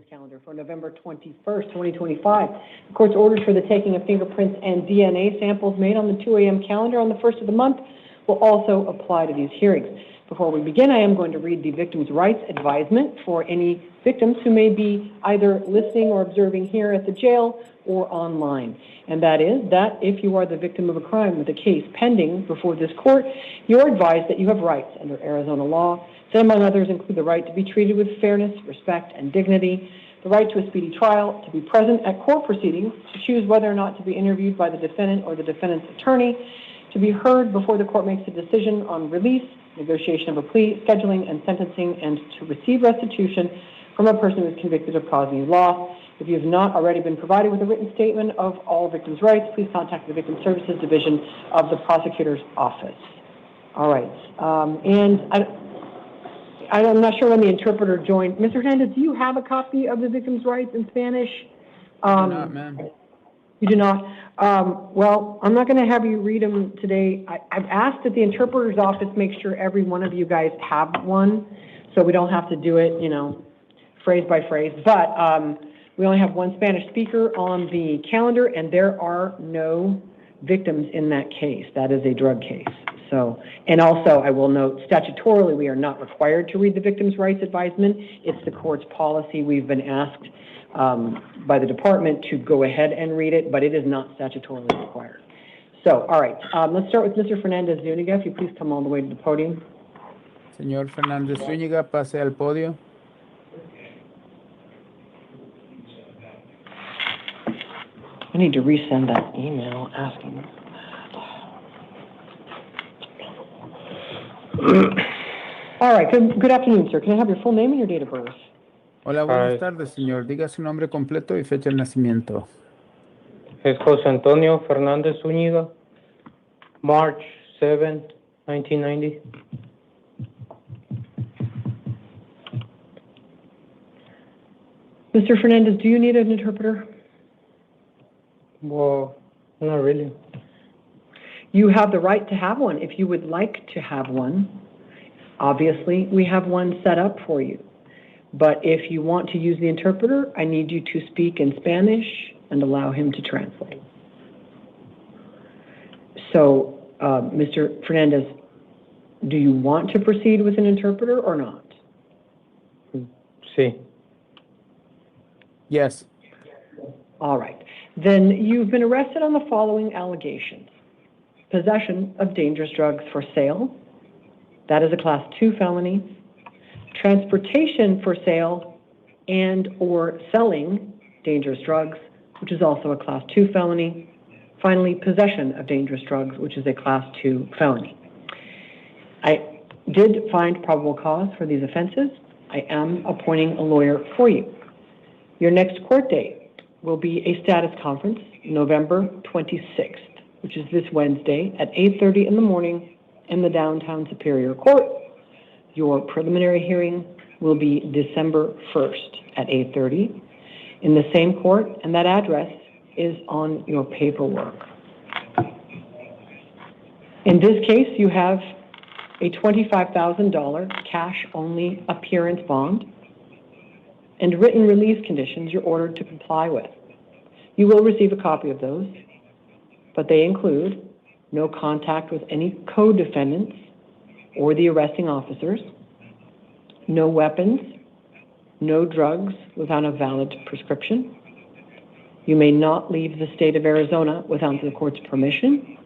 calendar for November 21st, 2025. The court's orders for the taking of fingerprints and DNA samples made on the 2 a.m. calendar on the first of the month will also apply to these hearings. Before we begin, I am going to read the victim's rights advisement for any victims who may be either listening or observing here at the jail or online. And that is that if you are the victim of a crime with a case pending before this court, you're advised that you have rights under Arizona law that, among others, include the right to be treated with fairness, respect, and dignity, the right to a speedy trial, to be present at court proceedings, to choose whether or not to be interviewed by the defendant or the defendant's attorney, to be heard before the court makes a decision on release, negotiation of a plea, scheduling, and sentencing, and to receive restitution from a person who is convicted of causing you loss. If you have not already been provided with a written statement of all victims' rights, please contact the Victim Services Division of the Prosecutor's Office. All right. I'm not sure when the interpreter joined. Mr. Hernandez, do you have a copy of the victim's rights in Spanish? Not, ma'am. You do not? Well, I'm not going to have you read them today. I've asked that the interpreter's office make sure every one of you guys have one, so we don't have to do it, you know, phrase by phrase. But we only have one Spanish speaker on the calendar, and there are no victims in that case. That is a drug case. So, and also, I will note, statutorily, we are not required to read the victim's rights advisement. It's the court's policy. We've been asked by the department to go ahead and read it, but it is not statutorily required. So, all right, let's start with Mr. Fernandez Zuniga. If you please come all the way to the podium. Señor Fernández Zúñiga, pase al podio. I need to resend that email asking that. All right, good afternoon, sir. Can I have your full name and your date of birth? Hola, buenas tardes, señor. Diga su nombre completo y fecha de nacimiento. Es José Antonio Fernández Zúñiga, March 7, 1990. Mr. Fernandez, do you need an interpreter? Well, not really. You have the right to have one if you would like to have one. Obviously, we have one set up for you. But if you want to use the interpreter, I need you to speak in Spanish and allow him to translate. So, Mr. Fernandez, do you want to proceed with an interpreter or not? Sí. Yes. All right. Then you've been arrested on the following allegations. Possession of dangerous drugs for sale. That is a Class 2 felony. Transportation for sale and or selling dangerous drugs, which is also a Class 2 felony. Finally, possession of dangerous drugs, which is a Class 2 felony. I did find probable cause for these offenses. I am appointing a lawyer for you. Your next court date will be a status conference, November 26th, which is this Wednesday at 8:30 in the morning in the downtown Superior Court. Your preliminary hearing will be December 1st at 8:30 in the same court, and that address is on your paperwork. In this case, you have a $25,000 cash-only appearance bond and written release conditions you're ordered to comply with. You will receive a copy of those, but they include no contact with any co-defendants or the arresting officers, no weapons, no drugs without a valid prescription. You may not leave the state of Arizona without the court's permission,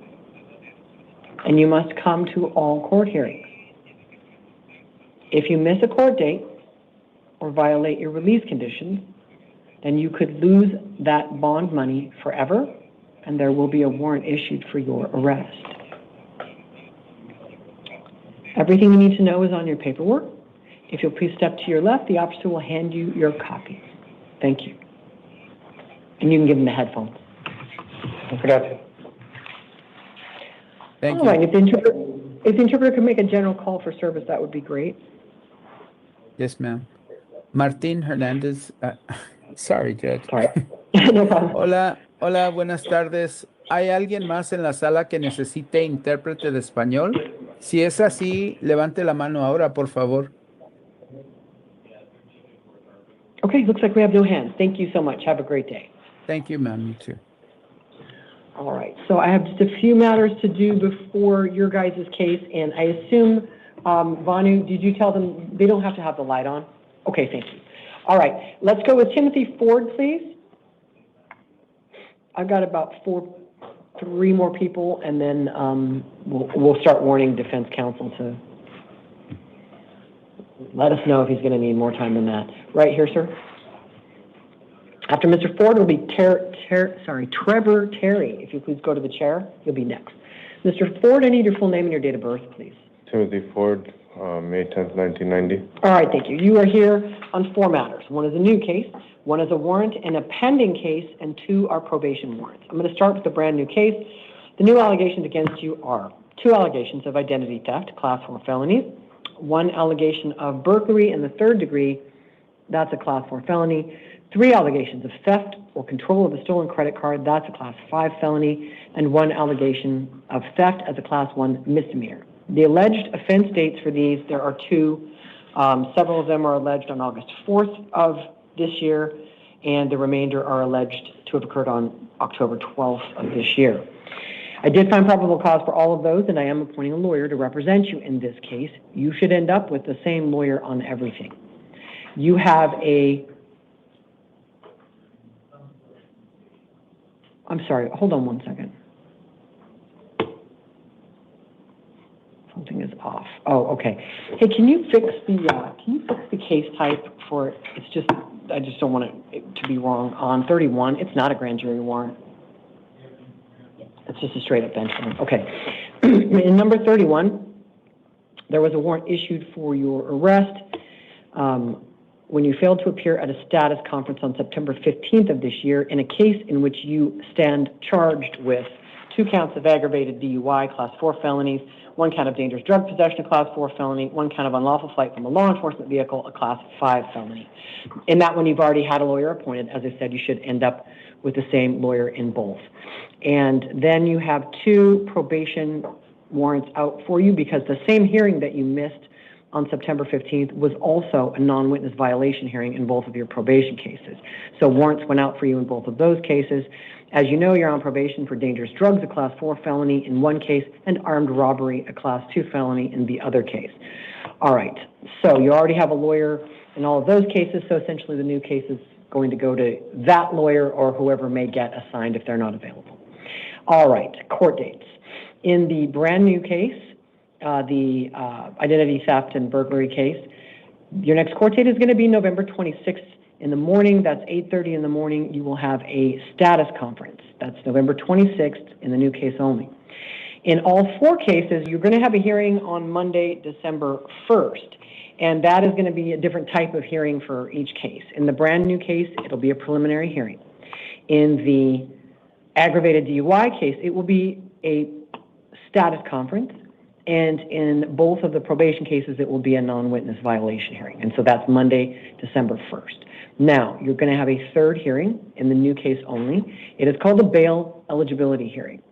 and you must come to all court hearings. If you miss a court date or violate your release conditions, then you could lose that bond money forever, and there will be a warrant issued for your arrest. Everything you need to know is on your paperwork. If you'll please step to your left, the officer will hand you your copy. Thank you. And you can give him the headphones. Gracias. Thank All you. right, if the interpreter could make a general call for service, that would be great. Yes, ma'am. Martín Hernández. Sorry, Judge. All right. No problem. Hola, buenas tardes. ¿Hay alguien más en la sala que necesite intérprete de español? Si es así, levante la mano ahora, por favor. Okay, looks like we have no hands. Thank you so much. Have a great day. Thank you, ma'am. You too. All right, so I have just a few matters to do before your guys' case, and I assume, Vanu, did you tell them they don't have to have the light on? Okay, thank you. All right, let's go with Timothy Ford, please. I've got about three more people, and then we'll start warning defense counsel to let us know if he's going to need more time than that. Right here, sir. After Mr. Ford will be Trevor Terry. If you please go to the chair, you'll be next. Mr. Ford, I need your full name and your date of birth, please. Timothy Ford, May 10th, 1990. All right, thank you. You are here on 4 matters. 1 is a new case, 1 is a warrant and a pending case, and 2 are probation warrants. I'm going to start with the brand new case. The new allegations against you are 2 allegations of identity theft, class 4 felonies, 1 allegation of burglary in the 3rd degree, that's a class 4 felony, 3 allegations of theft or control of a stolen credit card, that's a class 5 felony, and 1 allegation of theft as a class 1 misdemeanor. The alleged offense dates for these, there are 2. Several of them are alleged on August 4th of this year, and the remainder are alleged to have occurred on October 12th of this year. I did find probable cause for all of those, and I am appointing a lawyer to represent you in this case. You should end up with the same lawyer on everything. You have I'm sorry, hold on 1 second. Something is off. Oh, okay. Hey, can you fix the case type for it? It's just, I just don't want it to be wrong. On 31, it's not a grand jury warrant. It's just a straight up bench warrant. Okay. In number 31, there was a warrant issued for your arrest when you failed to appear at a status conference on September 15th of this year in a case in which you stand charged with 2 counts of aggravated DUI, class 4 felonies, 1 count of dangerous drug possession, a class 4 felony, 1 count of unlawful flight from a law enforcement vehicle, a class 5 felony. In that one, you've already had a lawyer appointed. As I said, you should end up with the same lawyer in both. And then you have 2 probation warrants out for you because the same hearing that you missed on September 15th was also a non-witness violation hearing in both of your probation cases. So warrants went out for you in both of those cases. As you know, you're on probation for dangerous drugs, a class 4 felony in one case, and armed robbery, a class 2 felony in the other case. All right, so you already have a lawyer in all of those cases, so essentially the new case is going to go to that lawyer or whoever may get assigned if they're not available. All right, court dates. In the brand new case, the identity theft and burglary case, your next court date is going to be November 26th in the morning. That's 8:30 in the morning. You will have a status conference. That's November 26th in the new case only. In all 4 cases, you're going to have a hearing on Monday, December 1st, and that is going to be a different type of hearing for each case. In the brand new case, it'll be a preliminary hearing. In the aggravated DUI case, it will be a status conference. And in both of the probation cases, it will be a non-witness violation hearing. And so that's Monday, December 1st. Now, you're going to have a 3rd hearing in the new case only. It is called the bail eligibility hearing.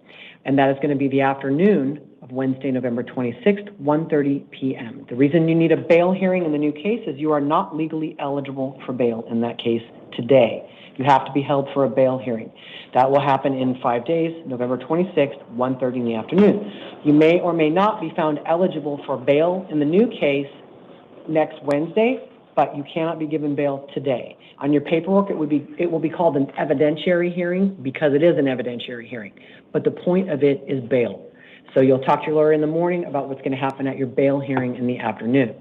And that is going to be the afternoon of Wednesday, November 26th, 1:30 p.m. The reason you need a bail hearing in the new case is you are not legally eligible for bail in that case today. You have to be held for a bail hearing. That will happen in 5 days, November 26th, 1:30 in the afternoon. You may or may not be found eligible for bail in the new case next Wednesday, but you cannot be given bail today. On your paperwork, it will be called an evidentiary hearing because it is an evidentiary hearing. But the point of it is bail. So you'll talk to your lawyer in the morning about what's going to happen at your bail hearing in the afternoon.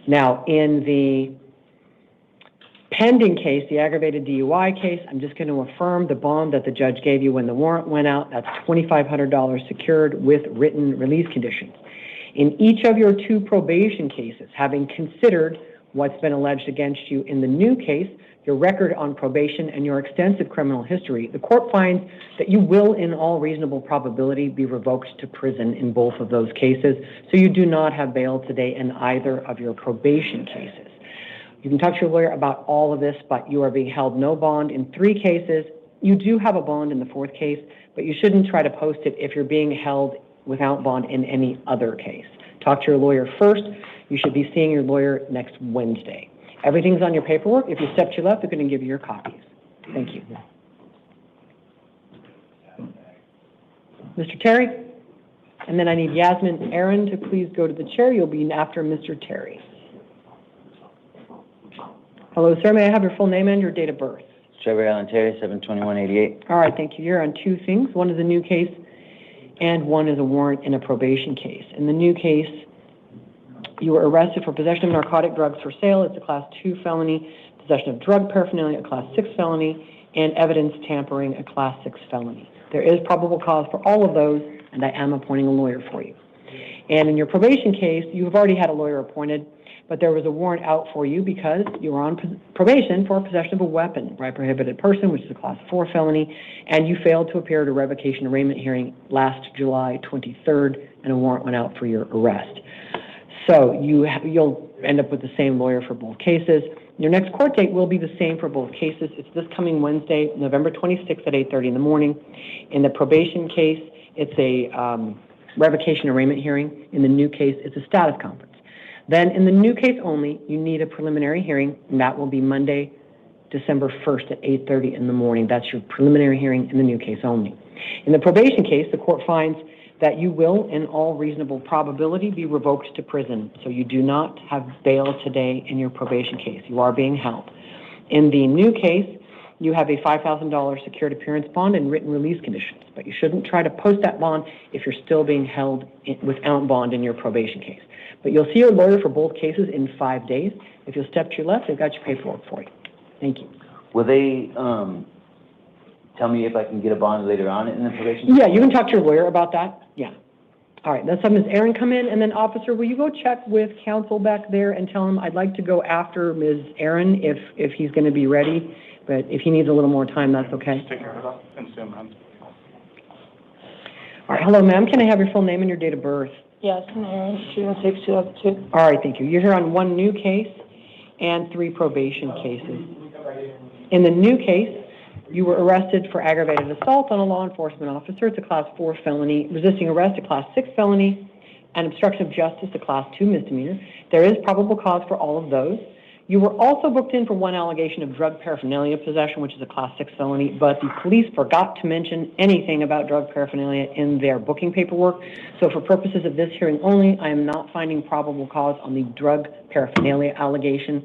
Now, in the pending case, the aggravated DUI case, I'm just going to affirm the bond that the judge gave you when the warrant went out. That's $2,500 secured with written release conditions. In each of your 2 probation cases, having considered what's been alleged against you in the new case, your record on probation, and your extensive criminal history, the court finds that you will, in all reasonable probability, be revoked to prison in both of those cases. So you do not have bail today in either of your probation cases. You can talk to your lawyer about all of this, but you are being held no bond in 3 cases. You do have a bond in the 4th case, but you shouldn't try to post it if you're being held without bond in any other case. Talk to your lawyer first. You should be seeing your lawyer next Wednesday. Everything's on your paperwork. If you step to your left, they're going to give you your copies. Thank you. Mr. Terry? And then I need Yasmin Aaron to please go to the chair. You'll be after Mr. Terry. Hello, sir. May I have your full name and your date of birth? Trevor Allen Terry, 7/21/88. All right, thank you. You're on two things. One is a new case, and one is a warrant in a probation case. In the new case, you were arrested for possession of narcotic drugs for sale. It's a Class 2 felony, possession of drug paraphernalia, a Class 6 felony, and evidence tampering, a Class 6 felony. There is probable cause for all of those, and I am appointing a lawyer for you. And in your probation case, you have already had a lawyer appointed, but there was a warrant out for you because you were on probation for possession of a weapon by a prohibited person, which is a Class 4 felony, and you failed to appear at a revocation arraignment hearing last July 23rd, and a warrant went out for your arrest. So you'll end up with the same lawyer for both cases. Your next court date will be the same for both cases. It's this coming Wednesday, November 26th at 8:30 in the morning. In the probation case, it's a revocation arraignment hearing. In the new case, it's a status conference. Then in the new case only, you need a preliminary hearing, and that will be Monday, December 1st at 8:30 in the morning. That's your preliminary hearing in the new case only. In the probation case, the court finds that you will, in all reasonable probability, be revoked to prison. So you do not have bail today in your probation case. You are being held. In the new case, you have a $5,000 secured appearance bond and written release conditions, but you shouldn't try to post that bond if you're still being held without bond in your probation case. But you'll see your lawyer for both cases in 5 days. If you'll step to your left, they've got your paperwork for you. Thank you. Will they tell me if I can get a bond later on in the probation? Yeah, you can talk to your lawyer about that. Yeah. All right, let's have Ms. Aaron come in, and then officer, will you go check with counsel back there and tell him I'd like to go after Ms. Aaron if he's going to be ready, but if he needs a little more time, that's okay. Take care of that. Thanks, ma'am. All right, hello, ma'am. Can I have your full name and your date of birth? Yes, Aaron, June 6, 2002. All right, thank you. You're here on one new case and 3 probation cases. In the new case, you were arrested for aggravated assault on a law enforcement officer. It's a Class 4 felony. Resisting arrest, a Class 6 felony. And obstruction of justice, a Class 2 misdemeanor. There is probable cause for all of those. You were also booked in for one allegation of drug paraphernalia possession, which is a Class 6 felony, but the police forgot to mention anything about drug paraphernalia in their booking paperwork. So for purposes of this hearing only, I am not finding probable cause on the drug paraphernalia allegation.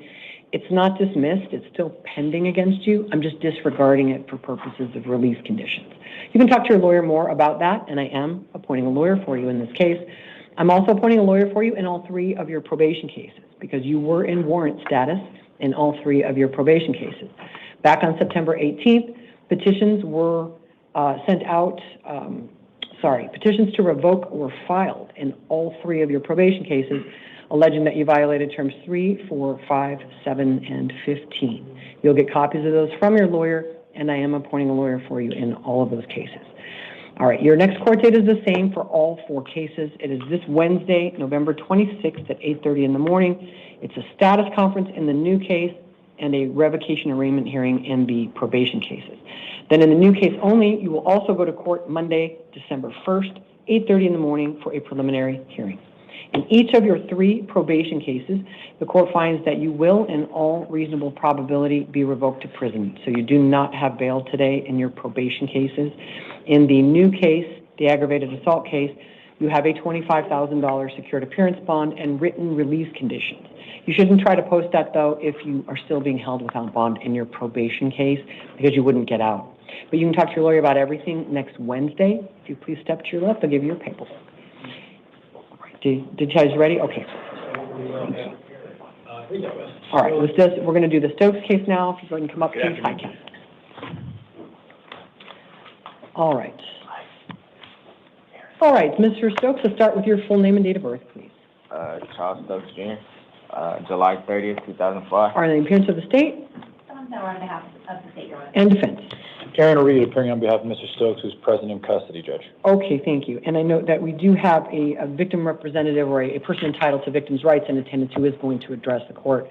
It's not dismissed. It's still pending against you. I'm just disregarding it for purposes of release conditions. You can talk to your lawyer more about that, and I am appointing a lawyer for you in this case. I'm also appointing a lawyer for you in all 3 of your probation cases because you were in warrant status in all 3 of your probation cases. Back on September 18th, petitions were sent out, petitions to revoke were filed in all 3 of your probation cases, alleging that you violated terms 3, 4, 5, 7, and 15. You'll get copies of those from your lawyer, and I am appointing a lawyer for you in all of those cases. All right, your next court date is the same for all 4 cases. It is this Wednesday, November 26th at 8:30 in the morning. It's a status conference in the new case and a revocation arraignment hearing in the probation cases. Then in the new case only, you will also go to court Monday, December 1st, 8:30 in the morning for a preliminary hearing. In each of your 3 probation cases, the court finds that you will, in all reasonable probability, be revoked to prison. So you do not have bail today in your probation cases. In the new case, the aggravated assault case, you have a $25,000 secured appearance bond and written release conditions. You shouldn't try to post that, though, if you are still being held without bond in your probation case, because you wouldn't get out. But you can talk to your lawyer about everything next Wednesday. If you please step to your left, they'll give you your paperwork. Did you guys ready? Okay. All right, we're going to do the Stokes case now. If you go ahead and come up, please. Hi, Ken. All right. All right, Mr. Stokes, let's start with your full name and date of birth, please. Charles Stokes Jr., July 30th, 2005. All right, the appearance of the state. On behalf of the state, Your Honor. And defense. Karen Reed, appearing on behalf of Mr. Stokes, who's present in custody, Judge. Okay, thank you. And I note that we do have a victim representative or a person entitled to victims' rights in attendance who is going to address the court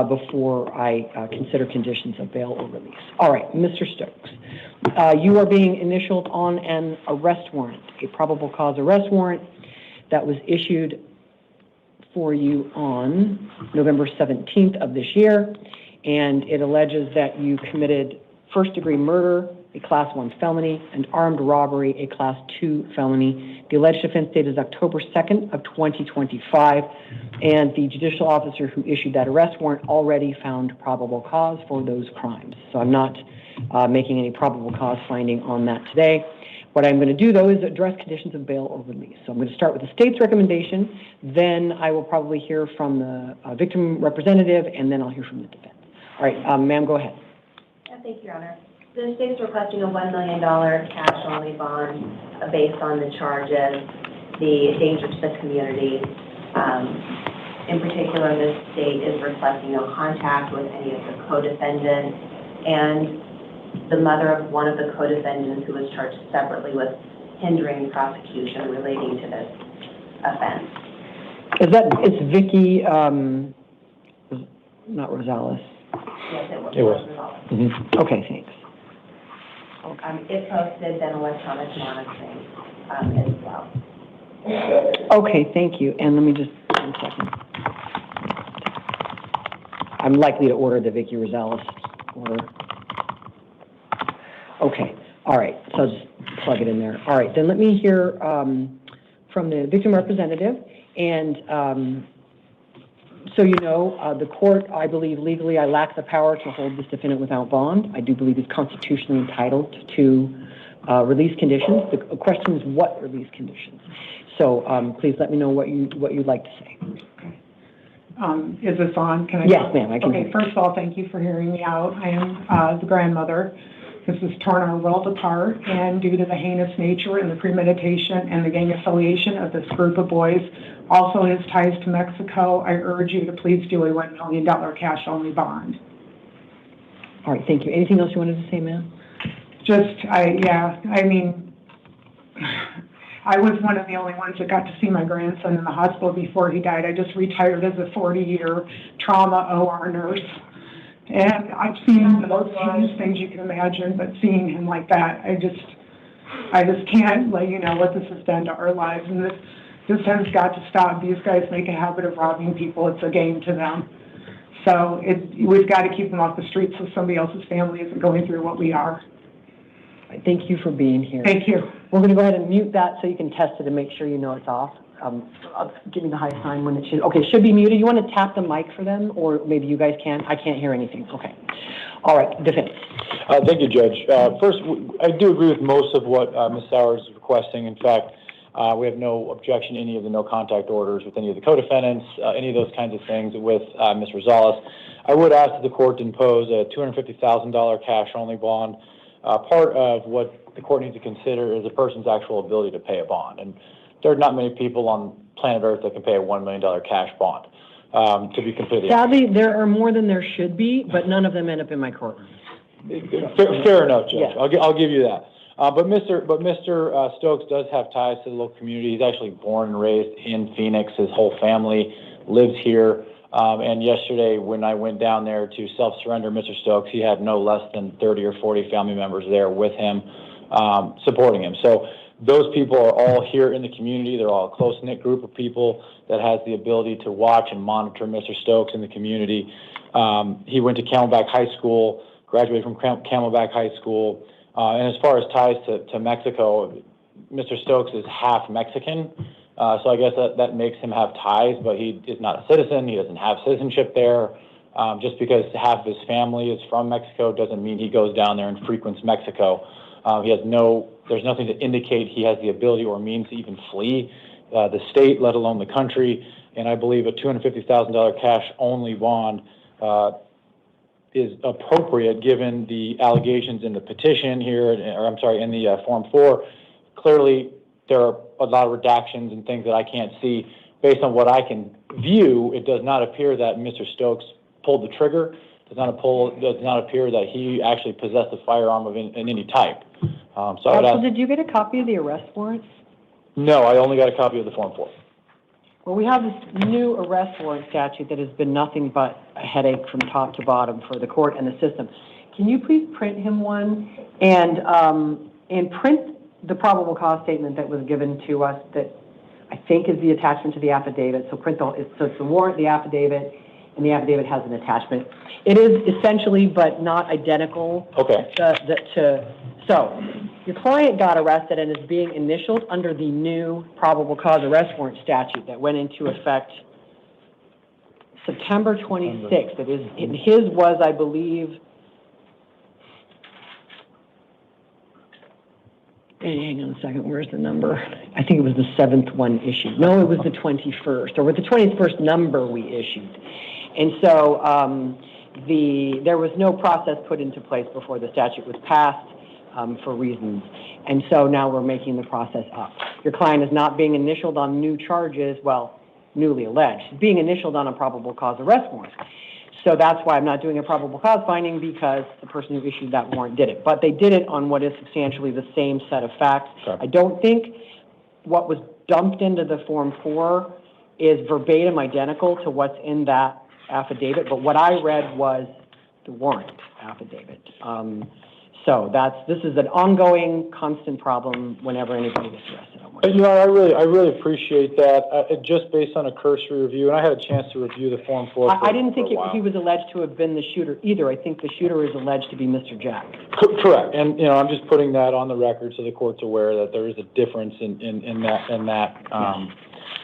before I consider conditions of bail or release. All right, Mr. Stokes, you are being initialed on an arrest warrant, a probable cause arrest warrant that was issued before you on November 17th of this year, and it alleges that you committed first-degree murder, a Class 1 felony, and armed robbery, a Class 2 felony. The alleged offense date is October 2nd of 2025, and the judicial officer who issued that arrest warrant already found probable cause for those crimes. So I'm not making any probable cause finding on that today. What I'm going to do, though, is address conditions of bail or release. So I'm going to start with the state's recommendation, then I will probably hear from the victim representative, and then I'll hear from the defense. All right, ma'am, go ahead. Thank you, Your Honor. The state is requesting a $1 million cash-only bond based on the charges, the danger to the community. In particular, the state is requesting no contact with any of the co-defendants and the mother of one of the co-defendants who was charged separately with hindering prosecution relating to this offense. It's Vicky, not Rosales. Yes, it was. It was. Mm-hmm. Okay, thanks. It posted then electronic monitoring as well. Okay, thank you. And let me just, 1 second. I'm likely to order the Vicky Rosales order. Okay, all right, so I'll just plug it in there. All right, then let me hear from the victim representative. And so you know, the court, I believe legally, I lack the power to hold this defendant without bond. I do believe he's constitutionally entitled to release conditions. The question is what release conditions. So please let me know what you'd like to say. Is this on? Can I? Yes, ma'am, I can. Okay, first of all, thank you for hearing me out. I am the grandmother. This has torn our world apart, and due to the heinous nature and the premeditation and the gang affiliation of this group of boys, also his ties to Mexico, I urge you to please do a $1 million cash-only bond. All right, thank you. Anything else you wanted to say, ma'am? I was one of the only ones that got to see my grandson in the hospital before he died. I just retired as a 40-year trauma OR nurse. And I've seen the most heinous things you can imagine, but seeing him like that, I just can't let you know what this has done to our lives. And this has got to stop. These guys make a habit of robbing people. It's a game to them. So we've got to keep them off the streets so somebody else's family isn't going through what we are. Thank you for being here. Thank you. We're going to go ahead and mute that so you can test it and make sure you know it's off. Give me the high sign when it should. Okay, it should be muted. You want to tap the mic for them, or maybe you guys can? I can't hear anything. Okay. All right, defense. Thank you, Judge. First, I do agree with most of what Ms. Sowers is requesting. In fact, we have no objection to any of the no contact orders with any of the co-defendants, any of those kinds of things with Ms. Rosales. I would ask that the court impose a $250,000 cash-only bond. Part of what the court needs to consider is a person's actual ability to pay a bond. And there are not many people on planet Earth that can pay a $1 million cash bond, to be completely honest. Sadly, there are more than there should be, but none of them end up in my courtroom. Fair enough, Judge. Yeah. I'll give you that. But Mr. Stokes does have ties to the local community. He's actually born and raised in Phoenix. His whole family lives here. And yesterday, when I went down there to self-surrender Mr. Stokes, he had no less than 30 or 40 family members there with him, supporting him. So those people are all here in the community. They're all a close-knit group of people that has the ability to watch and monitor Mr. Stokes in the community. He went to Camelback High School, graduated from Camelback High School. And as far as ties to Mexico, Mr. Stokes is half Mexican. So I guess that makes him have ties, but he is not a citizen. He doesn't have citizenship there. Just because half of his family is from Mexico doesn't mean he goes down there and frequents Mexico. There's nothing to indicate he has the ability or means to even flee the state, let alone the country. And I believe a $250,000 cash-only bond is appropriate given the allegations in the petition here, in the Form 4. Clearly, there are a lot of redactions and things that I can't see. Based on what I can view, it does not appear that Mr. Stokes pulled the trigger. Does not appear that he actually possessed a firearm of in any type. So did you get a copy of the arrest warrant? No, I only got a copy of the Form 4. Well, we have this new arrest warrant statute that has been nothing but a headache from top to bottom for the court and the system. Can you please print him one and print the probable cause statement that was given to us that I think is the attachment to the affidavit. So so it's the warrant, the affidavit, and the affidavit has an attachment. It is essentially, but not identical. Okay. So your client got arrested and is being initialed under the new probable cause arrest warrant statute that went into effect September 26th. His was, I believe, hang on a second, where's the number? I think it was the 7th one issued. No, it was the 21st, or with the 21st number we issued. And so there was no process put into place before the statute was passed for reasons. And so now we're making the process up. Your client is not being initialed on new charges, well, newly alleged. He's being initialed on a probable cause arrest warrant. So that's why I'm not doing a probable cause finding, because the person who issued that warrant did it. But they did it on what is substantially the same set of facts. Okay. I don't think what was dumped into the Form 4 is verbatim identical to what's in that affidavit, but what I read was the warrant affidavit. So this is an ongoing, constant problem whenever anybody gets arrested. You know, I really appreciate that. Just based on a cursory review, and I had a chance to review the Form 4. I didn't think he was alleged to have been the shooter either. I think the shooter is alleged to be Mr. Jack. Correct, and I'm just putting that on the record so the court's aware that there is a difference in that.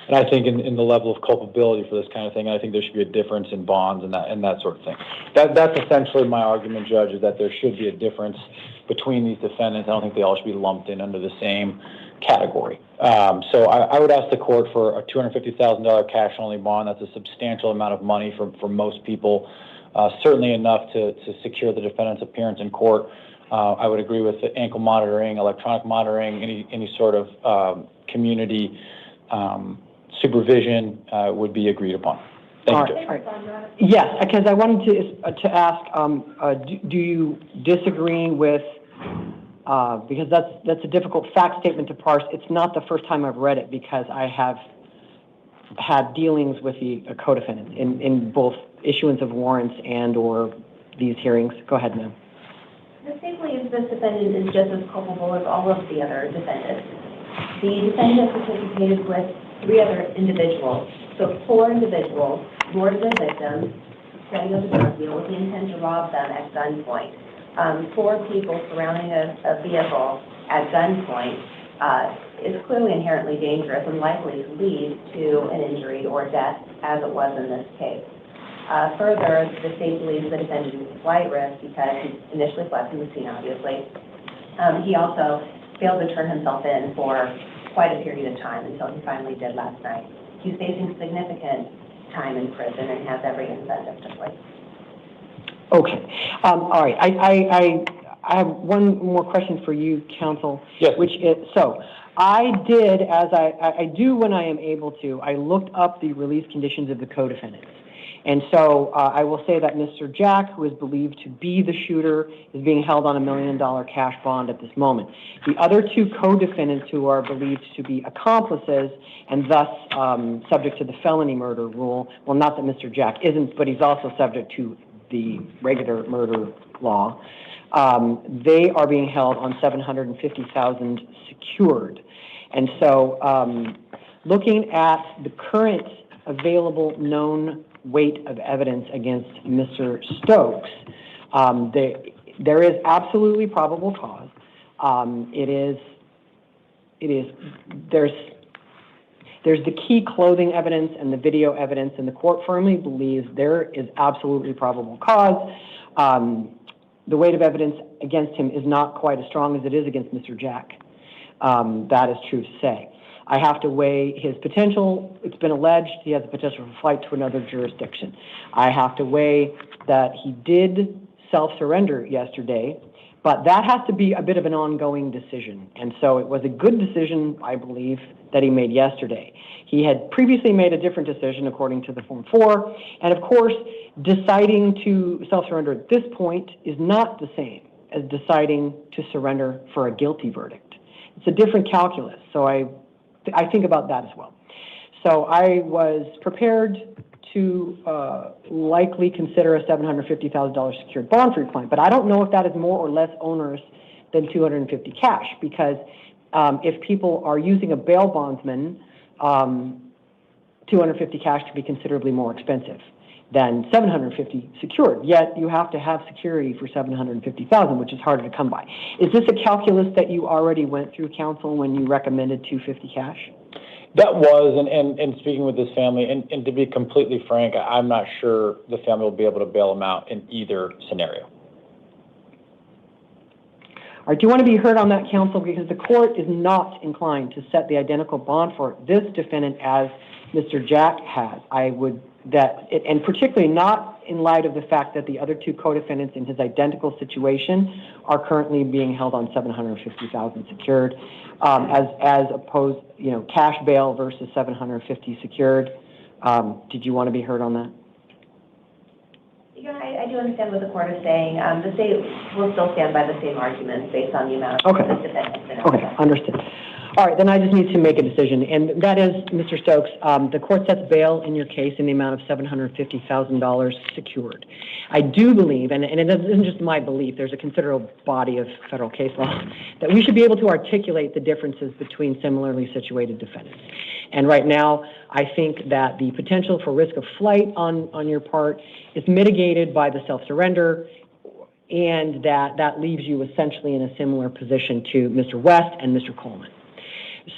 And I think in the level of culpability for this kind of thing, I think there should be a difference in bonds and that sort of thing. That's essentially my argument, Judge, is that there should be a difference between these defendants. I don't think they all should be lumped in under the same category. So I would ask the court for a $250,000 cash-only bond. That's a substantial amount of money for most people, certainly enough to secure the defendant's appearance in court. I would agree with the ankle monitoring, electronic monitoring, any sort of community supervision would be agreed upon. Thank you. All right. Yes, because I wanted to ask, do you disagree with, because that's a difficult fact statement to parse. It's not the first time I've read it, because I have had dealings with the co-defendants in both issuance of warrants and or these hearings. Go ahead, ma'am. The state believes this defendant is just as culpable as all of the other defendants. The defendant participated with 3 other individuals, so 4 individuals lured the victims, setting up a drug deal with the intent to rob them at gunpoint. 4 people surrounding a vehicle at gunpoint is clearly inherently dangerous and likely to lead to an injury or death, as it was in this case. Further, the state believes the defendant is a flight risk because he initially fled from the scene, obviously. He also failed to turn himself in for quite a period of time until he finally did last night. He's facing significant time in prison and has every incentive to flee. Okay. All right. I have one more question for you, counsel. Yes. Which is, so I did, as I do when I am able to, I looked up the release conditions of the co-defendants. And so I will say that Mr. Jack, who is believed to be the shooter, is being held on $1 million cash bond at this moment. The other 2 co-defendants, who are believed to be accomplices and thus subject to the felony murder rule, well, not that Mr. Jack isn't, but he's also subject to the regular murder law, they are being held on $750,000 secured. And so looking at the current available known weight of evidence against Mr. Stokes, there is absolutely probable cause. There's the key clothing evidence and the video evidence, and the court firmly believes there is absolutely probable cause. The weight of evidence against him is not quite as strong as it is against Mr. Jack. That is true to say. I have to weigh his potential. It's been alleged he has the potential for flight to another jurisdiction. I have to weigh that he did self-surrender yesterday, but that has to be a bit of an ongoing decision. And so it was a good decision, I believe, that he made yesterday. He had previously made a different decision according to the Form 4. And of course, deciding to self-surrender at this point is not the same as deciding to surrender for a guilty verdict. It's a different calculus. So I think about that as well. So I was prepared to likely consider a $750,000 secured bond for your client, but I don't know if that is more or less onerous than $250 cash, because if people are using a bail bondsman 250 cash to be considerably more expensive than 750 secured. Yet you have to have security for 750,000, which is harder to come by. Is this a calculus that you already went through, counsel, when you recommended 250 cash? That was, and speaking with this family, and to be completely frank, I'm not sure the family will be able to bail them out in either scenario. All right, do you want to be heard on that, counsel? Because the court is not inclined to set the identical bond for this defendant as Mr. Jack has. And particularly not in light of the fact that the other two co-defendants in his identical situation are currently being held on $750,000 secured, as opposed, cash bail versus $750 secured. Did you want to be heard on that? I do understand what the court is saying. The state will still stand by the same arguments based on the amount of the defendants. Okay, understood. All right, then I just need to make a decision, and that is, Mr. Stokes, the court sets bail in your case in the amount of $750,000 secured. I do believe, and it isn't just my belief, there's a considerable body of federal case law, that we should be able to articulate the differences between similarly situated defendants. And right now, I think that the potential for risk of flight on your part is mitigated by the self-surrender, and that leaves you essentially in a similar position to Mr. West and Mr. Coleman.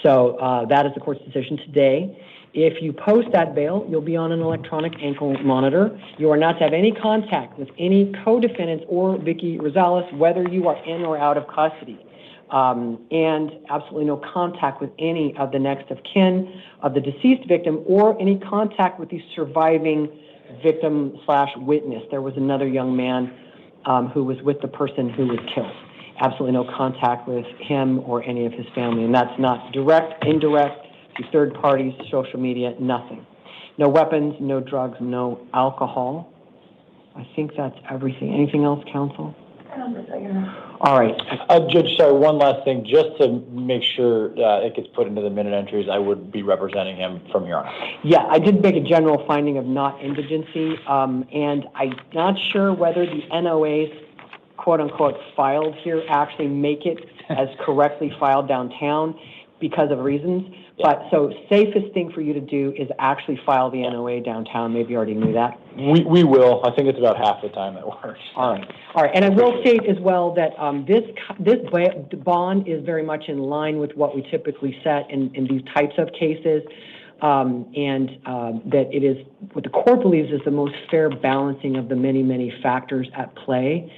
So that is the court's decision today. If you post that bail, you'll be on an electronic ankle monitor. You are not to have any contact with any co-defendants or Vicky Rosales, whether you are in or out of custody. And absolutely no contact with any of the next of kin of the deceased victim or any contact with the surviving victim/witness. There was another young man who was with the person who was killed. Absolutely no contact with him or any of his family. And that's not direct, indirect, to third parties, social media, nothing. No weapons, no drugs, no alcohol. I think that's everything. Anything else, counsel? I don't think so, Your Honor. All right. Judge, sorry, one last thing. Just to make sure it gets put into the minute entries, I would be representing him from Your Honor. Yeah, I did make a general finding of not indigency, and I'm not sure whether the NOAs, quote-unquote, filed here actually make it as correctly filed downtown because of reasons. But so safest thing for you to do is actually file the NOA downtown. Maybe you already knew that. We will. I think it's about half the time that works. All right. And I will state as well that this bond is very much in line with what we typically set in these types of cases, and that it is what the court believes is the most fair balancing of the many, many factors at play.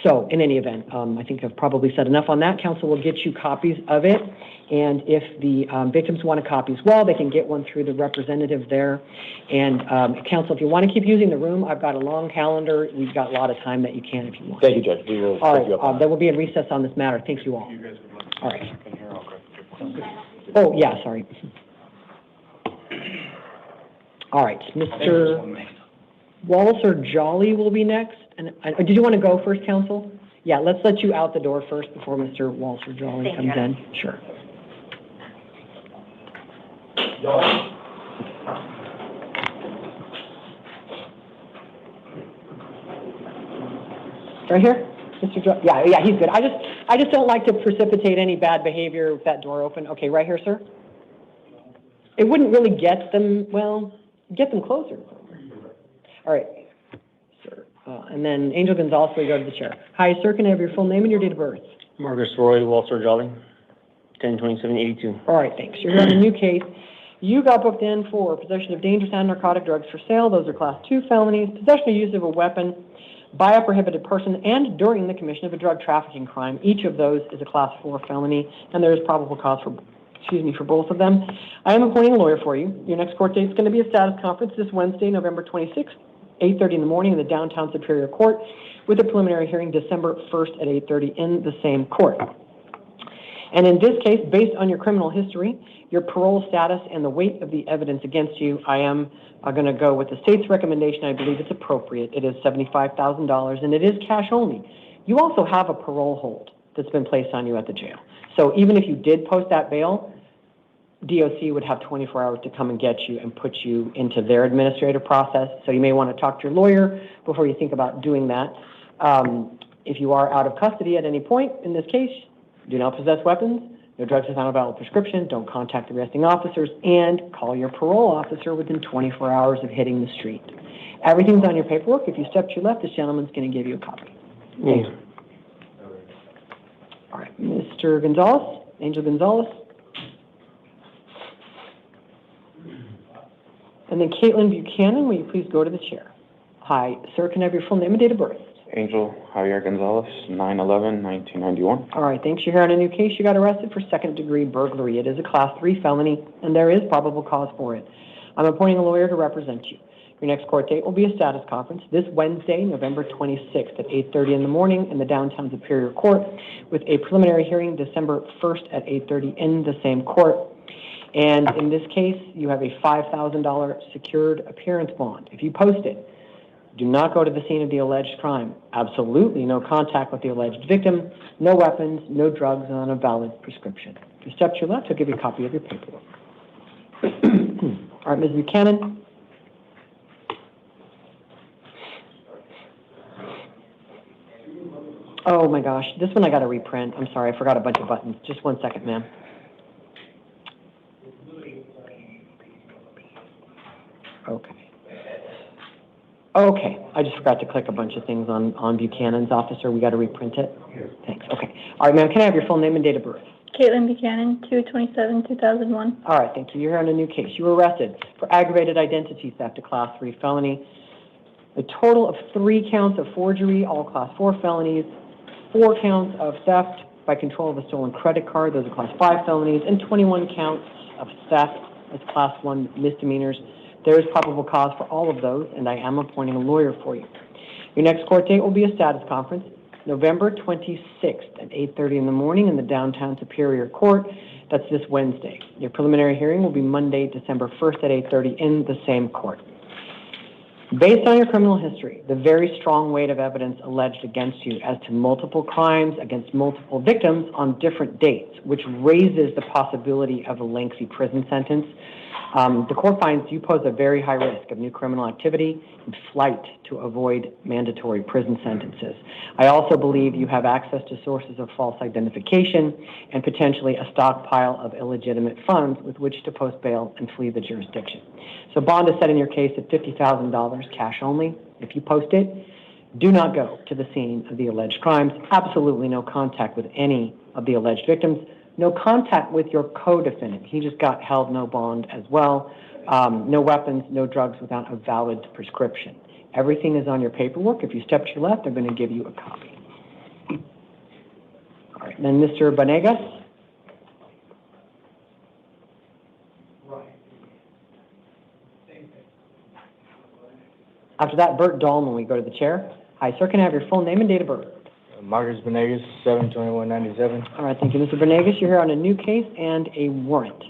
So in any event, I think I've probably said enough on that. Counsel will get you copies of it. And if the victims want a copy as well, they can get one through the representative there. And counsel, if you want to keep using the room, I've got a long calendar. We've got a lot of time that you can if you want. Thank you, Judge. We will all take you up on right. Then we'll be in recess on this matter. Thank you all. All right. Oh, yeah, sorry. All right. Mr. Walser Jolly will be next. And did you want to go first, counsel? Yeah, let's let you out the door first before Mr. Walser Jolly comes in. Sure. Right here, Mr. Jolly. Yeah, he's good. I just don't like to precipitate any bad behavior with that door open. Okay, right here, sir. It wouldn't really get them closer. All right. And then Angel Gonzalez will go to the chair. Hi, sir. Can I have your full name and your date of birth? Marcus Roy, Walter Jolly, 10/27/82. All right, thanks. You're on a new case. You got booked in for possession of dangerous and narcotic drugs for sale. Those are Class 2 felonies, possession or use of a weapon by a prohibited person, and during the commission of a drug trafficking crime. Each of those is a Class 4 felony, and there is probable cause for both of them. I am appointing a lawyer for you. Your next court date is going to be a status conference this Wednesday, November 26th. 8:30 in the morning in the downtown Superior Court, with a preliminary hearing December 1st at 8:30 in the same court. And in this case, based on your criminal history, your parole status, and the weight of the evidence against you, I am going to go with the state's recommendation. I believe it's appropriate. It is $75,000, and it is cash only. You also have a parole hold that's been placed on you at the jail. So even if you did post that bail, DOC would have 24 hours to come and get you and put you into their administrative process. So you may want to talk to your lawyer before you think about doing that. If you are out of custody at any point in this case, do not possess weapons, No drugs without a valid prescription, don't contact the arresting officers, and call your parole officer within 24 hours of hitting the street. Everything's on your paperwork. If you step to your left, this gentleman's going to give you a copy. Thanks. All right, Mr. Gonzalez, Angel Gonzalez. And then Caitlin Buchanan, will you please go to the chair? Hi, sir, can I have your full name and date of birth? Angel Javier Gonzalez, 9/11/1991. All right, thanks. You're here on a new case. You got arrested for second-degree burglary. It is a Class 3 felony, and there is probable cause for it. I'm appointing a lawyer to represent you. Your next court date will be a status conference this Wednesday, November 26th at 8:30 in the morning in the downtown Superior Court, with a preliminary hearing December 1st at 8:30 in the same court. And in this case, you have a $5,000 secured appearance bond. If you post it, do not go to the scene of the alleged crime. Absolutely no contact with the alleged victim, no weapons, no drugs, and on a valid prescription. If you step to your left, I'll give you a copy of your paperwork. All right, Ms. Buchanan. Oh my gosh, this one I got to reprint. I'm sorry, I forgot a bunch of buttons. Just 1 second, ma'am. Okay, I just forgot to click a bunch of things on Buchanan's officer. We got to reprint it. Thanks. Okay. All right, ma'am, can I have your full name and date of birth? Caitlin Buchanan, 2/27/2001. All right, thank you. You're here on a new case. You were arrested for aggravated identity theft, a Class 3 felony. A total of 3 counts of forgery, all Class 4 felonies, 4 counts of theft by control of a stolen credit card, those are Class 5 felonies, and 21 counts of theft as Class 1 misdemeanors. There is probable cause for all of those, and I am appointing a lawyer for you. Your next court date will be a status conference, November 26th at 8:30 in the morning in the downtown Superior Court. That's this Wednesday. Your preliminary hearing will be Monday, December 1st at 8:30 in the same court. Based on your criminal history, the very strong weight of evidence alleged against you as to multiple crimes against multiple victims on different dates, which raises the possibility of a lengthy prison sentence, the court finds you pose a very high risk of new criminal activity and flight to avoid mandatory prison sentences. I also believe you have access to sources of false identification and potentially a stockpile of illegitimate funds with which to post bail and flee the jurisdiction. So bond is set in your case at $50,000 cash only. If you post it, do not go to the scene of the alleged crimes. Absolutely no contact with any of the alleged victims. No contact with your co-defendant. He just got held no bond as well. No weapons, no drugs without a valid prescription. Everything is on your paperwork. If you step to your left, they're going to give you a copy. All right, then Mr. Banegas. After that, Bert Dahlman, we go to the chair. Hi, sir, can I have your full name and date of birth? Marcus Benegas, 7/21/97. All right, thank you, Mr. Benegas. You're here on a new case and a warrant.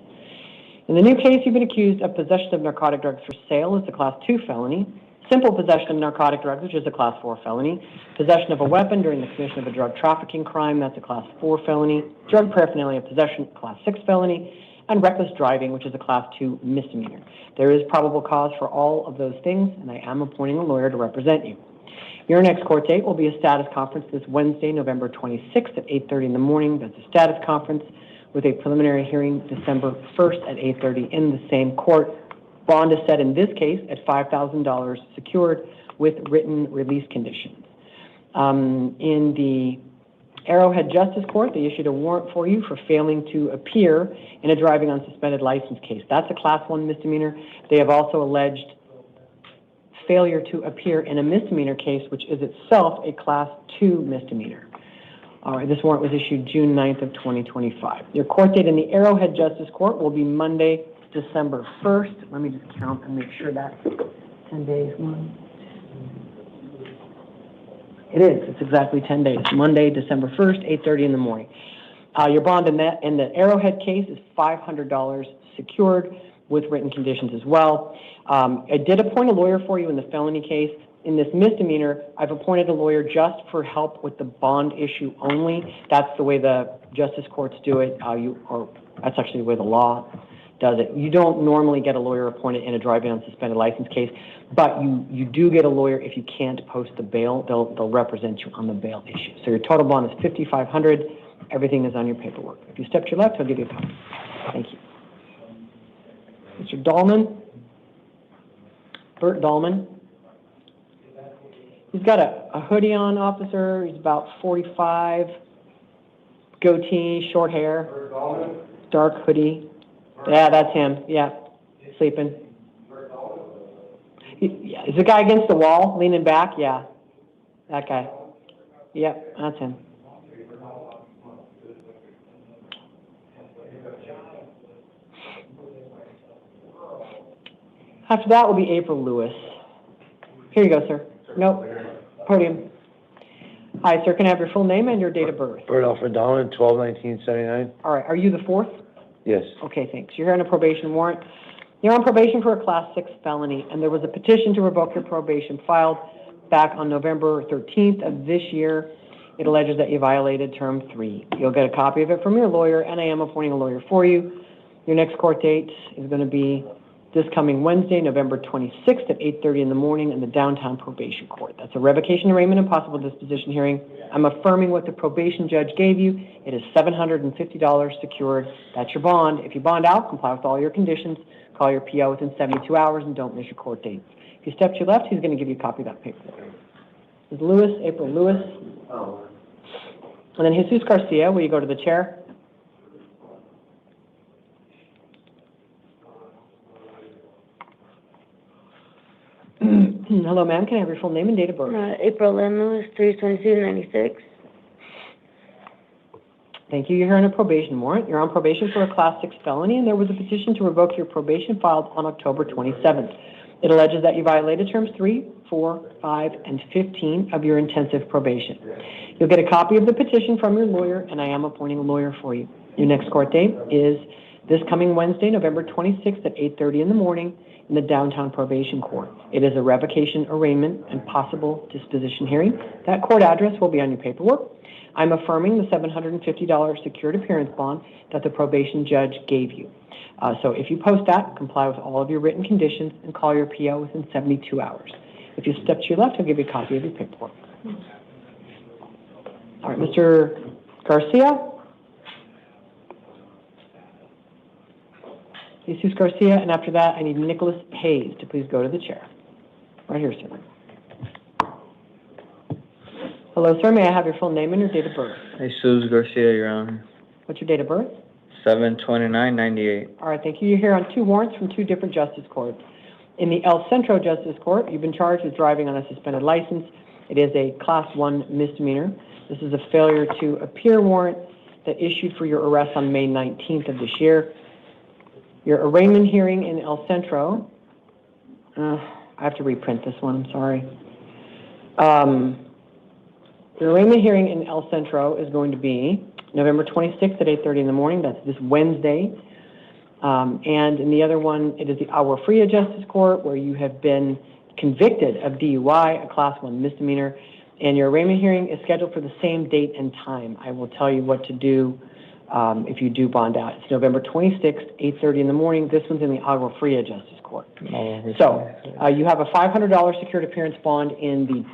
In the new case, you've been accused of possession of narcotic drugs for sale. It's a Class 2 felony. Simple possession of narcotic drugs, which is a Class 4 felony. Possession of a weapon during the commission of a drug trafficking crime, that's a Class 4 felony. Drug paraphernalia possession, Class 6 felony. And reckless driving, which is a Class 2 misdemeanor. There is probable cause for all of those things, and I am appointing a lawyer to represent you. Your next court date will be a status conference this Wednesday, November 26th at 8:30 in the morning. That's a status conference with a preliminary hearing December 1st at 8:30 in the same court. Bond is set in this case at $5,000 secured with written release conditions. In the Arrowhead Justice Court, they issued a warrant for you for failing to appear in a driving on suspended license case. That's a Class 1 misdemeanor. They have also alleged failure to appear in a misdemeanor case, which is itself a Class 2 misdemeanor. All right, this warrant was issued June 9th of 2025. Your court date in the Arrowhead Justice Court will be Monday, December 1st. Let me just count and make sure that's 10 days. It is. It's exactly 10 days. Monday, December 1st, 8:30 in the morning. Your bond in the Arrowhead case is $500 secured with written conditions as well. I did appoint a lawyer for you in the felony case. In this misdemeanor, I've appointed a lawyer just for help with the bond issue only. That's the way the justice courts do it. That's actually the way the law does it. You don't normally get a lawyer appointed in a driving on suspended license case, but you do get a lawyer if you can't post the bail. They'll represent you on the bail issue. So your total bond is $5,500. Everything is on your paperwork. If you step to your left, I'll give you a copy. Thank you. Mr. Dahlman, Bert Dahlman. He's got a hoodie on, officer. He's about 45, goatee, short hair, dark hoodie. Yeah, that's him. Yeah, sleeping. Yeah. Is the guy against the wall, leaning back? Yeah, that guy. Yep, that's him. After that will be April Lewis. Here you go, sir. Nope. Podium. Hi, sir. Can I have your full name and your date of birth? Bert Alfred Donovan, 12/19/79. All right. Are you the fourth? Yes. Okay, thanks. You're here on a probation warrant. You're on probation for a Class 6 felony, and there was a petition to revoke your probation filed back on November 13th of this year. It alleges that you violated Term 3. You'll get a copy of it from your lawyer, and I am appointing a lawyer for you. Your next court date is going to be this coming Wednesday, November 26th at 8:30 in the morning in the downtown probation court. That's a revocation, arraignment, and possible disposition hearing. I'm affirming what the probation judge gave you. It is $750 secured. That's your bond. If you bond out, comply with all your conditions, call your PO within 72 hours, and don't miss your court date. If you step to your left, he's going to give you a copy of that paperwork. This is Lewis, April Lewis. And then Jesus Garcia, will you go to the chair? Hello, ma'am. Can I have your full name and date of birth? April Lynn Lewis, 3/22/96. Thank you. You're here on a probation warrant. You're on probation for a Class 6 felony, and there was a petition to revoke your probation filed on October 27th. It alleges that you violated Terms 3, 4, 5, and 15 of your intensive probation. You'll get a copy of the petition from your lawyer, and I am appointing a lawyer for you. Your next court date is this coming Wednesday, November 26th at 8:30 in the morning in the downtown probation court. It is a revocation, arraignment, and possible disposition hearing. That court address will be on your paperwork. I'm affirming the $750 secured appearance bond that the probation judge gave you. So if you post that, comply with all of your written conditions, and call your PO within 72 hours. If you step to your left, I'll give you a copy of your paperwork. All right, Mr. Garcia? Jesus Garcia, and after that, I need Nicholas Hayes to please go to the chair. Right here, sir. Hello, sir. May I have your full name and your date of birth? Jesus Garcia, Your Honor. What's your date of birth? 7/29/98. All right, thank you. You're here on 2 warrants from 2 different justice courts. In the El Centro Justice Court, you've been charged with driving on a suspended license. It is a Class 1 misdemeanor. This is a failure to appear warrant that issued for your arrest on May 19th of this year. Your arraignment hearing in El Centro, I have to reprint this one, I'm sorry. Your arraignment hearing in El Centro is going to be November 26th at 8:30 in the morning. That's this Wednesday. And in the other one, it is the Agua Fria Justice Court, where you have been convicted of DUI, a Class 1 misdemeanor. And your arraignment hearing is scheduled for the same date and time. I will tell you what to do if you do bond out. It's November 26th, 8:30 in the morning. This one's in the Agua Fria Justice Court. So you have a $500 secured appearance bond in the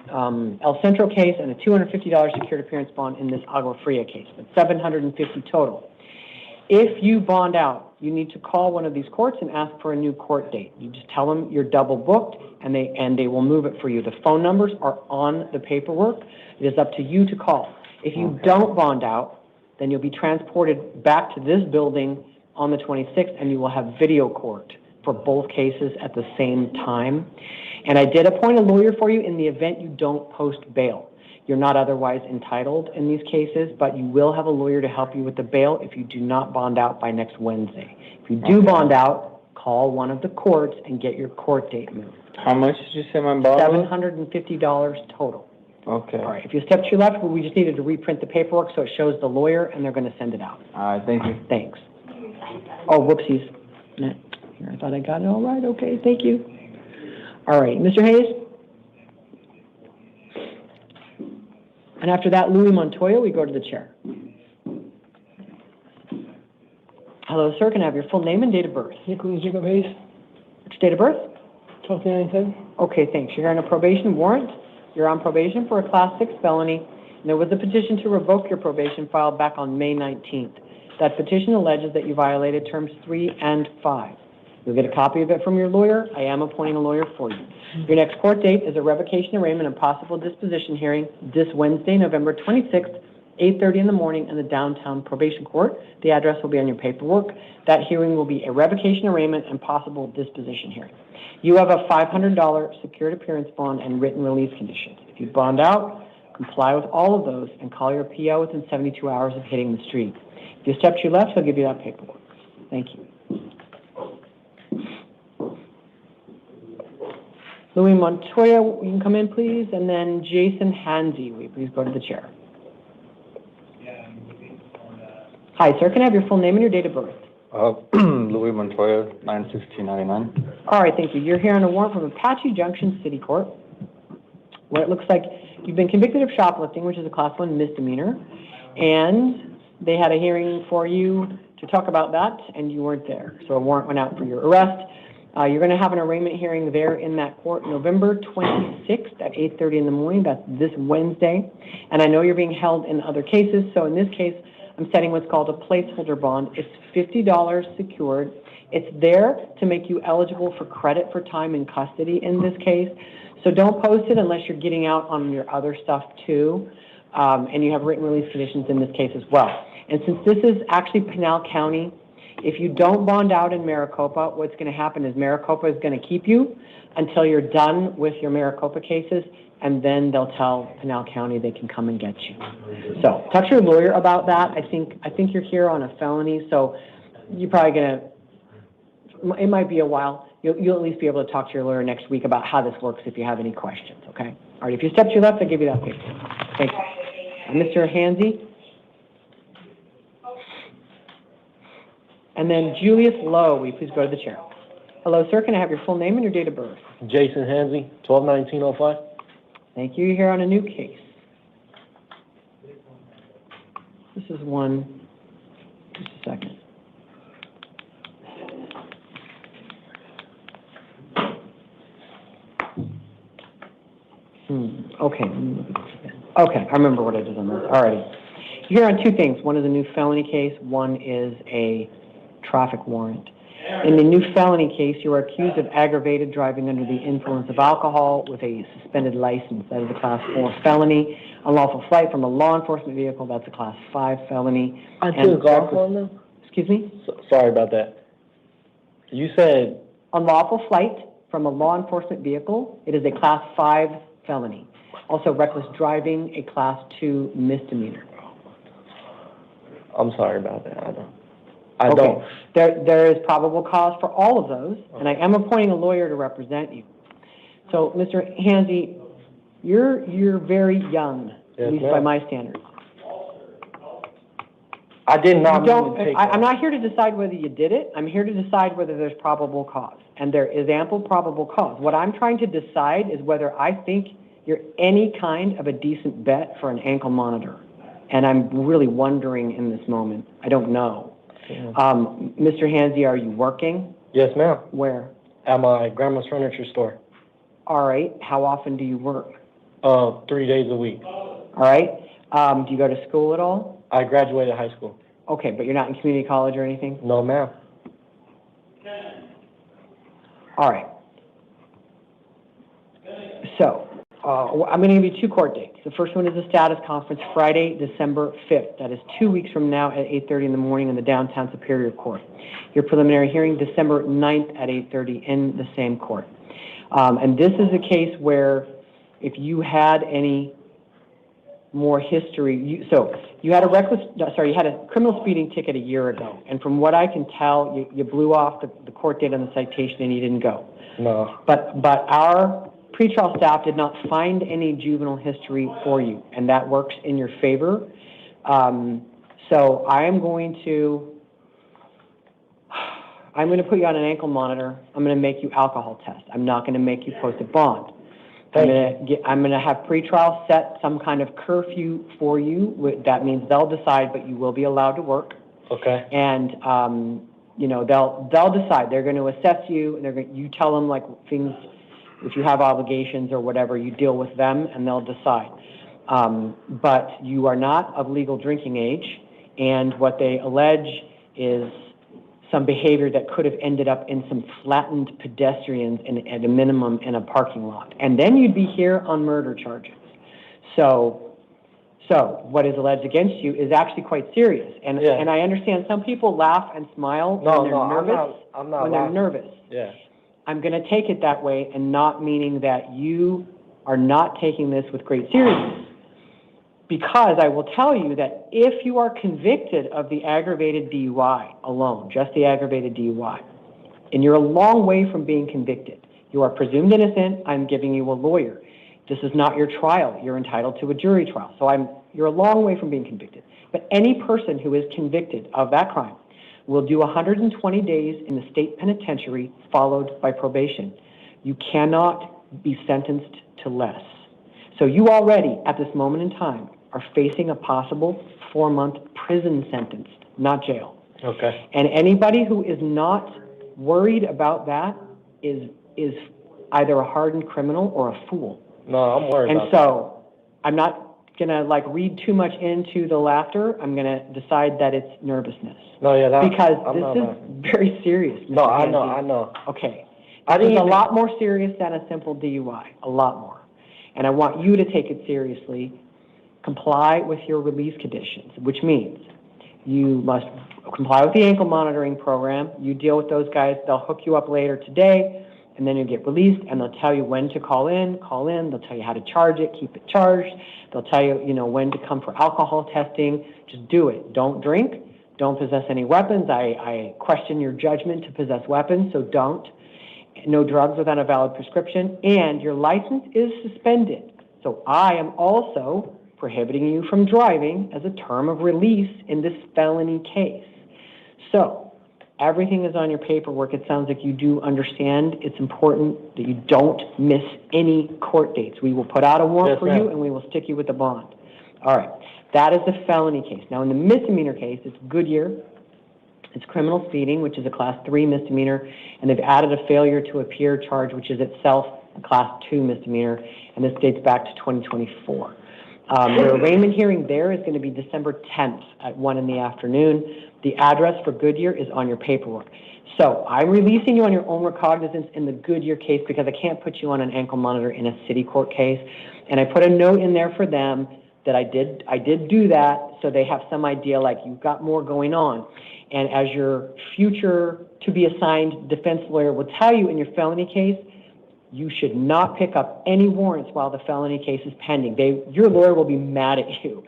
El Centro case and a $250 secured appearance bond in this Agua Fria case. That's $750 total. If you bond out, you need to call one of these courts and ask for a new court date. You just tell them you're double booked, and they will move it for you. The phone numbers are on the paperwork. It is up to you to call. If you don't bond out, then you'll be transported back to this building on the 26th, and you will have video court for both cases at the same time. And I did appoint a lawyer for you in the event you don't post bail. You're not otherwise entitled in these cases, but you will have a lawyer to help you with the bail if you do not bond out by next Wednesday. If you do bond out, call one of the courts and get your court date moved. How much did you say my bond was? $750 total. Okay. All right. If you step to your left, we just needed to reprint the paperwork so it shows the lawyer, and they're going to send it out. All right, thank you. Thanks. Oh, whoopsies. Here, I thought I got it all right. Okay, thank you. All right, Mr. Hayes? And after that, Louis Montoya, we go to the chair. Hello, sir. Can I have your full name and date of birth? Nicholas Jacob Hayes. What's your date of birth? 12/97. Okay, thanks. You're here on a probation warrant. You're on probation for a Class 6 felony. There was a petition to revoke your probation filed back on May 19th. That petition alleges that you violated terms 3 and 5. You'll get a copy of it from your lawyer. I am appointing a lawyer for you. Your next court date is a revocation arraignment and possible disposition hearing this Wednesday, November 26th, 8:30 in the morning in the downtown probation court. The address will be on your paperwork. That hearing will be a revocation arraignment and possible disposition hearing. You have a $500 secured appearance bond and written release conditions. If you bond out, comply with all of those and call your PO within 72 hours of hitting the street. If you step to your left, he'll give you that paperwork. Thank you. Louis Montoya, you can come in, please, and then Jason Hansey, will you please go to the chair? Hi, sir. Can I have your full name and your date of birth? Louis Montoya, 9/16/99. All right, thank you. You're here on a warrant from Apache Junction City Court, where it looks like you've been convicted of shoplifting, which is a Class 1 misdemeanor, and they had a hearing for you to talk about that, and you weren't there. So a warrant went out for your arrest. You're going to have an arraignment hearing there in that court November 26th at 8:30 in the morning. That's this Wednesday. And I know you're being held in other cases, so in this case, I'm setting what's called a placeholder bond. It's $50 secured. It's there to make you eligible for credit for time in custody in this case. So don't post it unless you're getting out on your other stuff too. And you have written release conditions in this case as well. And since this is actually Pinal County, if you don't bond out in Maricopa, what's going to happen is Maricopa is going to keep you until you're done with your Maricopa cases, and then they'll tell Pinal County they can come and get you. So talk to your lawyer about that. I think you're here on a felony, so you're probably going to, it might be a while. You'll at least be able to talk to your lawyer next week about how this works if you have any questions, okay? All right, if you step to your left, I'll give you that paper. Thank you. Mr. Hansey? And then Julius Lowe, will you please go to the chair? Hello, sir. Can I have your full name and your date of birth? Jason Hansey, 12/19/05. Thank you. You're here on a new case. This is one, just a second. Okay. Okay, I remember what I did on this. All righty. You're here on two things. One is a new felony case. One is a traffic warrant. In the new felony case, you are accused of aggravated driving under the influence of alcohol with a suspended license. That is a Class 4 felony. Unlawful flight from a law enforcement vehicle, that's a Class 5 felony. I took off on them? Excuse me? Sorry about that. You said... Unlawful flight from a law enforcement vehicle, it is a Class 5 felony. Also, reckless driving, a Class 2 misdemeanor. I'm sorry about that. I don't. There is probable cause for all of those, and I am appointing a lawyer to represent you. So, Mr. Hansey, you're very young, yes, at least by my standards. I did not. I'm not here to decide whether you did it. I'm here to decide whether there's probable cause, and there is ample probable cause. What I'm trying to decide is whether I think you're any kind of a decent bet for an ankle monitor, and I'm really wondering in this moment. I don't know. Mr. Hansey, are you working? Yes, ma'am. Where? At my grandma's furniture store. All right. How often do you work? 3 days a week. All right. Do you go to school at all? I graduated high school. Okay, but you're not in community college or anything? No, ma'am. All right. So, I'm going to give you two court dates. The first one is a status conference, Friday, December 5th. That is 2 weeks from now at 8:30 in the morning in the downtown Superior Court. Your preliminary hearing, December 9th at 8:30 in the same court. And this is a case where if you had any more history, you had a criminal speeding ticket a year ago. And from what I can tell, you blew off the court date on the citation and you didn't go. No. But our pretrial staff did not find any juvenile history for you, and that works in your favor. So I'm going to put you on an ankle monitor. I'm going to make you alcohol test. I'm not going to make you post a bond. I'm going to have pretrial set some kind of curfew for you. That means they'll decide, but you will be allowed to work. Okay. And they'll decide. They're going to assess you, and you tell them like things. If you have obligations or whatever, you deal with them, and they'll decide. But you are not of legal drinking age, and what they allege is some behavior that could have ended up in some flattened pedestrians at a minimum in a parking lot. And then you'd be here on murder charges. So what is alleged against you is actually quite serious. And I understand some people laugh and smile when they're nervous. I'm not when laughing. they're nervous. Yeah. I'm going to take it that way, and not meaning that you are not taking this with great seriousness. Because I will tell you that if you are convicted of the aggravated DUI alone, just the aggravated DUI, and you're a long way from being convicted, you are presumed innocent, I'm giving you a lawyer. This is not your trial. You're entitled to a jury trial. So you're a long way from being convicted. But any person who is convicted of that crime will do 120 days in the state penitentiary followed by probation. You cannot be sentenced to less. So you already, at this moment in time, are facing a possible 4-month prison sentence, not jail. Okay. And anybody who is not worried about that is either a hardened criminal or a fool. No, I'm worried about that. And so I'm not going to read too much into the laughter. I'm going to decide that it's nervousness. No, yeah, because this is very serious. Mr. No, I Gansey. know. Okay. I This didn't is a even- lot more serious than a simple DUI, a lot more. And I want you to take it seriously. Comply with your release conditions, which means you must comply with the ankle monitoring program. You deal with those guys. They'll hook you up later today, and then you get released, and they'll tell you when to call in. They'll tell you how to charge it, keep it charged. They'll tell you, when to come for alcohol testing. Just do it. Don't drink. Don't possess any weapons. I question your judgment to possess weapons, so don't. No drugs without a valid prescription, and your license is suspended. So I am also prohibiting you from driving as a term of release in this felony case. So everything is on your paperwork. It sounds like you do understand it's important that you don't miss any court dates. We will put out a warrant for you, and we will stick you with the bond. All right. That is the felony case. Now, in the misdemeanor case, it's Goodyear. It's criminal speeding, which is a Class 3 misdemeanor, and they've added a failure to appear charge, which is itself a Class 2 misdemeanor, and this dates back to 2024. The arraignment hearing there is going to be December 10th at 1 in the afternoon. The address for Goodyear is on your paperwork. So I'm releasing you on your own recognizance in the Goodyear case because I can't put you on an ankle monitor in a city court case. And I put a note in there for them that I did do that, so they have some idea you've got more going on. And as your future to-be-assigned defense lawyer will tell you in your felony case, you should not pick up any warrants while the felony case is pending. Your lawyer will be mad at you.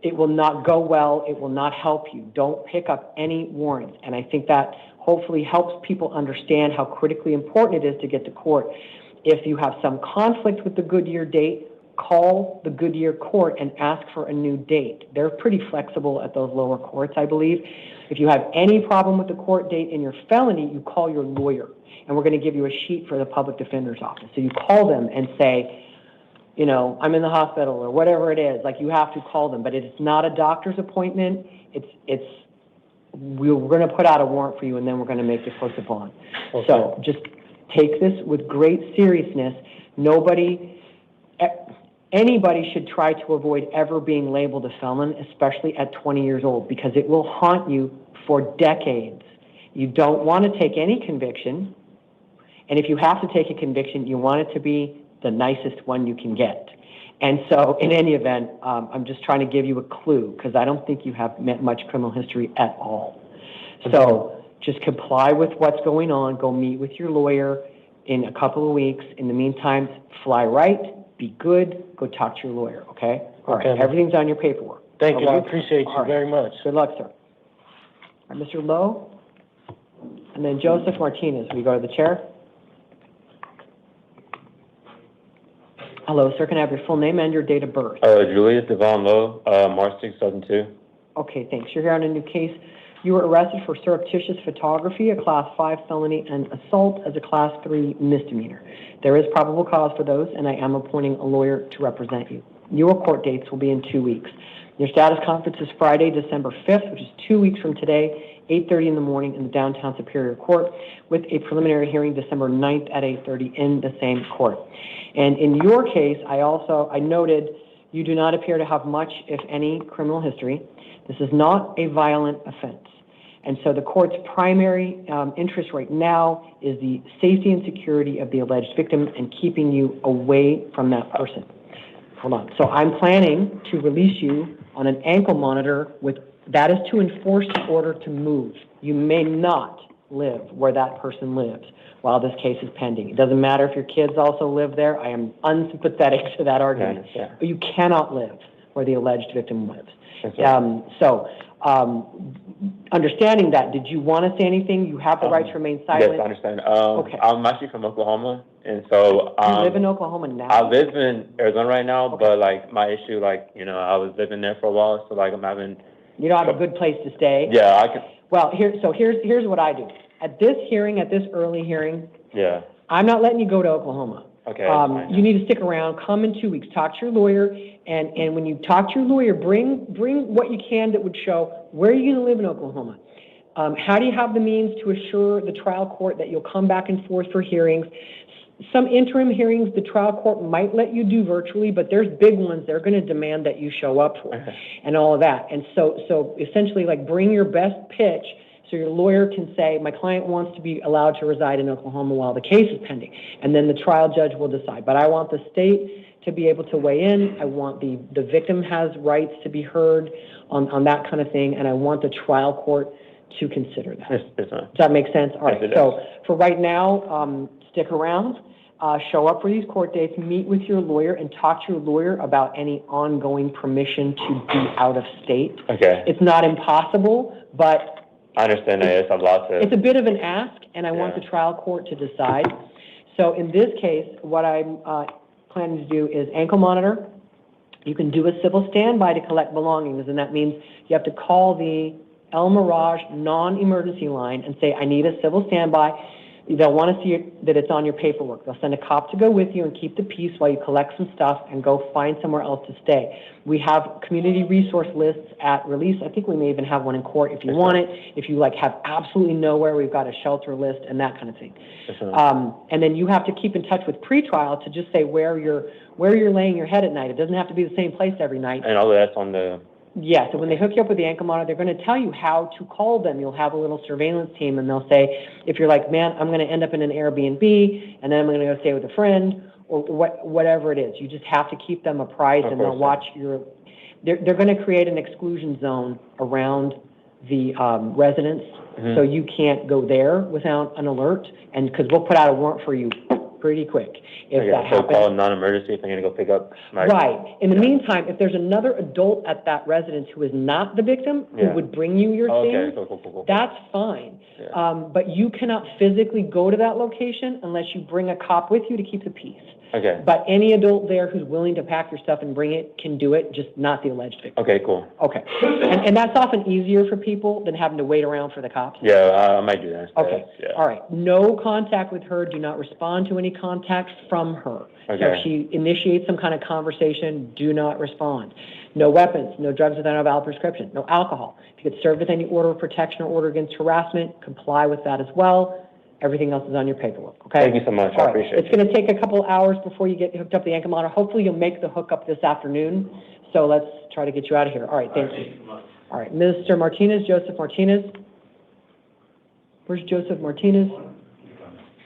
It will not go well. It will not help you. Don't pick up any warrants. And I think that hopefully helps people understand how critically important it is to get to court. If you have some conflict with the Goodyear date, call the Goodyear court and ask for a new date. They're pretty flexible at those lower courts, I believe. If you have any problem with the court date in your felony, you call your lawyer. And we're going to give you a sheet for the public defender's office. So you call them and say, I'm in the hospital or whatever it is. You have to call them. But it's not a doctor's appointment. We're going to put out a warrant for you, and then we're going to make you post a bond. Okay. So just take this with great seriousness. Anybody should try to avoid ever being labeled a felon, especially at 20 years old, because it will haunt you for decades. You don't want to take any conviction, and if you have to take a conviction, you want it to be the nicest one you can get. And so, in any event, I'm just trying to give you a clue, because I don't think you have much criminal history at all. So just comply with what's going on. Go meet with your lawyer in a couple of weeks. In the meantime, fly right, be good, go talk to your lawyer, okay? All right, everything's on your paperwork. Thank you. I appreciate you very much. Good luck, sir. All right, Mr. Lowe, and then Joseph Martinez. Will you go to the chair? Hello, sir. Can I have your full name and your date of birth? Julius Devon Lowe, March 6, 2002. Okay, thanks. You're here on a new case. You were arrested for surreptitious photography, a Class 5 felony, and assault as a Class 3 misdemeanor. There is probable cause for those, and I am appointing a lawyer to represent you. Your court dates will be in 2 weeks. Your status conference is Friday, December 5th, which is 2 weeks from today, 8:30 in the morning in the downtown Superior Court, with a preliminary hearing December 9th at 8:30 in the same court. And in your case, I noted You do not appear to have much, if any, criminal history. This is not a violent offense. And so the court's primary interest right now is the safety and security of the alleged victim and keeping you away from that person. Hold on. So I'm planning to release you on an ankle monitor that is to enforce the order to move. You may not live where that person lives while this case is pending. It doesn't matter if your kids also live there. I am unsympathetic to that argument. Yeah. But you cannot live where the alleged victim lives. Understanding that, did you want to say anything? You have the right to remain silent. Yes, I understand. Okay. I'm actually from Oklahoma, and so you live in Oklahoma now? I live in Arizona right now, but like my issue, like I was living there for a while, so like I'm having. You don't have a good place to stay. Yeah, I can. Well, here's what I do. At this early hearing. Yeah. I'm not letting you go to Oklahoma. Okay. You need to stick around. Come in 2 weeks. Talk to your lawyer, and when you talk to your lawyer, bring what you can that would show where you're going to live in Oklahoma. How do you have the means to assure the trial court that you'll come back and forth for hearings? Some interim hearings the trial court might let you do virtually, but there's big ones they're going to demand that you show up for, and all of that. And so essentially, like, bring your best pitch. So your lawyer can say, my client wants to be allowed to reside in Oklahoma while the case is pending. And then the trial judge will decide. But I want the state to be able to weigh in. I want the victim has rights to be heard on that kind of thing. And I want the trial court to consider that. Does that make sense? All right. So for right now, stick around. Show up for these court dates, meet with your lawyer, and talk to your lawyer about any ongoing permission to be out of state. Okay. It's not impossible, but I understand that. It's a lot to. It's a bit of an ask, and I want the trial court to decide. So in this case, what I'm planning to do is ankle monitor. You can do a civil standby to collect belongings, and that means you have to call the El Mirage non-emergency line and say, I need a civil standby. They'll want to see that it's on your paperwork. They'll send a cop to go with you and keep the peace while you collect some stuff and go find somewhere else to stay. We have community resource lists at release. I think we may even have one in court if you want it. If you have absolutely nowhere, we've got a shelter list and that kind of thing. And then you have to keep in touch with pretrial to just say where you're laying your head at night. It doesn't have to be the same place every night. And all of that's on the. Yeah, so when they hook you up with the ankle monitor, they're going to tell you how to call them. You'll have a little surveillance team, and they'll say, if you're like, man, I'm going to end up in an Airbnb, and then I'm going to go stay with a friend, or whatever it is. You just have to keep them apprised, and they'll watch your. They're going to create an exclusion zone around the residence, so you can't go there without an alert, and because we'll put out a warrant for you pretty quick if that happens. So call non-emergency if I'm going to go pick up my. Right. In the meantime, if there's another adult at that residence who is not the victim, who would bring you your things, cool. that's fine. But you cannot physically go to that location unless you bring a cop with you to keep the peace. Okay. But any adult there who's willing to pack your stuff and bring it can do it, just not the alleged victim. Okay, cool. Okay. And that's often easier for people than having to wait around for the cops. Yeah, I might do that. Okay. All right. No contact with her. Do not respond to any contact from her. Okay. So if she initiates some kind of conversation, do not respond. No weapons, no drugs without a valid prescription, no alcohol. If you get served with any order of protection or order against harassment, comply with that as well. Everything else is on your paperwork, okay? Thank you so much. I appreciate it. It's going to take a couple hours before you get hooked up the ankle monitor. Hopefully you'll make the hookup this afternoon. So let's try to get you out of here. All right, thank you. All right, Mr. Martinez, Joseph Martinez. Where's Joseph Martinez?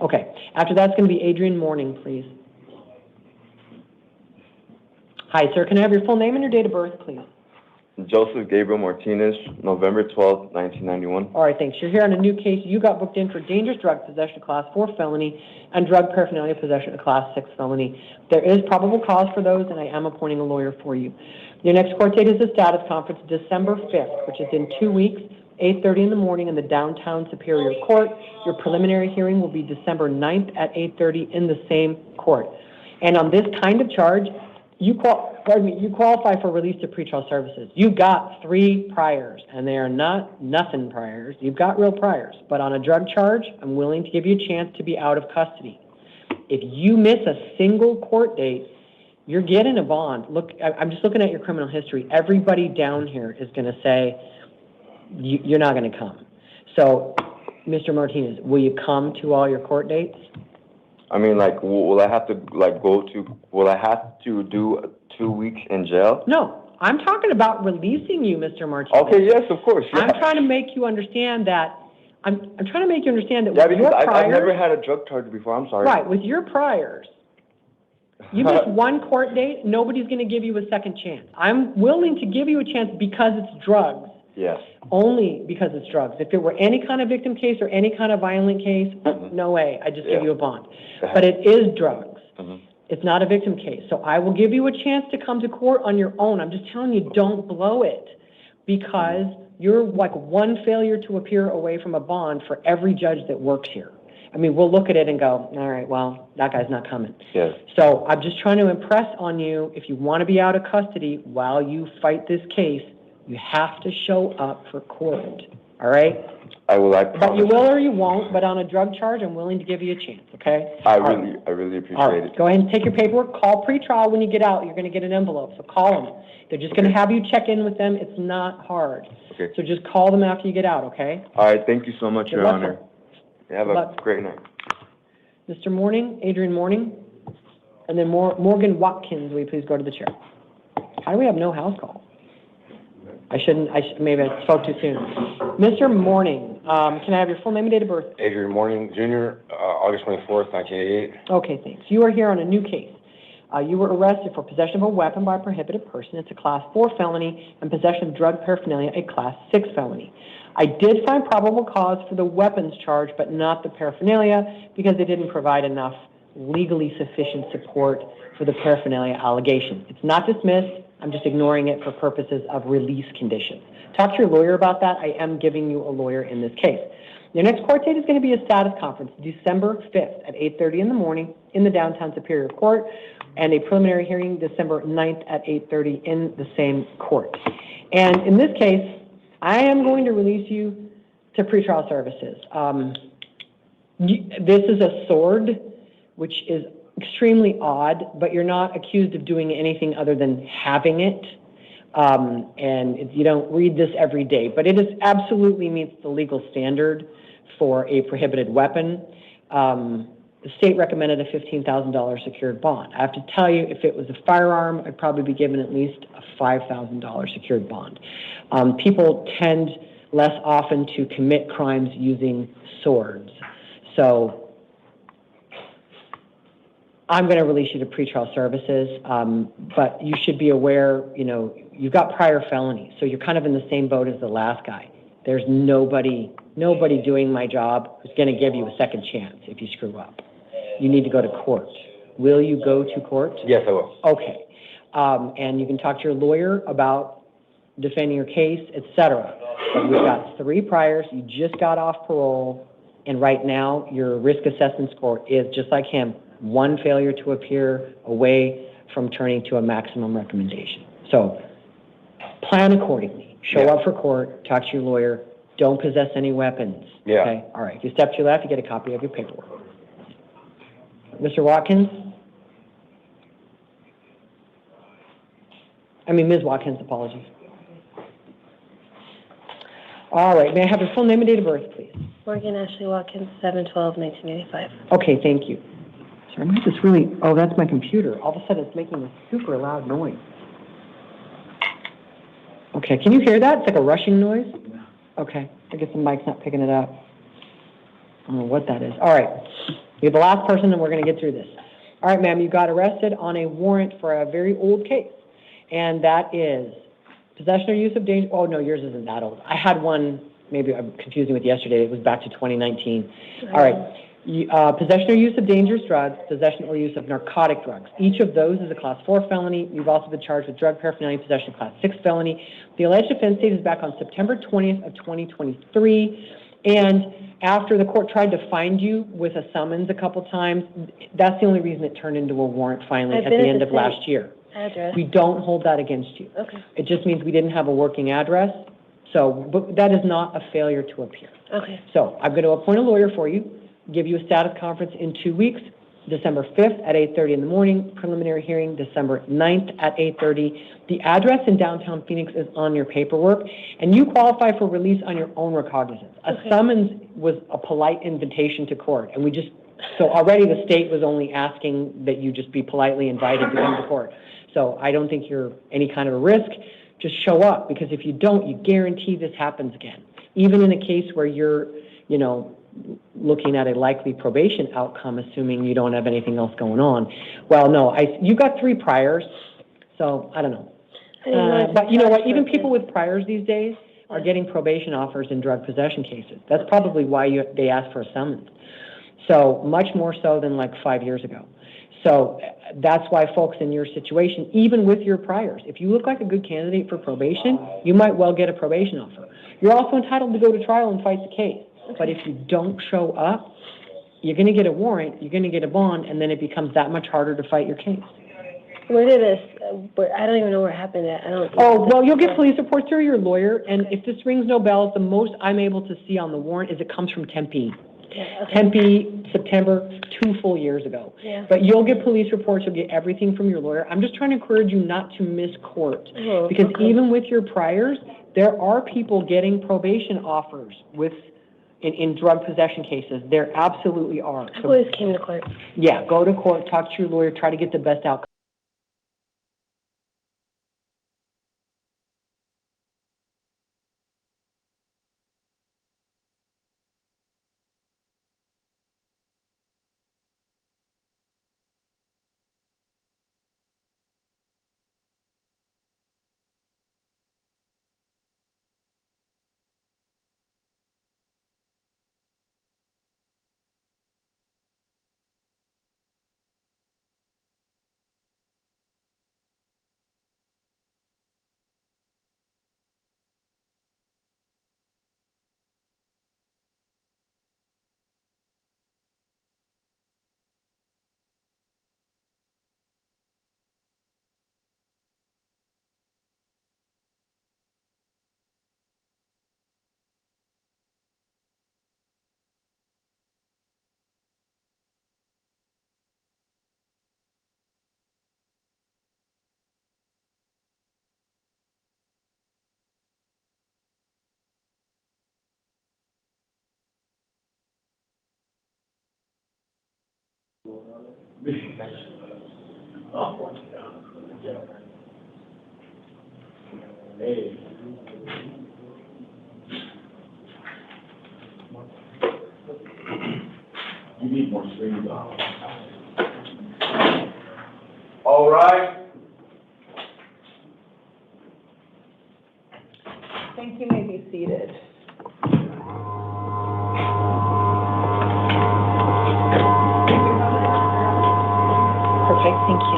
Okay, after that's going to be Adrian Morning, please. Hi, sir. Can I have your full name and your date of birth, please? Joseph Gabriel Martinez, November 12th, 1991. All right, thanks. You're here on a new case. You got booked in for dangerous drug possession, Class 4 felony, and drug paraphernalia possession, Class 6 felony. There is probable cause for those, and I am appointing a lawyer for you. Your next court date is the status conference, December 5th, which is in 2 weeks, 8:30 in the morning in the downtown Superior Court. Your preliminary hearing will be December 9th at 8:30 in the same court. And on this kind of charge, you qualify for release to pretrial services. You've got 3 priors, and they are not nothing priors. You've got real priors. But on a drug charge, I'm willing to give you a chance to be out of custody. If you miss a single court date, you're getting a bond. Look, I'm just looking at your criminal history. Everybody down here is going to say, you're not going to come. So, Mr. Martinez, will you come to all your court dates? I mean, will I have to, will I have to do 2 weeks in jail? No, I'm talking about releasing you, Mr. Martinez. Okay, yes, of course, yeah. I'm trying to make you understand that, I'm trying to make you understand that Yeah, with because your priors. I've never had a drug charge before, I'm sorry. Right, with your priors, you missed one court date, nobody's gonna give you a second chance. I'm willing to give you a chance because it's drugs. Yes. Only because it's drugs. If it were any kind of victim case or any kind of violent case, no way, I just give you a bond. But it is drugs. It's not a victim case. So I will give you a chance to come to court on your own. I'm just telling you, don't blow it, because you're like one failure to appear away from a bond for every judge that works here. I mean, we'll look at it and go, all right, well, that guy's not coming. Yes. So I'm just trying to impress on you, if you want to be out of custody while you fight this case, you have to show up for court, all right? I will, I But promise. you will or you won't, but on a drug charge, I'm willing to give you a chance, okay? I really appreciate All right, it. go ahead and take your paperwork, call pretrial when you get out, you're gonna get an envelope, so call them. They're just gonna have you check in with them, it's not hard. Okay. So just call them after you get out, okay? All right, thank you so much, Good Your luck, Honor. Have Good a luck. great night. Mr. Morning, Adrian Morning, and then Morgan Watkins, will you please go to the chair? How do we have no house call? Maybe I spoke too soon. Mr. Morning, can I have your full name and date of birth? Adrian Morning, Jr., August 24th, 1988. Okay, thanks. You are here on a new case. You were arrested for possession of a weapon by a prohibited person. It's a Class 4 felony, and possession of drug paraphernalia, a Class 6 felony. I did find probable cause for the weapons charge, but not the paraphernalia, because they didn't provide enough legally sufficient support for the paraphernalia allegation. It's not dismissed. I'm just ignoring it for purposes of release conditions. Talk to your lawyer about that. I am giving you a lawyer in this case. Your next court date is going to be a status conference, December 5th at 8:30 in the morning in the downtown Superior Court, and a preliminary hearing December 9th at 8:30 in the same court. And in this case, I am going to release you to pretrial services. This is a sword, which is extremely odd, but you're not accused of doing anything other than having it. And you don't read this every day, but it is absolutely meets the legal standard for a prohibited weapon. The state recommended a $15,000 secured bond. I have to tell you, if it was a firearm, I'd probably be given at least a $5,000 secured bond. People tend less often to commit crimes using swords. So I'm going to release you to pretrial services, but you should be aware, you've got prior felonies, so you're kind of in the same boat as the last guy. There's nobody doing my job who's going to give you a second chance if you screw up. You need to go to court. Will you go to court? Yes, I will. Okay. And you can talk to your lawyer about defending your case, etc. But you've got 3 priors, you just got off parole, and right now your risk assessment score is just like him, 1 failure to appear away from turning to a maximum recommendation. So plan accordingly. Show up for court, talk to your lawyer, don't possess any weapons. Yeah. Okay? All right. If you step to your left, you get a copy of your paperwork. Mr. Watkins? Ms. Watkins, apologies. All right. May I have your full name and date of birth, please? Morgan Ashley Watkins, 7/12/1985. Okay, thank you. Sorry, I'm just really, that's my computer. All of a sudden, it's making a super loud noise. Okay, can you hear that? It's like a rushing noise? Okay, I guess the mic's not picking it up. I don't know what that is. All right, you're the last person, and we're going to get through this. All right, ma'am, you got arrested on a warrant for a very old case, and that is possession or use of danger. Oh, no, yours isn't that old. I had one, maybe I'm confusing with yesterday. It was back to 2019. All right. Possession or use of dangerous drugs, possession or use of narcotic drugs. Each of those is a Class 4 felony. You've also been charged with drug paraphernalia possession, Class 6 felony. The alleged offense date is back on September 20th of 2023. And after the court tried to find you with a summons a couple times, that's the only reason it turned into a warrant finally at the end of last year. Address. We don't hold that against you. Okay. It just means we didn't have a working address. So, but that is not a failure to appear. Okay. So I'm going to appoint a lawyer for you, give you a status conference in 2 weeks, December 5th at 8:30 in the morning, preliminary hearing December 9th at 8:30. The address in downtown Phoenix is on your paperwork, and you qualify for release on your own recognizance. A summons was a polite invitation to court, and so already the state was only asking that you just be politely invited to come to court. So I don't think you're any kind of a risk. Just show up, because if you don't, you guarantee this happens again. Even in a case where you're, you know, looking at a likely probation outcome, assuming you don't have anything else going on. Well, no, you got 3 priors, so I don't know. But you know what, even people with priors these days are getting probation offers in drug possession cases. That's probably why they ask for a summons. So much more so than like 5 years ago. So that's why folks in your situation, even with your priors, if you look like a good candidate for probation, you might well get a probation offer. You're also entitled to go to trial and fight the case. But if you don't show up, you're going to get a warrant, you're going to get a bond, and then it becomes that much harder to fight your case. Where did this, I don't even know where it happened at. I don't. Oh, well, you'll get police reports through your lawyer, and if this rings no bells, the most I'm able to see on the warrant is it comes from Tempe. Yeah, okay. Tempe, September, 2 full years ago. Yeah. But you'll get police reports, you'll get everything from your lawyer. I'm just trying to encourage you not to miss court. Oh, because okay. even with your priors, there are people getting probation offers in drug possession cases. There absolutely are. I've always came to court. Yeah, go to court, talk to your lawyer, try to get the best outcome. You need more screens on. All right. Thank you, may be seated. Perfect, thank you.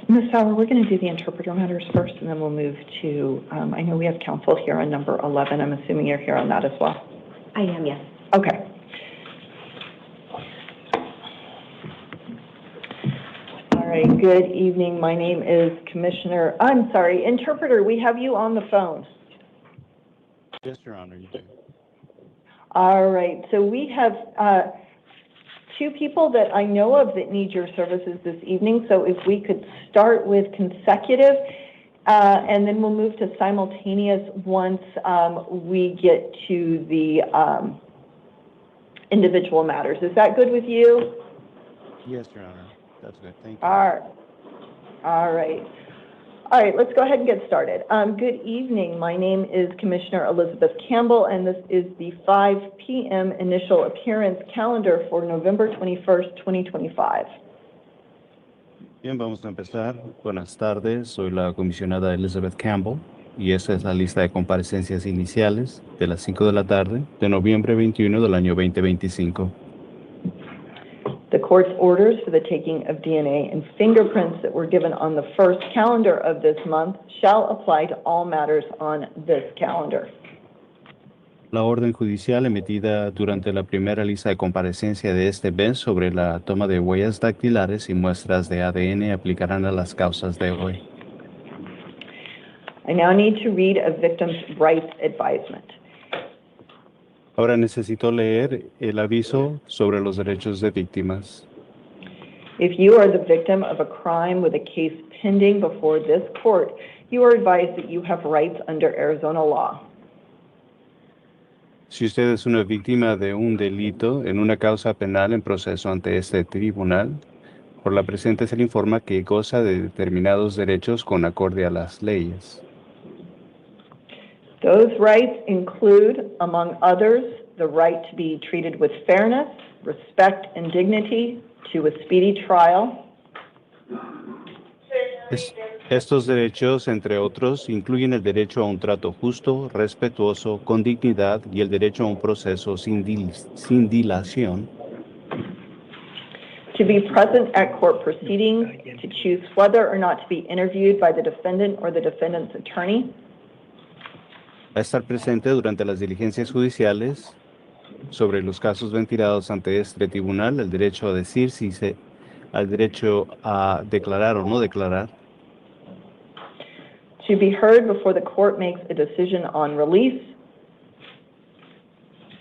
Ms. Sauer, we're going to do the interpreter matters first, and then we'll move to, I know we have counsel here on number 11. I'm assuming you're here on that as well. I am, yes. Okay. All right, good evening. My name is Interpreter, we have you on the phone. Yes, Your Honor, you do. All right, so we have 2 people that I know of that need your services this evening, so if we could start with consecutive, and then we'll move to simultaneous once we get to the individual matters. Is that good with you? Yes, Your Honor, that's good, thank you. All right, let's go ahead and get started. Good evening, my name is Commissioner Elizabeth Campbell, and this is the 5 p.m. initial appearance calendar for November 21st, 2025. Bien, vamos a empezar. Buenas tardes, soy la comisionada Elizabeth Campbell, y esta es la lista de comparecencias iniciales de las 5 de la tarde de noviembre 21 del año 2025. The court's orders for the taking of DNA and fingerprints that were given on the first calendar of this month shall apply to all matters on this calendar. La orden judicial emitida durante la primera lista de comparecencia de este mes sobre la toma de huellas dactilares y muestras de ADN aplicarán a las causas de hoy. I now need to read a victim's rights advisement. Ahora necesito leer el aviso sobre los derechos de víctimas. If you are the victim of a crime with a case pending before this court, you are advised that you have rights under Arizona law. Si usted es una víctima de un delito en una causa penal en proceso ante este tribunal, por la presente se le informa que goza de determinados derechos con acorde a las leyes. Those rights include, among others, the right to be treated with fairness, respect, and dignity, to a speedy trial. Estos derechos, entre otros, incluyen el derecho a un trato justo, respetuoso, con dignidad y el derecho a un proceso sin dilación. To be present at court proceedings, to choose whether or not to be interviewed by the defendant or the defendant's attorney. A estar presente durante las diligencias judiciales sobre los casos ventilados ante este tribunal, el derecho a decir al derecho a declarar o no declarar. To be heard before the court makes a decision on release.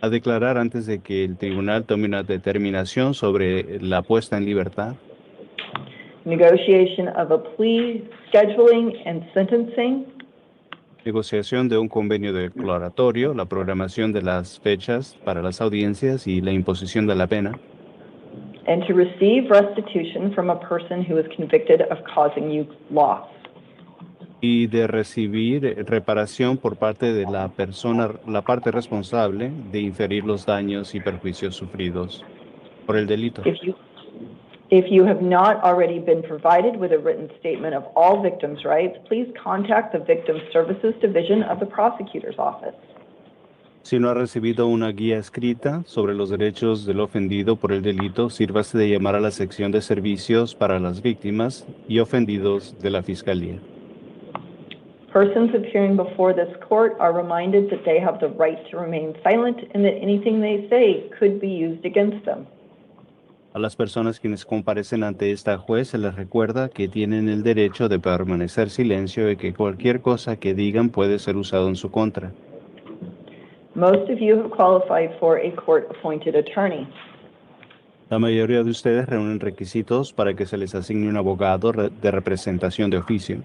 A declarar antes de que el tribunal tome una determinación sobre la puesta en libertad. Negotiation of a plea, scheduling and sentencing. Negociación de un convenio declaratorio, la programación de las fechas para las audiencias y la imposición de la pena. And to receive restitution from a person who is convicted of causing you loss. Y de recibir reparación por parte de la parte responsable de inferir los daños y perjuicios sufridos por el delito. If you have not already been provided with a written statement of all victims' rights, please contact the Victim Services Division of the Prosecutor's Office. Si no ha recibido una guía escrita sobre los derechos del ofendido por el delito, sírvase de llamar a la sección de servicios para las víctimas y ofendidos de la Fiscalía. Persons appearing before this court are reminded that they have the right to remain silent and that anything they say could be used against them. A las personas quienes comparecen ante esta juez se les recuerda que tienen el derecho de permanecer silencio y que cualquier cosa que digan puede ser usado en su contra. Most of you have qualified for a court-appointed attorney. La mayoría de ustedes reúnen requisitos para que se les asigne un abogado de representación de oficio.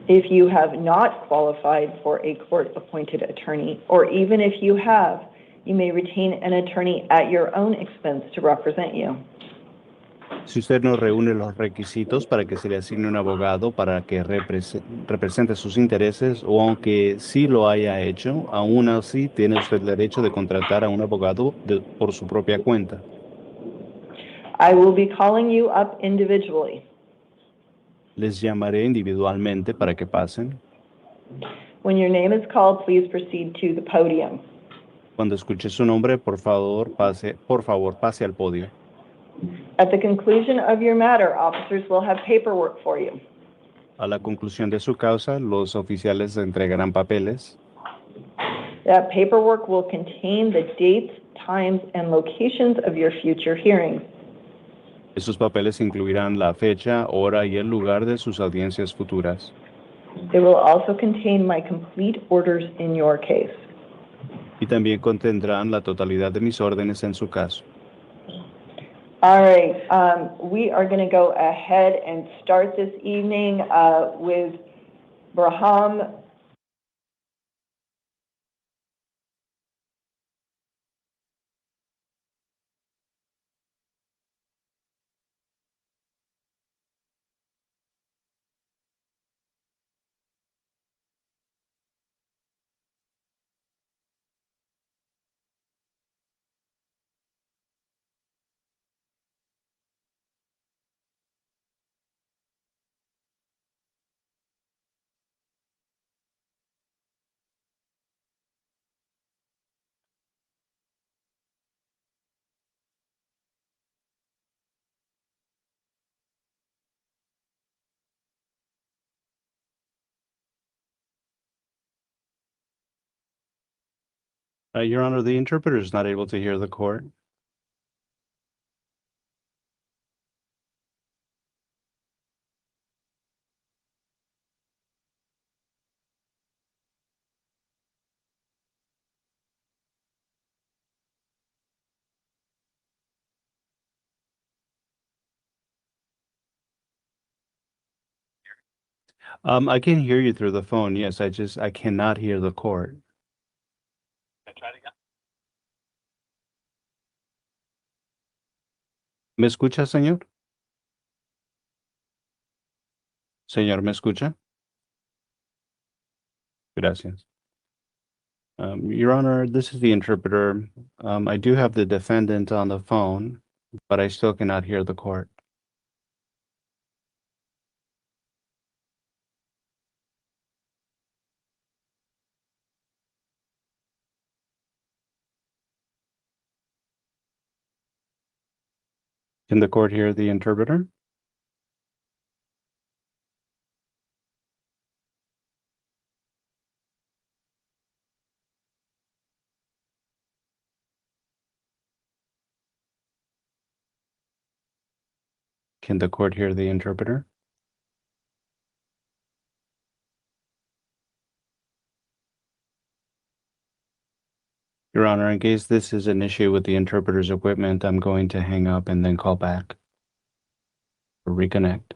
If you have not qualified for a court-appointed attorney, or even if you have, you may retain an attorney at your own expense to represent you. Si usted no reúne los requisitos para que se le asigne un abogado para que represente sus intereses, o aunque sí lo haya hecho, aún así tiene usted el derecho de contratar a un abogado por su propia cuenta. I will be calling you up individually. Les llamaré individualmente para que pasen. When your name is called, please proceed to the podium. Cuando escuche su nombre, por favor, pase al podio. At the conclusion of your matter, officers will have paperwork for you. A la conclusión de su causa, los oficiales entregarán papeles. That paperwork will contain the dates, times, and locations of your future hearings. Esos papeles incluirán la fecha, hora y el lugar de sus audiencias futuras. They will also contain my complete orders in your case. Y también contendrán la totalidad de mis órdenes en su caso. All right, we are going to go ahead and start this evening with Braham. Your Honor, the interpreter is not able to hear the court. I can hear you through the phone. Yes, I cannot hear the court. ¿Me escucha, señor? Señor, ¿me escucha? Gracias. Your Honor, this is the interpreter. I do have the defendant on the phone, but I still cannot hear the court. Can the court hear the interpreter? Can the court hear the interpreter? Your Honor, in case this is an issue with the interpreter's equipment, I'm going to hang up and then call back or reconnect.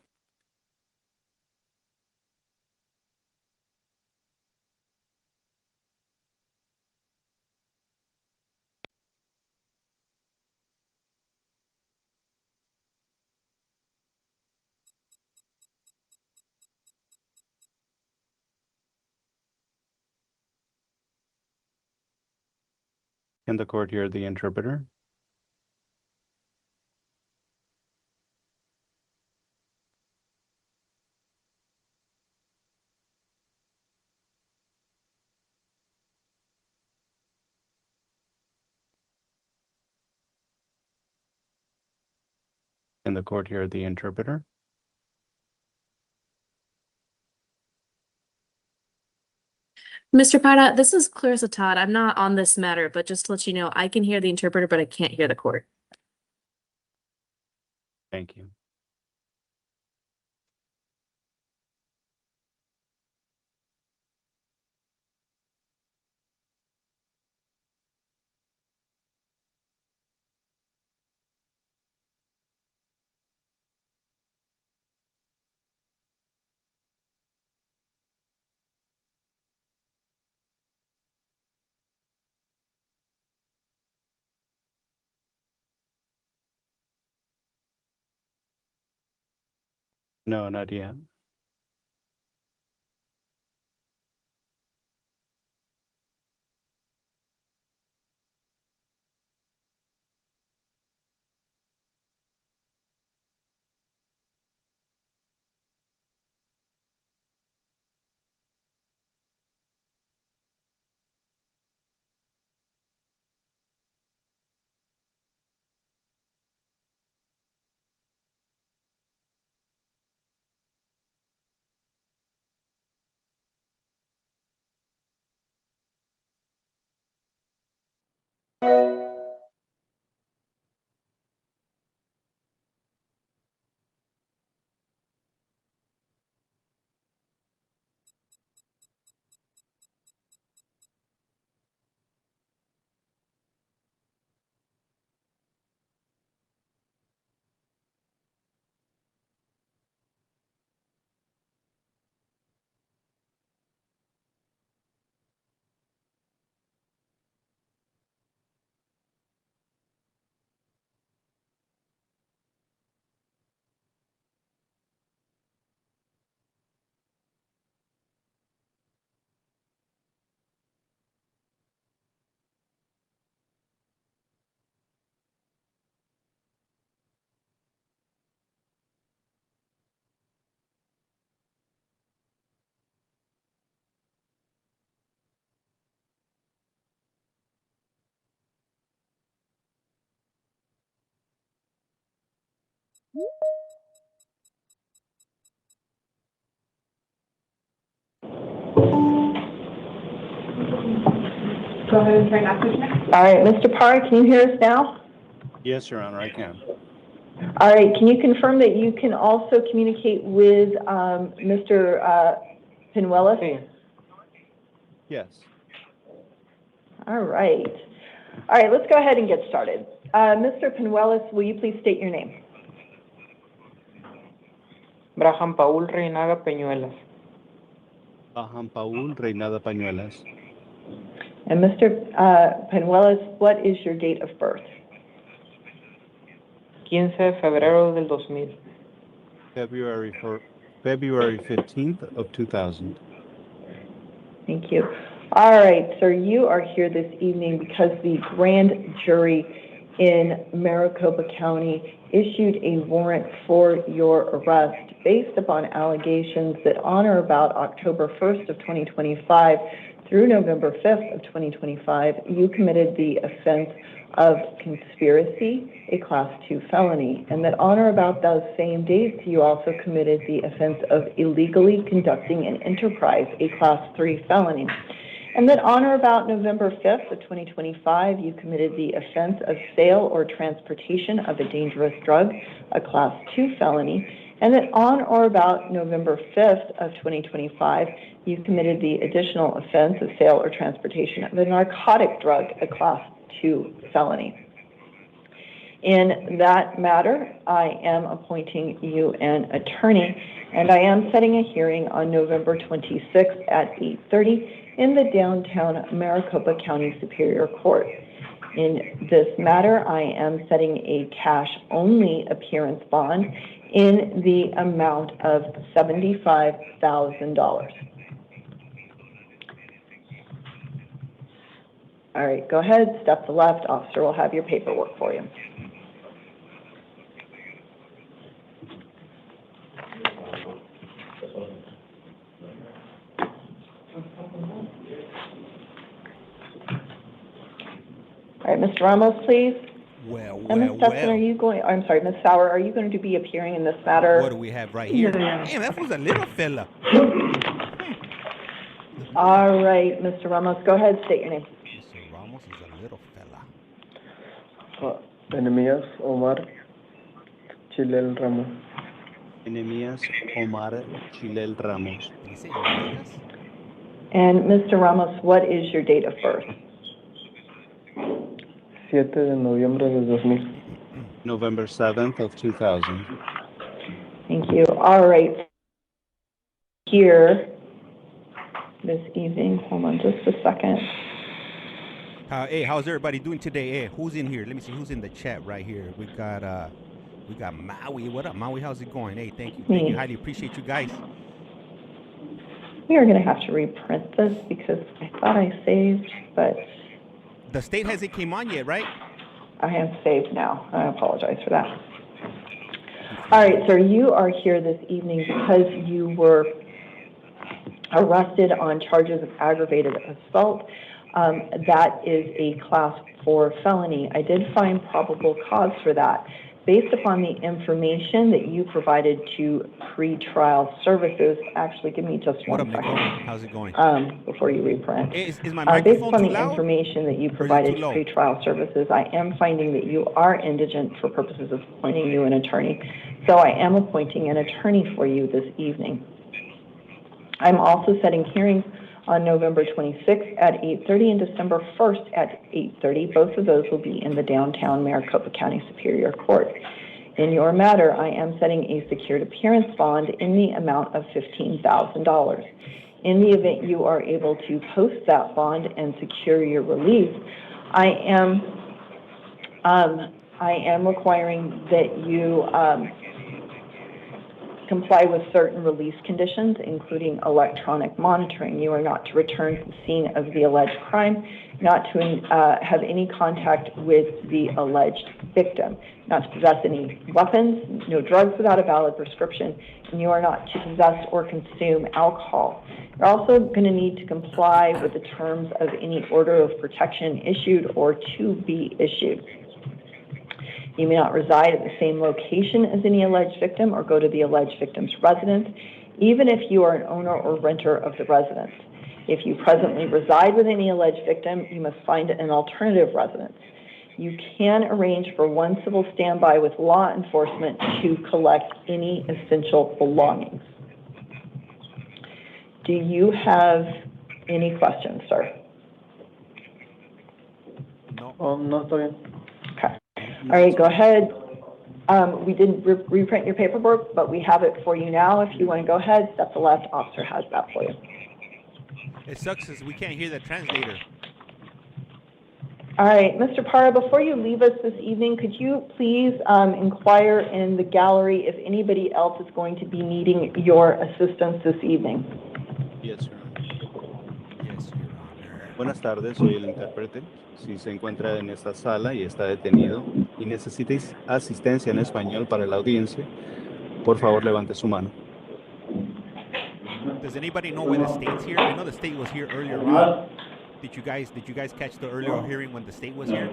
Can the court hear the interpreter? Can the court hear the interpreter? Mr. Pada, this is Clarissa Todd. I'm not on this matter, but just to let you know, I can hear the interpreter, but I can't hear the court. Thank you. No, not yet. Go ahead and try not to. All right, Mr. Parr, can you hear us now? Yes, Your Honor, I can. All right, can you confirm that you can also communicate with Mr. Pinuelos? Yes. All right. All right, let's go ahead and get started. Mr. Pinuelos, will you please state your name? Braham Paul Reinaga Peñuelas. Ahan Paul Reynada Pañuelas. And Mr. Penuelas, what is your date of birth? 15 de febrero del 2000. February 15th of 2000. Thank you. All right, sir, you are here this evening because the grand jury in Maricopa County issued a warrant for your arrest based upon allegations that on or about October 1st of 2025 through November 5th of 2025, you committed the offense of conspiracy, a Class 2 felony, and that on or about those same dates, you also committed the offense of illegally conducting an enterprise, a Class 3 felony, and that on or about November 5th of 2025, you committed the offense of sale or transportation of a dangerous drug, a Class 2 felony, and that on or about November 5th of 2025, you committed the additional offense of sale or transportation of a narcotic drug, a Class 2 felony. In that matter, I am appointing you an attorney, and I am setting a hearing on November 26th at 8:30 in the downtown Maricopa County Superior Court. In this matter, I am setting a cash-only appearance bond in the amount of $75,000. All right, go ahead, step to left. Officer will have your paperwork for you. All right, Mr. Ramos, please. And Ms. Stetson, are you going, I'm sorry, Ms. Sauer, are you going to be appearing in this matter? What do we have right here? Damn, that was a little fella. All right, Mr. Ramos, go ahead, state your name. Mr. Ramos is a little fella. Enemías Omar Chilel Ramos. Enemías Omar Chilel Ramos. Did he say Enemías? And Mr. Ramos, what is your date of birth? 7 de noviembre del 2000. November 7th of 2000. Thank you. All right. Here this evening, hold on just a second. Hey, how's everybody doing today? Hey, who's in here? Let me see who's in the chat right here. We got Maui. What up, Maui? How's it going? Hey, thank you. Thank you. Highly appreciate you guys. We are going to have to reprint this because I thought I saved, but the state hasn't came on yet, right? I have saved now. I apologize for that. All right, sir, you are here this evening because you were arrested on charges of aggravated assault. That is a Class 4 felony. I did find probable cause for that. Based upon the information that you provided to pretrial services, actually, give me just one second. How's it going? Before you reprint. Is my Based microphone upon too the loud? information that you provided to pretrial services, I am finding that you are indigent for purposes of appointing you an attorney. So I am appointing an attorney for you this evening. I'm also setting hearings on November 26th at 8:30 and December 1st at 8:30. Both of those will be in the downtown Maricopa County Superior Court. In your matter, I am setting a secured appearance bond in the amount of $15,000. In the event you are able to post that bond and secure your release, I am requiring that you comply with certain release conditions, including electronic monitoring. You are not to return to the scene of the alleged crime, not to have any contact with the alleged victim, not to possess any weapons, no drugs without a valid prescription, and you are not to possess or consume alcohol. You're also going to need to comply with the terms of any order of protection issued or to be issued. You may not reside at the same location as any alleged victim or go to the alleged victim's residence, even if you are an owner or renter of the residence. If you presently reside with any alleged victim, you must find an alternative residence. You can arrange for one civil standby with law enforcement to collect any essential belongings. Do you have any questions, sir? No, está bien. Okay. All right, go ahead. We didn't reprint your paperwork, but we have it for you now. If you want to go ahead, step to left. Officer has that for you. It sucks because we can't hear the translator. All right, Mr. Parra, before you leave us this evening, could you please inquire in the gallery if anybody else is going to be needing your assistance this evening? Yes, Your Honor. Yes, Your Honor. Buenas tardes, soy el intérprete. Si se encuentra en esta sala y está detenido y necesita asistencia en español para la audiencia, por favor levante su mano. Does anybody know where the state's here? I know the state was here earlier on. Did you guys catch the earlier hearing when the state was here?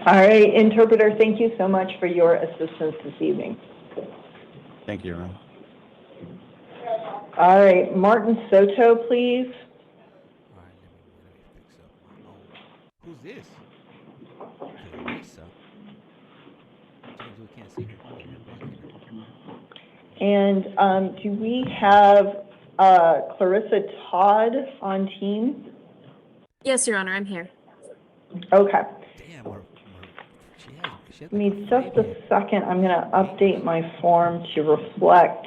All right, interpreter, thank you so much for your assistance this evening. Thank you, Your Honor. All right, Martin Soto, please. Who's this? Lisa. James, we can't see her. And do we have Clarissa Todd on Teams? Yes, Your Honor, I'm here. Okay. Damn, Give me just a second. I'm going to update my form to reflect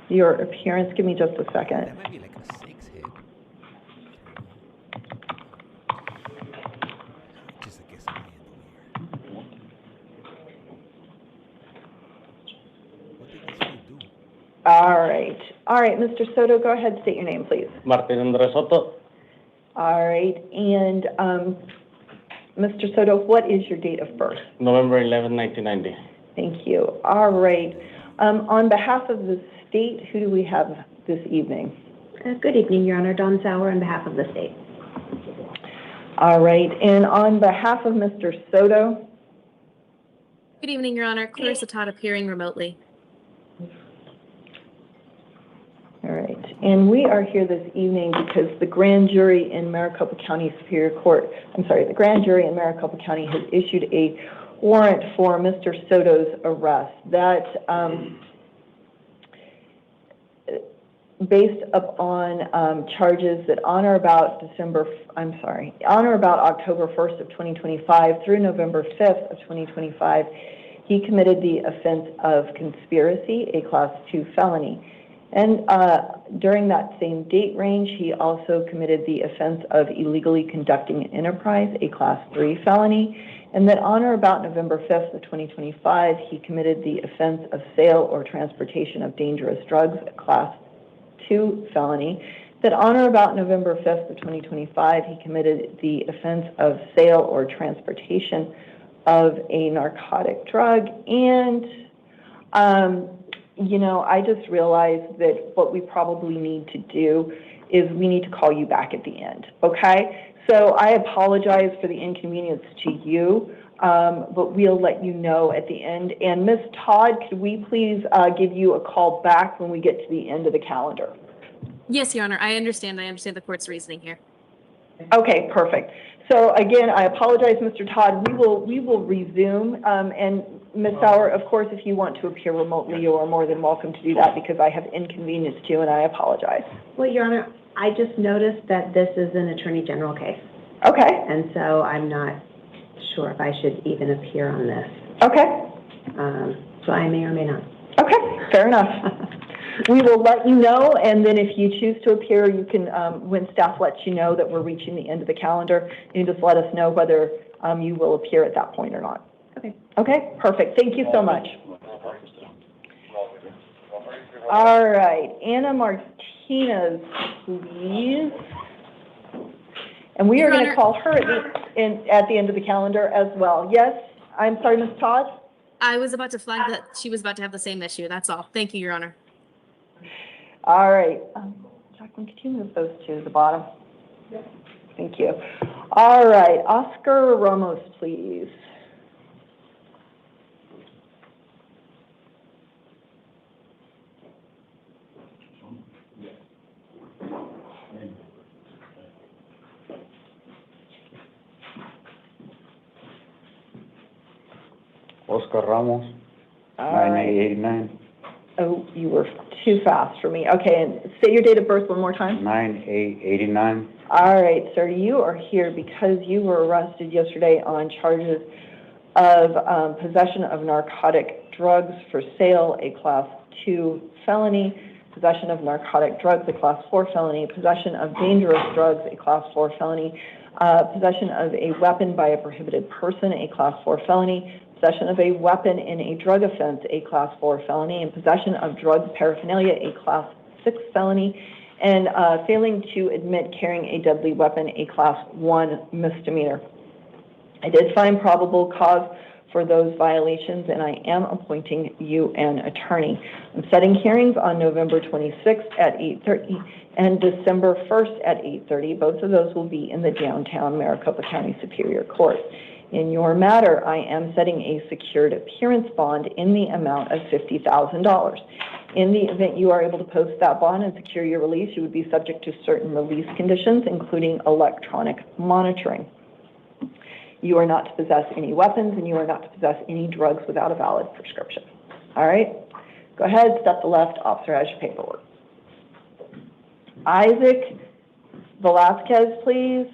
your appearance. Give me just a second. That might be like a 6 head. Just a guess. All right, Mr. Soto, go ahead, state your name, please. Martin Andres Soto. All right, and Mr. Soto, what is your date of birth? November 11, 1990. Thank you. All right. On behalf of the state, who do we have this evening? Good evening, Your Honor. Dawn Sauer on behalf of the state. All right, and on behalf of Mr. Soto? Good evening, Your Honor. Clarissa Todd appearing remotely. All right, and we are here this evening because the grand jury in Maricopa County Superior Court, the grand jury in Maricopa County has issued a warrant for Mr. Soto's arrest. That, based upon charges that on or about October 1st of 2025 through November 5th of 2025, he committed the offense of conspiracy, a Class 2 felony. And during that same date range, he also committed the offense of illegally conducting an enterprise, a Class 3 felony. And that on or about November 5th of 2025, he committed the offense of sale or transportation of dangerous drugs, a Class 2 felony. That on or about November 5th of 2025, he committed the offense of sale or transportation of a narcotic drug. And you know, I just realized that what we probably need to do is we need to call you back at the end, okay? So I apologize for the inconvenience to you, but we'll let you know at the end. And Ms. Todd, could we please give you a call back when we get to the end of the calendar? Yes, Your Honor. I understand the court's reasoning here. Okay, perfect. So again, I apologize, Mr. Todd. We will resume, and Ms. Sauer, of course, if you want to appear remotely, you are more than welcome to do that because I have inconvenienced you, and I apologize. Well, Your Honor, I just noticed that this is an Attorney General case. Okay. And so I'm not sure if I should even appear on this. Okay. So I may or may not. Okay, fair enough. We will let you know, and then if you choose to appear, you can, when staff lets you know that we're reaching the end of the calendar, you can just let us know whether you will appear at that point or not. Okay. Okay, perfect. Thank you so much. All right, Anna Martinez, please. And we are going to call her at the end of the calendar as well. Yes? I'm sorry, Ms. Todd? I was about to flag that she was about to have the same issue. That's all. Thank you, Your Honor. All right. Jacqueline, could you move those two to the bottom? Yes. Thank you. All right. Oscar Ramos, please. Oscar Ramos, 9889. Oh, you were too fast for me. Okay, and say your date of birth one more time. 9889. All right, sir, you are here because you were arrested yesterday on charges of possession of narcotic drugs for sale, a Class 2 felony, possession of narcotic drugs, a Class 4 felony, possession of dangerous drugs, a Class 4 felony, possession of a weapon by a prohibited person, a Class 4 felony, possession of a weapon in a drug offense, a Class 4 felony, and possession of drug paraphernalia, a Class 6 felony, and failing to admit carrying a deadly weapon, a Class 1 misdemeanor. I did find probable cause for those violations, and I am appointing you an attorney. I'm setting hearings on November 26th at 8:30 and December 1st at 8:30. Both of those will be in the downtown Maricopa County Superior Court. In your matter, I am setting a secured appearance bond in the amount of $50,000. In the event you are able to post that bond and secure your release, you would be subject to certain release conditions, including electronic monitoring. You are not to possess any weapons, and you are not to possess any drugs without a valid prescription. All right? Go ahead, step to the left. Officer has your paperwork. Isaac Velasquez, please.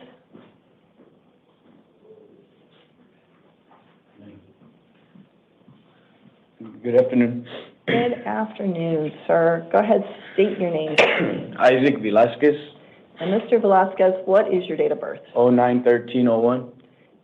Good afternoon. Good afternoon, sir. Go ahead, state your name, please. Isaac Velasquez, And Mr. Velasquez, what is your date of birth? 09/13/01.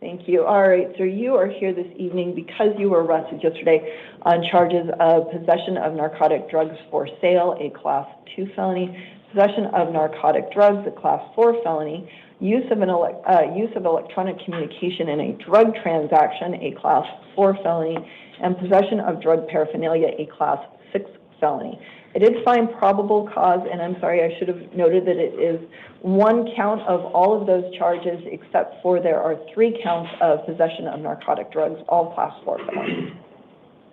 Thank you. All right, so you are here this evening because you were arrested yesterday on charges of possession of narcotic drugs for sale, a Class 2 felony, possession of narcotic drugs, a Class 4 felony, use of electronic communication in a drug transaction, a Class 4 felony, and possession of drug paraphernalia, a Class 6 felony. I did find probable cause, and I'm sorry, I should have noted that it is one count of all of those charges, except for there are 3 counts of possession of narcotic drugs, all Class 4 felonies.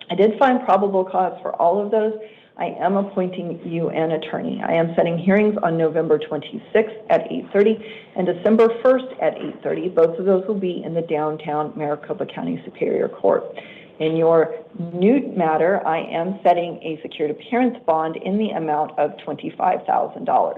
I did find probable cause for all of those. I am appointing you an attorney. I am setting hearings on November 26th at 8:30 and December 1st at 8:30. Both of those will be in the downtown Maricopa County Superior Court. In your new matter, I am setting a secured appearance bond in the amount of $25,000.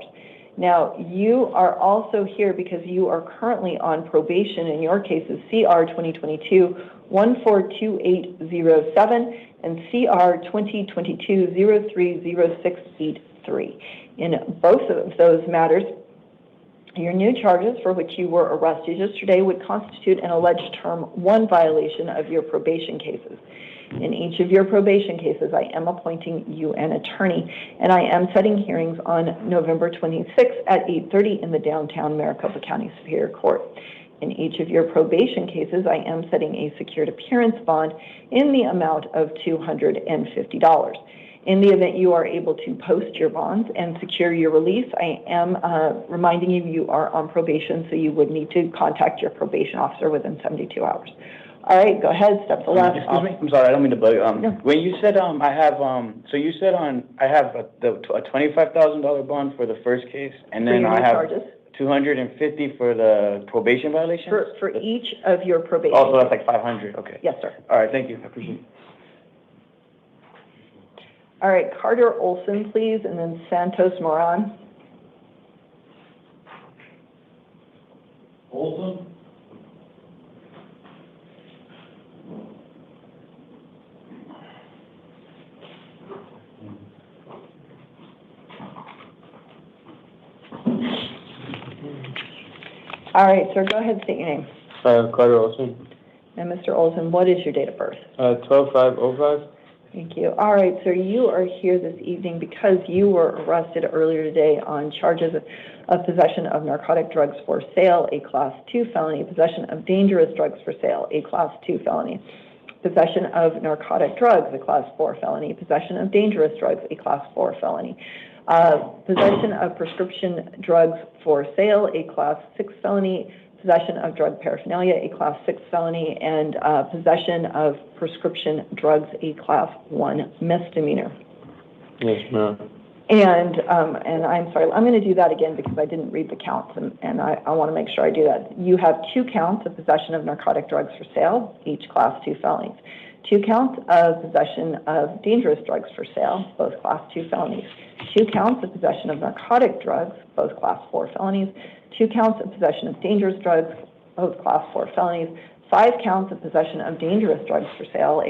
Now, you are also here because you are currently on probation. In your case is CR 2022-142807 and CR 2022-030683. In both of those matters, your new charges for which you were arrested yesterday would constitute an alleged Term 1 violation of your probation cases. In each of your probation cases, I am appointing you an attorney, and I am setting hearings on November 26th at 8:30 in the downtown Maricopa County Superior Court. In each of your probation cases, I am setting a secured appearance bond in the amount of $250. In the event you are able to post your bonds and secure your release, I am reminding you you are on probation, so you would need to contact your probation officer within 72 hours. All right, go ahead, step to the left. Excuse me, I'm sorry, I don't mean to bug you. When you said I have, so you said I have a $25,000 bond for the first case, and then I have charges. $250 for the probation violation? For each of your probation. Oh, so that's like $500, okay. Yes, sir. All right, thank you, I appreciate it. All right, Carter Olson, please, and then Santos Moran. Olson? All right, sir, go ahead and state your name. Carter Olson. And Mr. Olson, what is your date of birth? 12/5/05. Thank you. All right, sir, you are here this evening because you were arrested earlier today on charges of possession of narcotic drugs for sale, a Class 2 felony, possession of dangerous drugs for sale, a Class 2 felony, possession of narcotic drugs, a Class 4 felony, possession of dangerous drugs, a Class 4 felony, possession of prescription drugs for sale, a Class 6 felony, possession of drug paraphernalia, a Class 6 felony, and possession of prescription drugs, a Class 1 misdemeanor. Yes, ma'am. And I'm sorry, I'm going to do that again because I didn't read the counts, and I want to make sure I do that. You have 2 counts of possession of narcotic drugs for sale, each Class 2 felonies. 2 counts of possession of dangerous drugs for sale, both Class 2 felonies. 2 counts of possession of narcotic drugs, both Class 4 felonies. 2 counts of possession of dangerous drugs, both Class 4 felonies. 5 counts of possession of dangerous drugs for sale,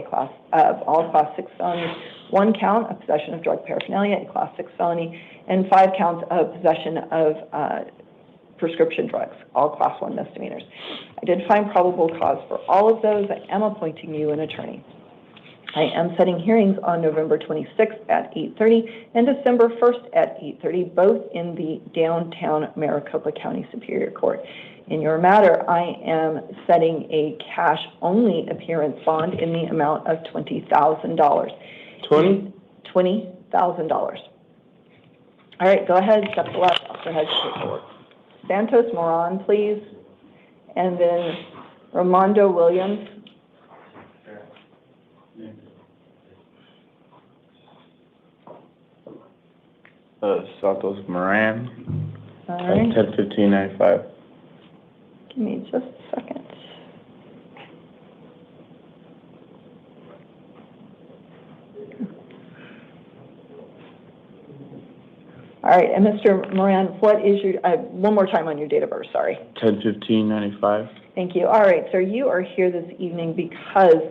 all Class 6 felonies, 1 count of possession of drug paraphernalia, a Class 6 felony, and 5 counts of possession of prescription drugs, all Class 1 misdemeanors. I did find probable cause for all of those. I am appointing you an attorney. I am setting hearings on November 26th at 8:30 and December 1st at 8:30, both in the downtown Maricopa County Superior Court. In your matter, I am setting a cash-only appearance bond in the amount of $20,000. $20,000. All right, go ahead, step to the left, officer has your paperwork. Santos Moran, please, and then Ramondo Williams. Santos Moran. All right. 10/15/95. Give me just a second. All right, and Mr. Moran, what is your, one more time on your date of birth, sorry. 10/15/95. Thank you. All right, sir, you are here this evening because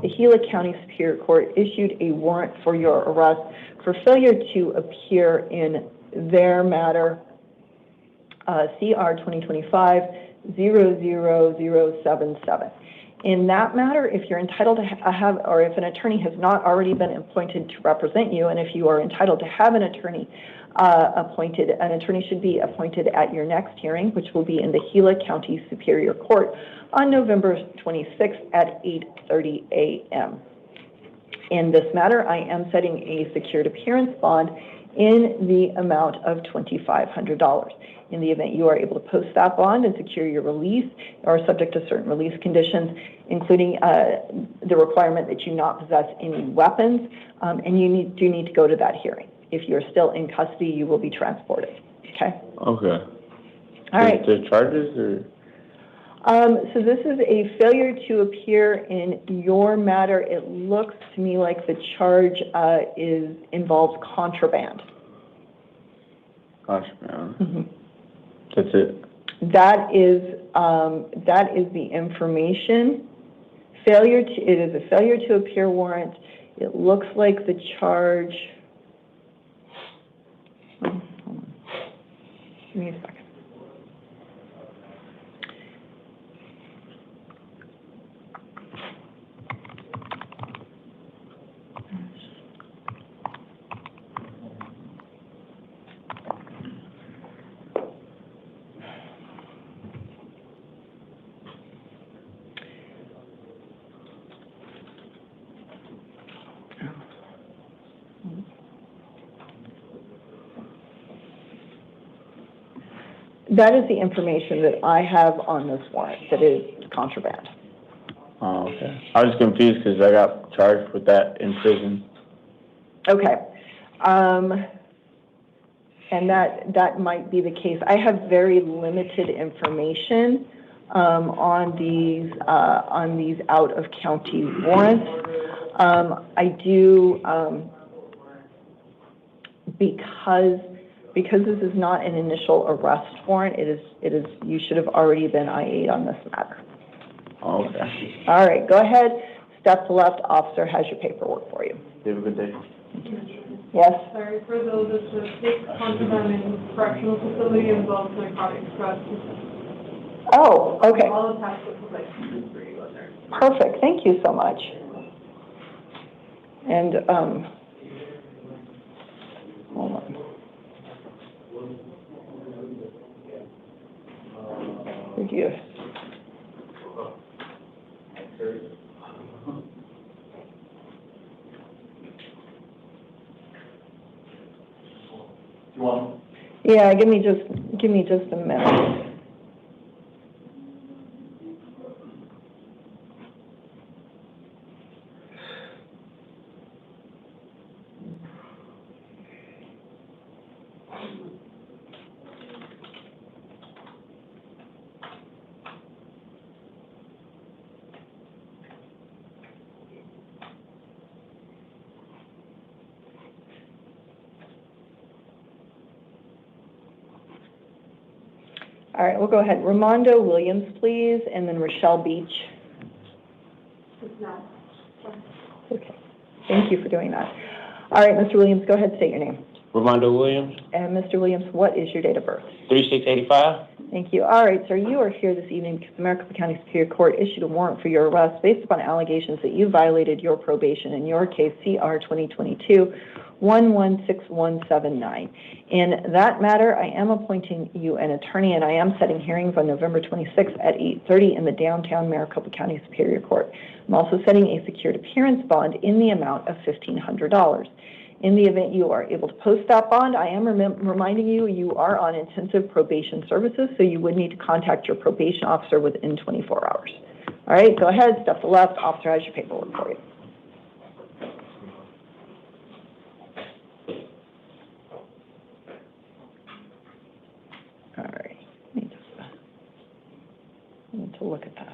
the Gila County Superior Court issued a warrant for your arrest for failure to appear in their matter, CR 2025-00077. In that matter, if you're entitled to have, or if an attorney has not already been appointed to represent you, and if you are entitled to have an attorney appointed, an attorney should be appointed at your next hearing, which will be in the Gila County Superior Court on November 26th at 8:30 a.m. In this matter, I am setting a secured appearance bond in the amount of $2,500. In the event you are able to post that bond and secure your release, or subject to certain release conditions, including the requirement that you not possess any weapons, and you do need to go to that hearing. If you're still in custody, you will be transported. Okay? Okay. All right. Is there charges or? So this is a failure to appear in your matter. It looks to me like the charge involves contraband. Contraband. Mm-hmm. That's it. That is the information. It is a failure to appear warrant. It looks like the charge. Hold on. Give me a second. That is the information that I have on this warrant, that is contraband. Oh, okay. I was confused because I got charged with that in prison. Okay. And that might be the case. I have very limited information on these out-of-county warrants. I do, because this is not an initial arrest warrant, you should have already been IA'd on this matter. Okay. All right, go ahead, step to left, officer has your paperwork for you. You have a good day. Yes? Sorry, for those that take contraband in correctional facility involves narcotics drugs. Oh, okay. All attached with the license for you, sir. Perfect, thank you so much. And, hold on. Review. You want? Yeah, give me just a minute. All right, we'll go ahead. Ramondo Williams, please, and then Rochelle Beach. Thank you for doing that. All right, Mr. Williams, go ahead and state your name. Armando Williams, And Mr. Williams, what is your date of birth? 3685. Thank you. All right, sir, you are here this evening because the Maricopa County Superior Court issued a warrant for your arrest based upon allegations that you violated your probation in your case CR 2022-116179. In that matter, I am appointing you an attorney, and I am setting hearings on November 26th at 8:30 in the downtown Maricopa County Superior Court. I'm also setting a secured appearance bond in the amount of $1,500. In the event you are able to post that bond, I am reminding you, you are on intensive probation services, so you would need to contact your probation officer within 24 hours. All right, go ahead, step to the left, officer has your paperwork for you. All right, need to look at that.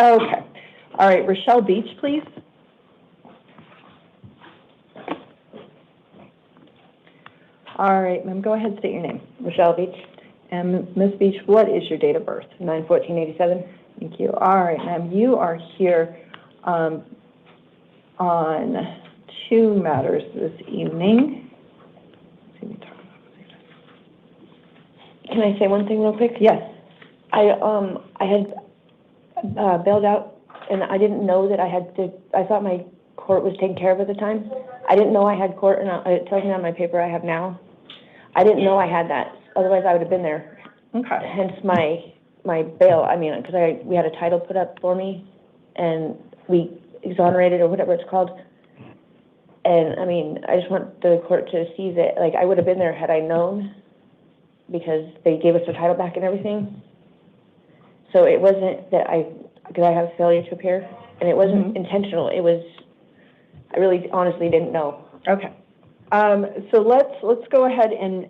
Okay. All right, Rochelle Beach, please. All right, ma'am, go ahead and state your name. Rochelle Beach, And Ms. Beach, what is your date of birth? 9/14/87. Thank you. All right, ma'am, you are here on two matters this evening. Can I say one thing real quick? Yes. I had bailed out, and I didn't know that I had to. I thought my court was taken care of at the time. I didn't know I had court, and it tells me on my paper I have now. I didn't know I had that. Otherwise, I would have been there. Okay. Hence my bail. I mean, because we had a title put up for me, and we exonerated or whatever it's called. And I mean, I just want the court to see that, like, I would have been there had I known, because they gave us the title back and everything. So it wasn't that because I have failure to appear, and it wasn't intentional. It was, I really honestly didn't know. Okay. So let's go ahead and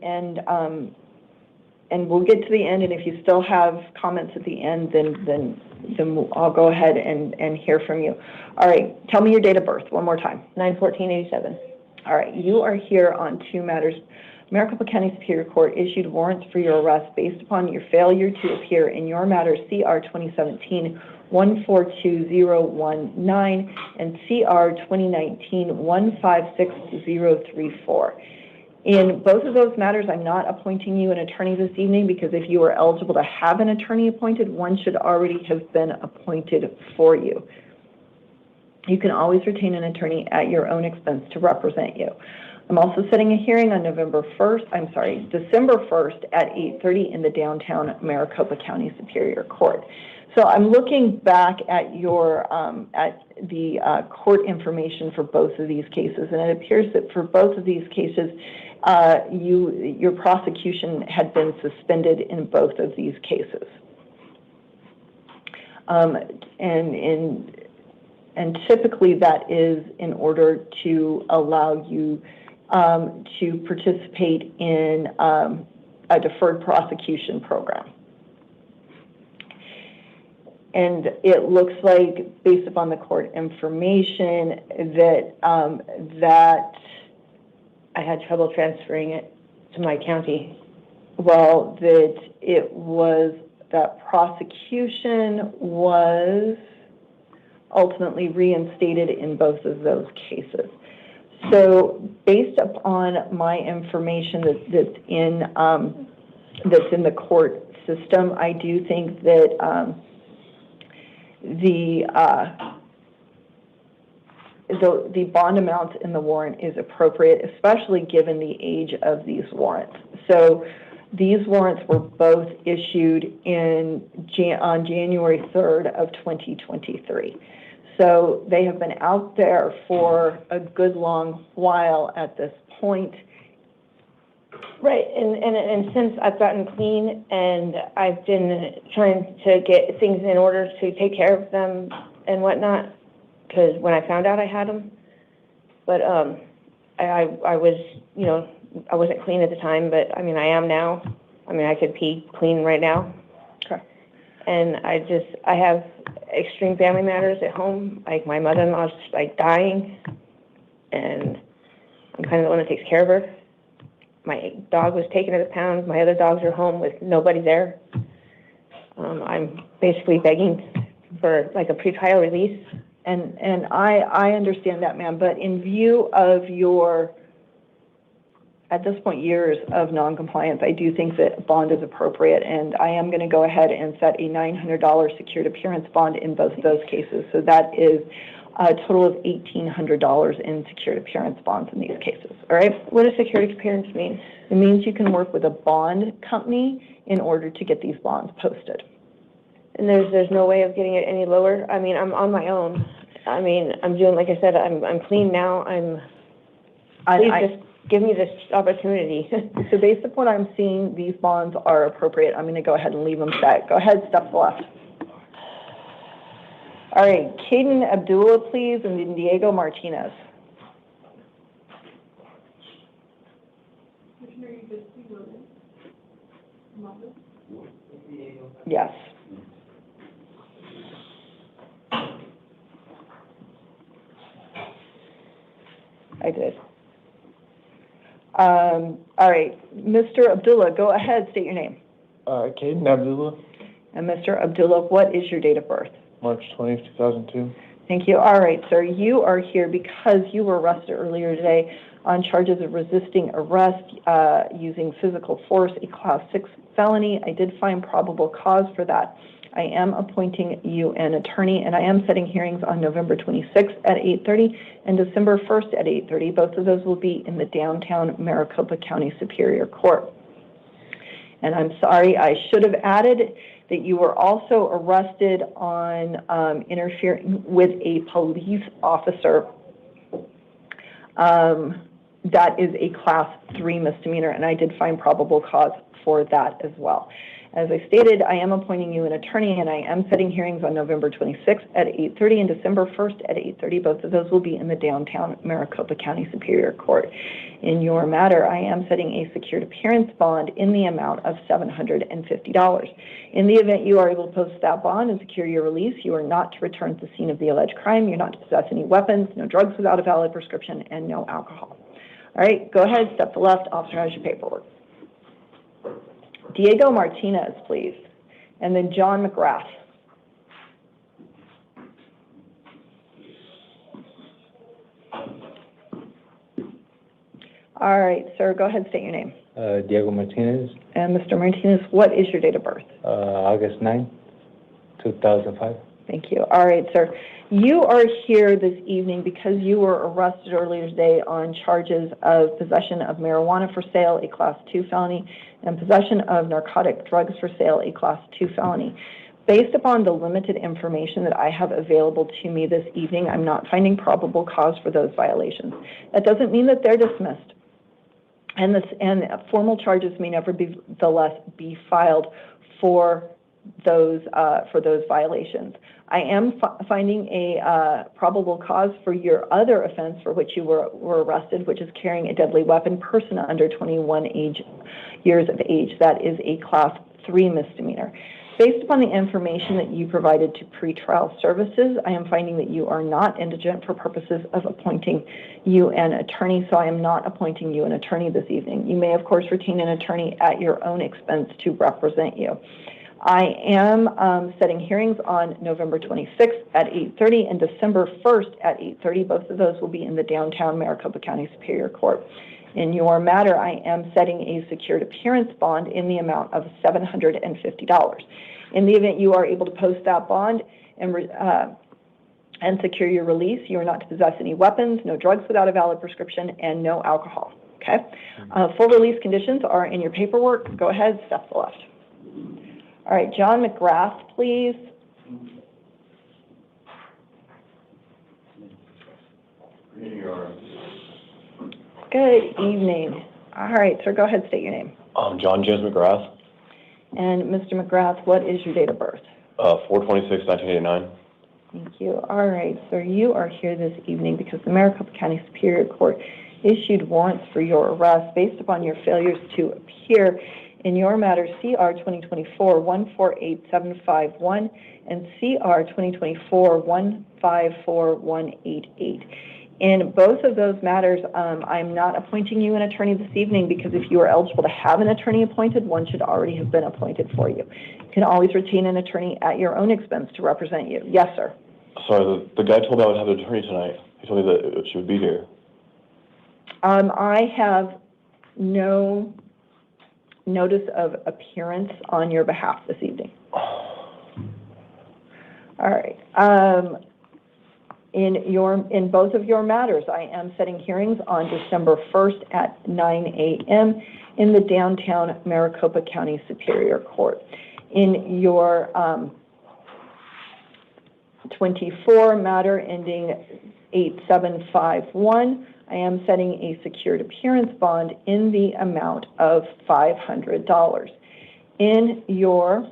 we'll get to the end, and if you still have comments at the end, then I'll go ahead and hear from you. All right, tell me your date of birth one more time. 9/14/87. All right, you are here on two matters. Maricopa County Superior Court issued warrants for your arrest based upon your failure to appear in your matter CR 2017-142019 and CR 2019-156034. In both of those matters, I'm not appointing you an attorney this evening, because if you are eligible to have an attorney appointed, one should already have been appointed for you. You can always retain an attorney at your own expense to represent you. I'm also setting a hearing on December 1st at 8:30 in the downtown Maricopa County Superior Court. So I'm looking back at your at the court information for both of these cases, and it appears that for both of these cases, your prosecution had been suspended in both of these cases. And typically that is in order to allow you to participate in a deferred prosecution program. And it looks like, based upon the court information, that that I had trouble transferring it to my county. Well, that it was, that prosecution was ultimately reinstated in both of those cases. So based upon my information that's in the court system, I do think that the bond amount in the warrant is appropriate, especially given the age of these warrants. So these warrants were both issued on January 3rd of 2023. So they have been out there for a good long while at this point. Right, and since I've gotten clean and I've been trying to get things in order to take care of them and whatnot, because when I found out I had them, but I was, you know, I wasn't clean at the time, but I mean, I am now. I mean, I could pee clean right now. Okay. And I have extreme family matters at home. Like my mother-in-law's like dying, and I'm kind of the one that takes care of her. My dog was taken to the pound. My other dogs are home with nobody there. I'm basically begging for like a pretrial release. And I understand that, ma'am, but in view of your, at this point, years of noncompliance, I do think that a bond is appropriate, and I am going to go ahead and set a $900 secured appearance bond in both of those cases. So that is a total of $1,800 in secured appearance bonds in these cases. All right? What does secured appearance mean? It means you can work with a bond company in order to get these bonds posted. And there's no way of getting it any lower? I mean, I'm on my own. I mean, I'm doing, like I said, I'm clean now. Please just give me this opportunity. So based upon what I'm seeing, these bonds are appropriate. I'm going to go ahead and leave them set. Go ahead, step to the left. All right, Caden Abdullah, please, and then Diego Martinez. Yes. I did. All right, Mr. Abdullah, go ahead, state your name. Caden Abdullah, And Mr. Abdullah, what is your date of birth? March 20th, 2002. Thank you. All right, sir, you are here because you were arrested earlier today on charges of resisting arrest using physical force, a Class 6 felony. I did find probable cause for that. I am appointing you an attorney, and I am setting hearings on November 26th at 8:30 and December 1st at 8:30. Both of those will be in the downtown Maricopa County Superior Court. And I'm sorry, I should have added that you were also arrested on interfering with a police officer. That is a Class 3 misdemeanor, and I did find probable cause for that as well. As I stated, I am appointing you an attorney, and I am setting hearings on November 26th at 8:30 and December 1st at 8:30. Both of those will be in the downtown Maricopa County Superior Court. In your matter, I am setting a secured appearance bond in the amount of $750. In the event you are able to post that bond and secure your release, you are not to return to the scene of the alleged crime. You're not to possess any weapons, no drugs without a valid prescription, and no alcohol. All right, go ahead, step to the left. Officer has your paperwork. Diego Martinez, please. And then John McGrath. All right, sir, go ahead, state your name. Diego Martinez, And Mr. Martinez, what is your date of birth? August 9th, 2005. Thank you. All right, sir. You are here this evening because you were arrested earlier today on charges of possession of marijuana for sale, a Class 2 felony, and possession of narcotic drugs for sale, a Class 2 felony. Based upon the limited information that I have available to me this evening, I'm not finding probable cause for those violations. That doesn't mean that they're dismissed. And formal charges may nevertheless be filed for those violations. I am finding a probable cause for your other offense for which you were arrested, which is carrying a deadly weapon, person under 21 years of age. That is a Class 3 misdemeanor. Based upon the information that you provided to pretrial services, I am finding that you are not indigent for purposes of appointing you an attorney, so I am not appointing you an attorney this evening. You may, of course, retain an attorney at your own expense to represent you. I am setting hearings on November 26th at 8:30 and December 1st at 8:30. Both of those will be in the downtown Maricopa County Superior Court. In your matter, I am setting a secured appearance bond in the amount of $750. In the event you are able to post that bond and secure your release, you are not to possess any weapons, no drugs without a valid prescription, and no alcohol. Okay? Full release conditions are in your paperwork. Go ahead, step to the left. All right, John McGrath, please. Good evening. All right, sir, go ahead, state your name. John James McGrath, And Mr. McGrath, what is your date of birth? 4/26/1989. Thank you. All right, sir, you are here this evening because the Maricopa County Superior Court issued warrants for your arrest based upon your failures to appear in your matter CR 2024-148751 and CR 2024-154188. In both of those matters, I'm not appointing you an attorney this evening because if you are eligible to have an attorney appointed, one should already have been appointed for you. You can always retain an attorney at your own expense to represent you. Yes, sir. Sorry, the guy told me I would have an attorney tonight. He told me that she would be here. I have no notice of appearance on your behalf this evening. All right. In both of your matters, I am setting hearings on December 1st at 9 a.m. in the downtown Maricopa County Superior Court. In your 24 matter ending 8751, I am setting a secured appearance bond in the amount of $500. In your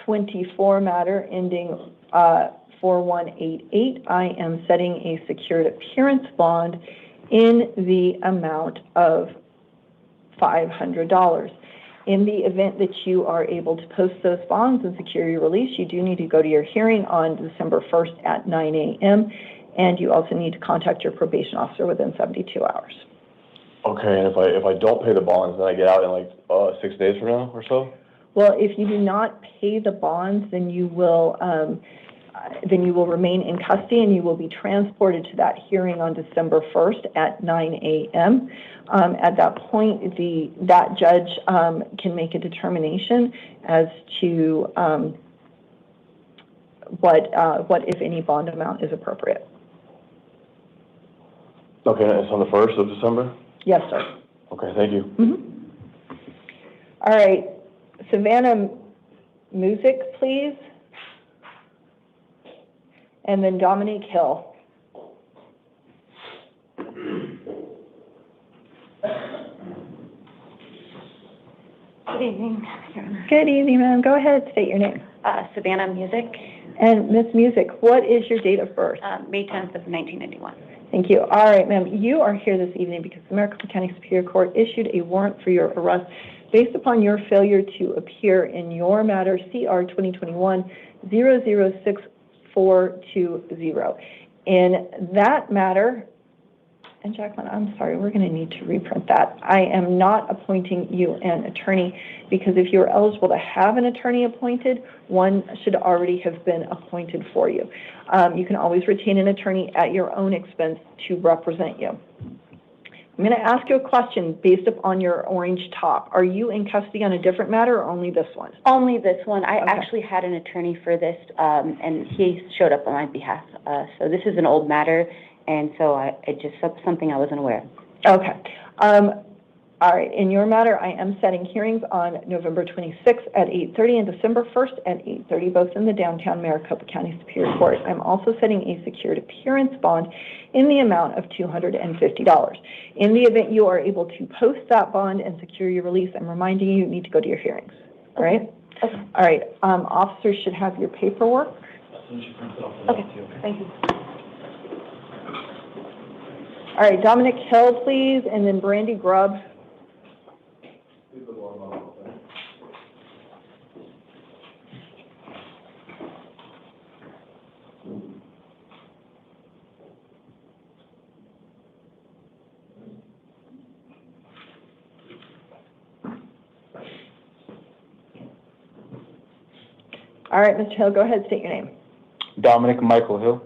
24 matter ending 4188, I am setting a secured appearance bond in the amount of $500. In the event that you are able to post those bonds and secure your release, you do need to go to your hearing on December 1st at 9 a.m., and you also need to contact your probation officer within 72 hours. Okay, and if I don't pay the bonds, then I get out in like 6 days from now or so? Well, if you do not pay the bonds, then you will remain in custody and you will be transported to that hearing on December 1st at 9 a.m. At that point, that judge can make a determination as to what, if any, bond amount is appropriate. Okay, it's on the 1st of December? Yes, sir. Okay, thank you. Mm-hmm. All right, Savannah, music, please. And then Dominique Hill. Good evening, Your Honor. Good evening, ma'am. Go ahead, state your name. Savannah Music. And Miss Music, what is your date of birth? May 10th of 1991. Thank you. All right, ma'am. You are here this evening because the Maricopa County Superior Court issued a warrant for your arrest based upon your failure to appear in your matter CR 2021-006420. In that matter, and Jacqueline, I'm sorry, we're going to need to reprint that. I am not appointing you an attorney because if you're eligible to have an attorney appointed, one should already have been appointed for you. You can always retain an attorney at your own expense to represent you. I'm going to ask you a question based upon your orange top. Are you in custody on a different matter or only this one? Only this one. I actually had an attorney for this, and he showed up on my behalf. So this is an old matter, and so it just something I wasn't aware of. Okay. All right. In your matter, I am setting hearings on November 26th at 8:30 and December 1st at 8:30, both in the downtown Maricopa County Superior Court. I'm also setting a secured appearance bond in the amount of $250. In the event you are able to post that bond and secure your release, I'm reminding you need to go to your hearings. All right? Okay. All right. Officers should have your paperwork. Okay. Thank you. All right. Dominic Hill, please, and then Brandy Grubb. All right, Mr. Hill, go ahead, state your name. Dominic Michael Hill,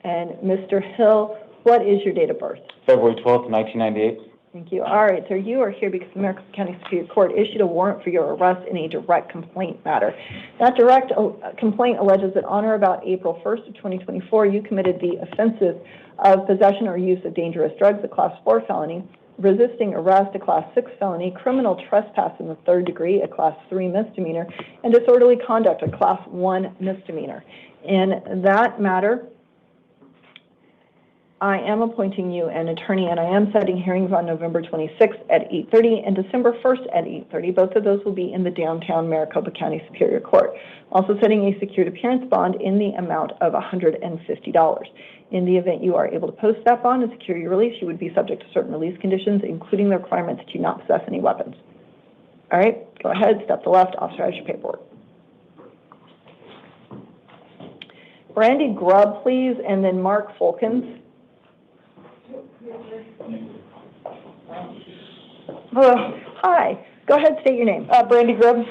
And Mr. Hill, what is your date of birth? February 12th, 1998. Thank you. All right, so you are here because the Maricopa County Superior Court issued a warrant for your arrest in a direct complaint matter. That direct complaint alleges that on or about April 1st of 2024, you committed the offenses of possession or use of dangerous drugs, a Class 4 felony, resisting arrest, a Class 6 felony, criminal trespass in the 3rd degree, a Class 3 misdemeanor, and disorderly conduct, a Class 1 misdemeanor. In that matter, I am appointing you an attorney, and I am setting hearings on November 26th at 8:30 and December 1st at 8:30. Both of those will be in the downtown Maricopa County Superior Court. Also setting a secured appearance bond in the amount of $150. In the event you are able to post that bond and secure your release, you would be subject to certain release conditions, including the requirement that you not possess any weapons. All right, go ahead, step to the left, authorize your paperwork. Brandy Grubb, please, and then Mark Fulkins. Hello. Hi. Go ahead, state your name. Brandy Grubb.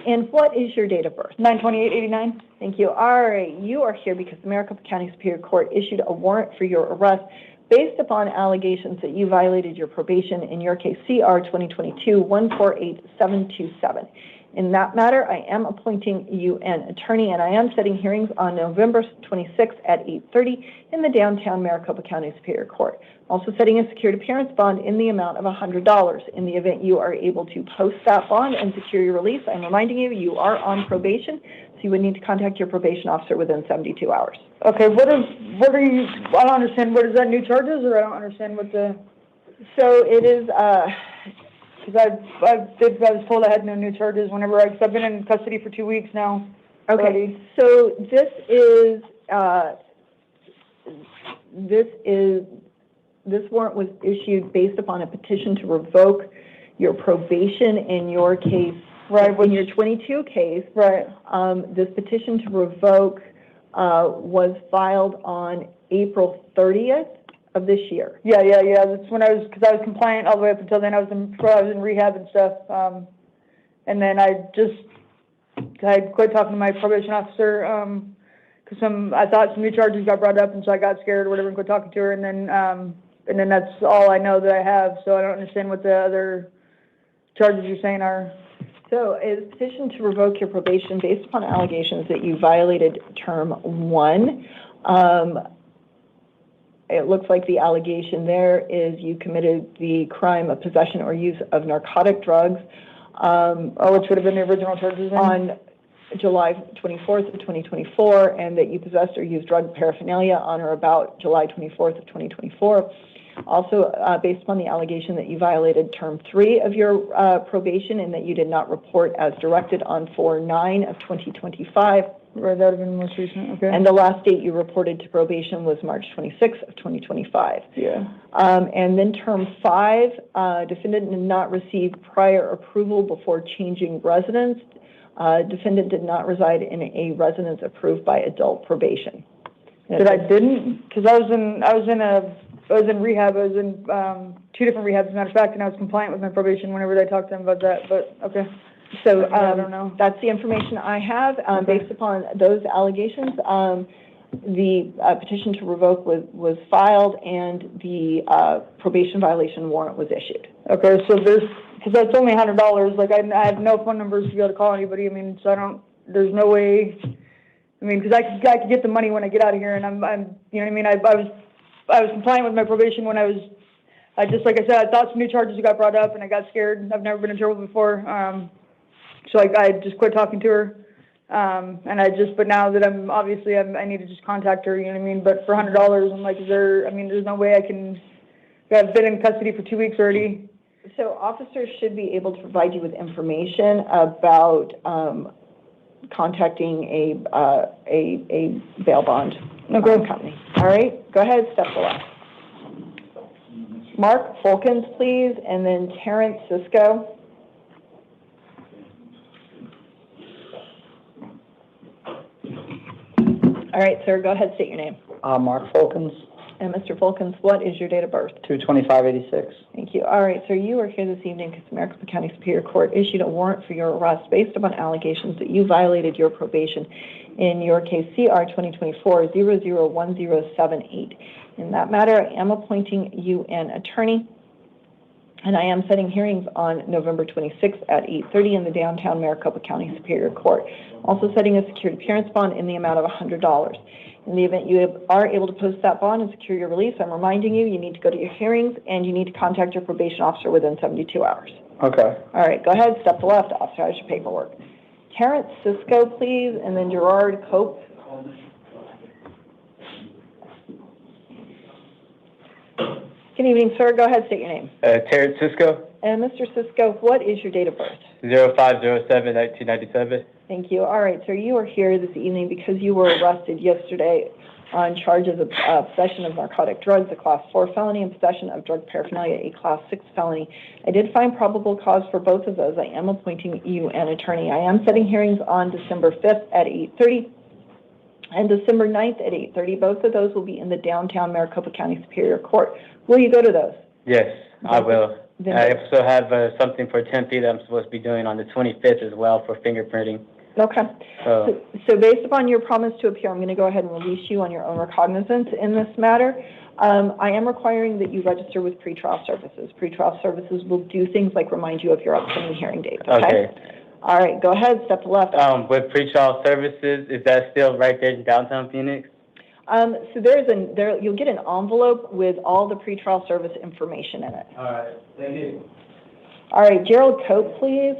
And what is your date of birth? 9/28/89. Thank you. All right. You are here because the Maricopa County Superior Court issued a warrant for your arrest based upon allegations that you violated your probation in your case CR 2022-148727. In that matter, I am appointing you an attorney, and I am setting hearings on November 26th at 8:30 in the downtown Maricopa County Superior Court. Also setting a secured appearance bond in the amount of $100. In the event you are able to post that bond and secure your release, I'm reminding you, you are on probation, so you would need to contact your probation officer within 72 hours. Okay, what are you, I don't understand, what is that, new charges, or I don't understand what the... So it is, because I was told I had no new charges whenever I've been in custody for 2 weeks now. Okay, already. so this warrant was issued based upon a petition to revoke your probation in your case. Right. In your 22 case. Right. This petition to revoke was filed on April 30th of this year. Yeah. That's when because I was compliant all the way up until then. I was in rehab and stuff. And then I quit talking to my probation officer because I thought some new charges got brought up, and so I got scared or whatever and quit talking to her. And then that's all I know that I have. So I don't understand what the other charges you're saying are. So a petition to revoke your probation based upon allegations that you violated term 1. It looks like the allegation there is you committed the crime of possession or use of narcotic drugs. Which would have been the original charges then? On July 24th of 2024, and that you possessed or used drug paraphernalia on or about July 24th of 2024. Also, based upon the allegation that you violated term 3 of your probation and that you did not report as directed on 4/9 of 2025. Right, that would have been the most recent, okay. And the last date you reported to probation was March 26th of 2025. Yeah. And then term 5, defendant did not receive prior approval before changing residence. Defendant did not reside in a residence approved by adult probation. That I didn't? Because I was in rehab. I was in 2 different rehabs, as a matter of fact, and I was compliant with my probation whenever they talked to them about that, but okay. So I don't know. That's the information I have. Based upon those allegations, the petition to revoke was filed, and the probation violation warrant was issued. Okay, so because that's only $100, like I have no phone numbers to be able to call anybody, I mean, so there's no way, I mean, because I could get the money when I get out of here, and I'm you know what I mean, I was compliant with my probation when I just, like I said, I thought some new charges got brought up, and I got scared. I've never been in trouble before, so I just quit talking to her, but now that I need to just contact her, you know what I mean, but for $100, I'm like, there's no way I've been in custody for 2 weeks already. So officers should be able to provide you with information about contacting a bail bond company. All right, go ahead, step to left. Mark Fulkins, please, and then Terrence Cisco. All right, sir, go ahead, state your name. Mark Fulkins. And Mr. Fulkins, what is your date of birth? 2/25/86. Thank you. All right, sir, you are here this evening because the Maricopa County Superior Court issued a warrant for your arrest based upon allegations that you violated your probation in your case CR 2024-001078. In that matter, I am appointing you an attorney, and I am setting hearings on November 26th at 8:30 in the downtown Maricopa County Superior Court. Also setting a secured appearance bond in the amount of $100. In the event you are able to post that bond and secure your release, I'm reminding you, you need to go to your hearings and you need to contact your probation officer within 72 hours. Okay. All right, go ahead, step to left, authorize your paperwork. Terrence Cisco, please, and then Gerard Cope. Good evening, sir. Go ahead, state your name. Terrence Cisco, And Mr. Cisco, what is your date of birth? 0507-1997. Thank you. All right, sir, you are here this evening because you were arrested yesterday on charges of possession of narcotic drugs, a Class 4 felony, and possession of drug paraphernalia, a Class 6 felony. I did find probable cause for both of those. I am appointing you an attorney. I am setting hearings on December 5th at 8:30 and December 9th at 8:30. Both of those will be in the downtown Maricopa County Superior Court. Will you go to those? Yes, I will. Then- I also have something for Tempe that I'm supposed to be doing on the 25th as well for fingerprinting. Okay. So, So based upon your promise to appear, I'm going to go ahead and release you on your own recognizance in this matter. I am requiring that you register with pretrial services. Pretrial services will do things like remind you of your upcoming hearing date, okay? All right, go ahead, step to left. with pretrial services, is that still right there in downtown Phoenix? So you'll get an envelope with all the pretrial service information in it. All right, thank you. All right, Gerald Cope, please.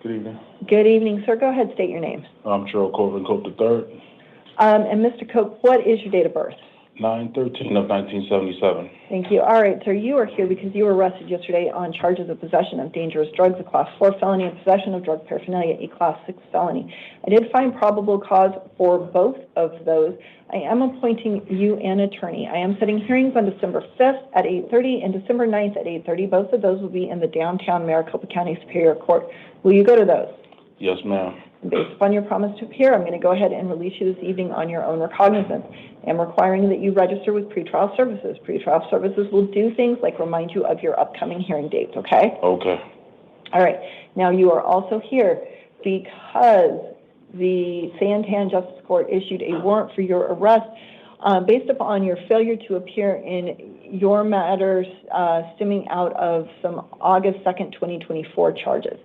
Good evening. Good evening, sir. Go ahead, state your name. I'm Gerald Corbin Cope III, And Mr. Cope, what is your date of birth? 9/13 of 1977. Thank you. All right, sir, you are here because you were arrested yesterday on charges of possession of dangerous drugs, a Class 4 felony, and possession of drug paraphernalia, a Class 6 felony. I did find probable cause for both of those. I am appointing you an attorney. I am setting hearings on December 5th at 8:30 and December 9th at 8:30. Both of those will be in the downtown Maricopa County Superior Court. Will you go to those? Yes, ma'am. Based upon your promise to appear, I'm going to go ahead and release you this evening on your own recognizance. I'm requiring that you register with pretrial services. Pretrial services will do things like remind you of your upcoming hearing dates, okay? Okay. All right. Now, you are also here because the Santan Justice Court issued a warrant for your arrest based upon your failure to appear in your matters stemming out of some August 2nd, 2024 charges.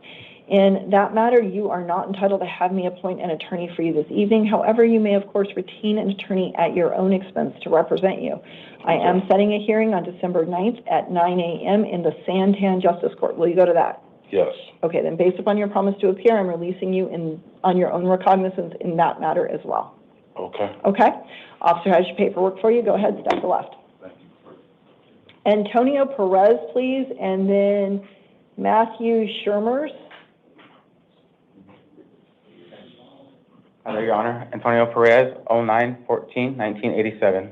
In that matter, you are not entitled to have me appoint an attorney for you this evening. However, you may, of course, retain an attorney at your own expense to represent you. I am setting a hearing on December 9th at 9 a.m. in the Santan Justice Court. Will you go to that? Yes. Okay, then based upon your promise to appear, I'm releasing you on your own recognizance in that matter as well. Okay. Okay? Officer has your paperwork for you. Go ahead, step to the left. Antonio Perez, please, and then Matthew Shermers. Your Honor, Antonio Perez, 09/14/1987.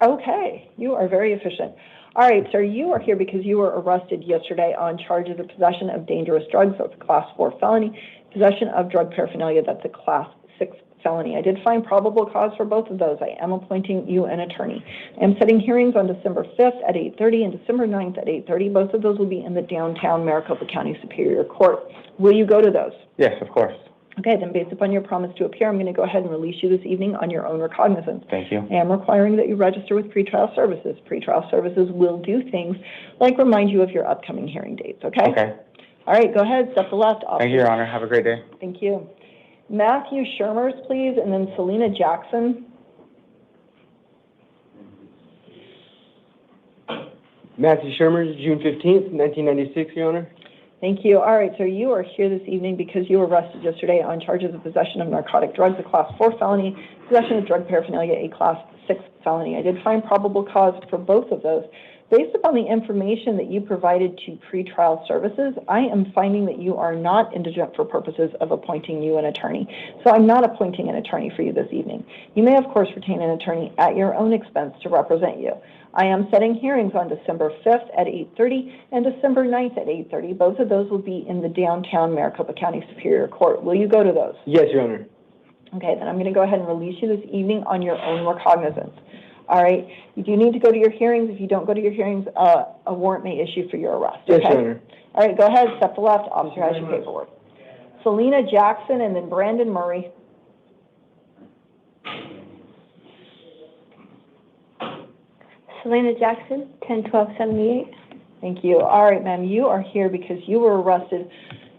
Okay, you are very efficient. All right, sir, you are here because you were arrested yesterday on charges of possession of dangerous drugs. That's a Class 4 felony. Possession of drug paraphernalia, that's a Class 6 felony. I did find probable cause for both of those. I am appointing you an attorney. I am setting hearings on December 5th at 8:30 and December 9th at 8:30. Both of those will be in the downtown Maricopa County Superior Court. Will you go to those? Yes, of course. Okay, then based upon your promise to appear, I'm going to go ahead and release you this evening on your own recognizance. Thank you. I am requiring that you register with pretrial services. Pretrial services will do things like remind you of your upcoming hearing dates, okay? Okay. All right, go ahead, step to the left. Thank you, Your Honor. Have a great day. Thank you. Matthew Shermers, please, and then Selena Jackson. Matthew Shermers, June 15th, 1996, Your Honor. Thank you. All right, so you are here this evening because you were arrested yesterday on charges of possession of narcotic drugs, a Class 4 felony, possession of drug paraphernalia, a Class 6 felony. I did find probable cause for both of those. Based upon the information that you provided to pretrial services, I am finding that you are not indigent for purposes of appointing you an attorney. So I'm not appointing an attorney for you this evening. You may, of course, retain an attorney at your own expense to represent you. I am setting hearings on December 5th at 8:30 and December 9th at 8:30. Both of those will be in the downtown Maricopa County Superior Court. Will you go to those? Yes, Your Honor. Okay, then I'm going to go ahead and release you this evening on your own recognizance. All right, you do need to go to your hearings. If you don't go to your hearings, a warrant may issue for your arrest. Yes, okay? Your Honor. All right, go ahead, step to the left. Officer has your paperwork. Selena Jackson and then Brandon Murray. Selena Jackson, 10/12/78. Thank you. All right, ma'am, you are here because you were arrested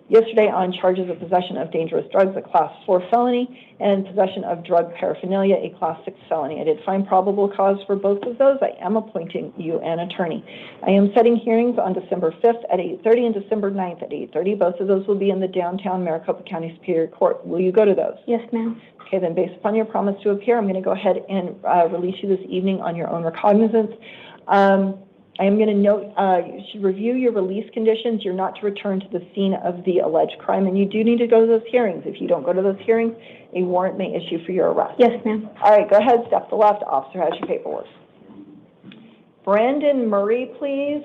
yesterday on charges of possession of dangerous drugs, a Class 4 felony, and possession of drug paraphernalia, a Class 6 felony. I did find probable cause for both of those. I am appointing you an attorney. I am setting hearings on December 5th at 8:30 and December 9th at 8:30. Both of those will be in the downtown Maricopa County Superior Court. Will you go to those? Yes, ma'am. Okay, then based upon your promise to appear, I'm going to go ahead and release you this evening on your own recognizance. I am going to note, you should review your release conditions. You're not to return to the scene of the alleged crime, and you do need to go to those hearings. If you don't go to those hearings, a warrant may issue for your arrest. Yes, ma'am. All right, go ahead, step to the left. Officer has your paperwork. Brandon Murray, please.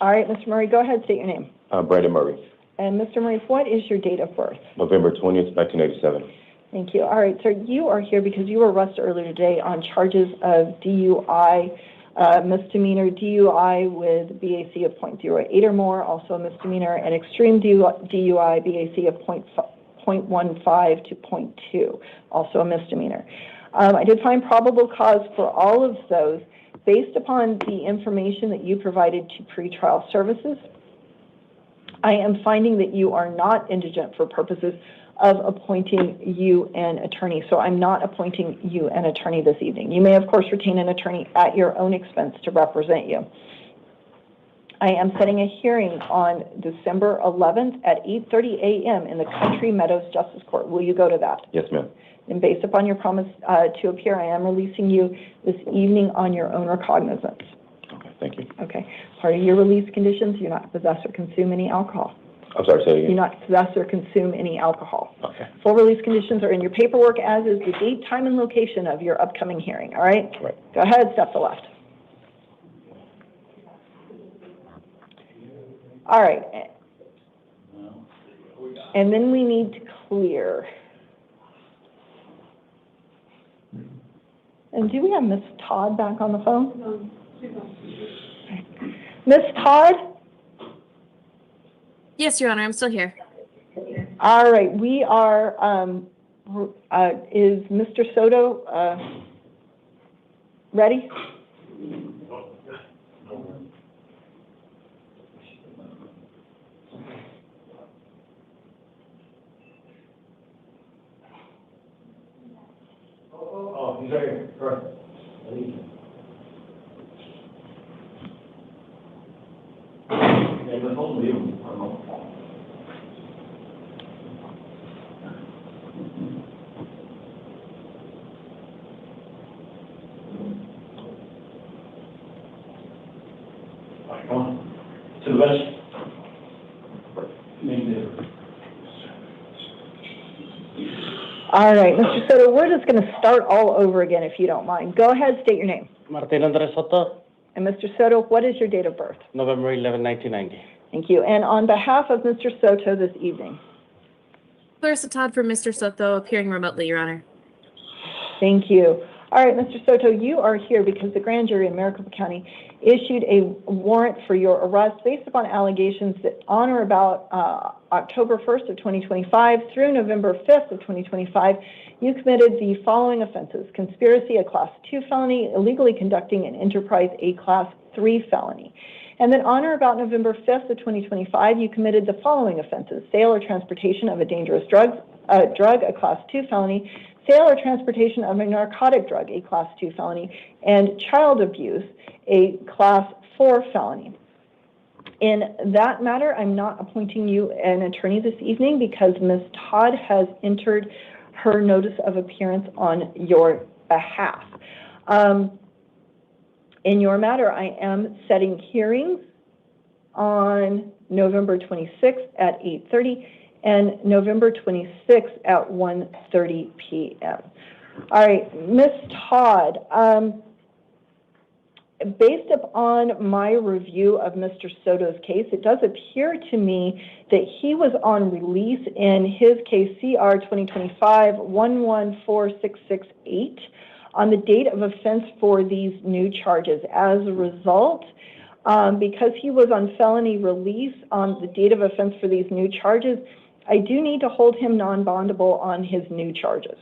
All right, Mr. Murray, go ahead, state your name. Brandon Murray, And Mr. Murray, what is your date of birth? November 20th, 1987. Thank you. All right, sir, you are here because you were arrested earlier today on charges of DUI, misdemeanor DUI with BAC of .08 or more, also a misdemeanor, and extreme DUI, BAC of .15 to .2, also a misdemeanor. I did find probable cause for all of those based upon the information that you provided to pretrial services. I am finding that you are not indigent for purposes of appointing you an attorney, so I'm not appointing you an attorney this evening. You may, of course, retain an attorney at your own expense to represent you. I am setting a hearing on December 11th at 8:30 a.m. in the Country Meadows Justice Court. Will you go to that? Yes, ma'am. And based upon your promise to appear, I am releasing you this evening on your own recognizance. Okay, thank you. Okay. Part of your release conditions, you're not to possess or consume any alcohol. I'm sorry, say it again. You're not to possess or consume any alcohol. Okay. Full release conditions are in your paperwork, as is the date, time, and location of your upcoming hearing, all right? Right. Go ahead, step to the left. All right. And then we need to clear. And do we have Miss Todd back on the phone? No, she's not. Miss Todd? Yes, Your Honor, I'm still here. All right, we are, is Mr. Soto ready? Oh, he's right here, correct. Yeah, let's leave him for a moment. All right, come on. To the bench. All right, Mr. Soto, we're just going to start all over again, if you don't mind. Go ahead, state your name. Martin Andres Soto, And Mr. Soto, what is your date of birth? November 11, 1990. Thank you. And on behalf of Mr. Soto this evening. Clarissa Todd for Mr. Soto, appearing remotely, Your Honor. Thank you. All right, Mr. Soto, you are here because the grand jury in Maricopa County issued a warrant for your arrest based upon allegations that on or about October 1st of 2025 through November 5th of 2025, you committed the following offenses: conspiracy, a Class 2 felony; illegally conducting an enterprise, a Class 3 felony. And then on or about November 5th of 2025, you committed the following offenses: sale or transportation of a dangerous drug, a Class 2 felony; sale or transportation of a narcotic drug, a Class 2 felony; and child abuse, a Class 4 felony. In that matter, I'm not appointing you an attorney this evening because Ms. Todd has entered her notice of appearance on your behalf. In your matter, I am setting hearings on November 26th at 8:30 and November 26th at 1:30 p.m. All right, Ms. Todd, based upon my review of Mr. Soto's case, it does appear to me that he was on release in his case CR 2025-114668 on the date of offense for these new charges. As a result, because he was on felony release on the date of offense for these new charges, I do need to hold him non-bondable on his new charges.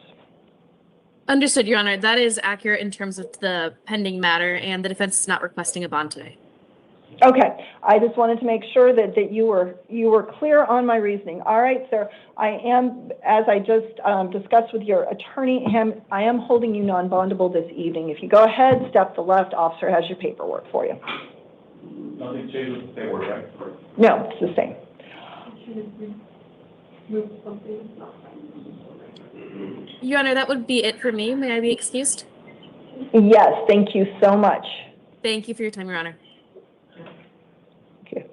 Understood, Your Honor. That is accurate in terms of the pending matter, and the defense is not requesting a bond today. Okay, I just wanted to make sure that you were clear on my reasoning. All right, sir, I am, as I just discussed with your attorney, I am holding you non-bondable this evening. If you go ahead, step to the left, officer has your paperwork for you. Nothing changes with the same word, right? No, it's the same. Move something. Your Honor, that would be it for me. May I be excused? Yes, thank you so much. Thank you for your time, Your Honor. Okay.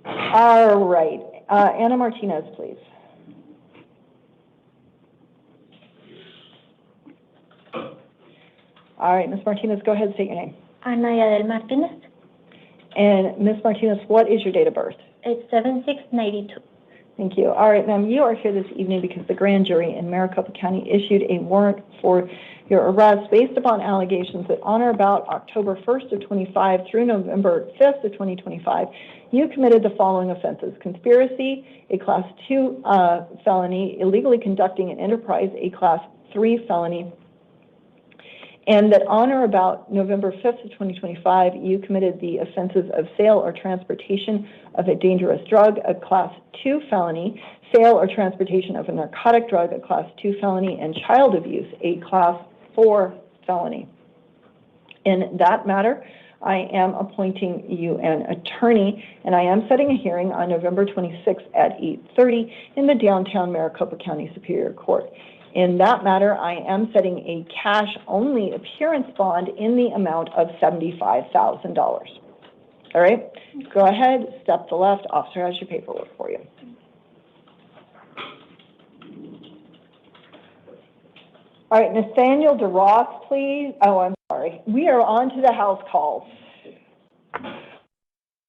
All right, Anna Martinez, please. All right, Ms. Martinez, go ahead and state your name. Anaya del Martinez. And Ms. Martinez, what is your date of birth? It's 7692. Thank you. All right, ma'am, you are here this evening because the grand jury in Maricopa County issued a warrant for your arrest based upon allegations that on or about October 1st of 25 through November 5th of 2025, you committed the following offenses: conspiracy, a Class 2 felony, illegally conducting an enterprise, a Class 3 felony, and that on or about November 5th of 2025, you committed the offenses of sale or transportation of a dangerous drug, a Class 2 felony, sale or transportation of a narcotic drug, a Class 2 felony, and child abuse, a Class 4 felony. In that matter, I am appointing you an attorney, and I am setting a hearing on November 26th at 8:30 in the downtown Maricopa County Superior Court. In that matter, I am setting a cash-only appearance bond in the amount of $75,000. All right, go ahead, step to the left. Officer has your paperwork for you. All right, Nathaniel DeRoss, please. Oh, I'm sorry. We are on to the house calls.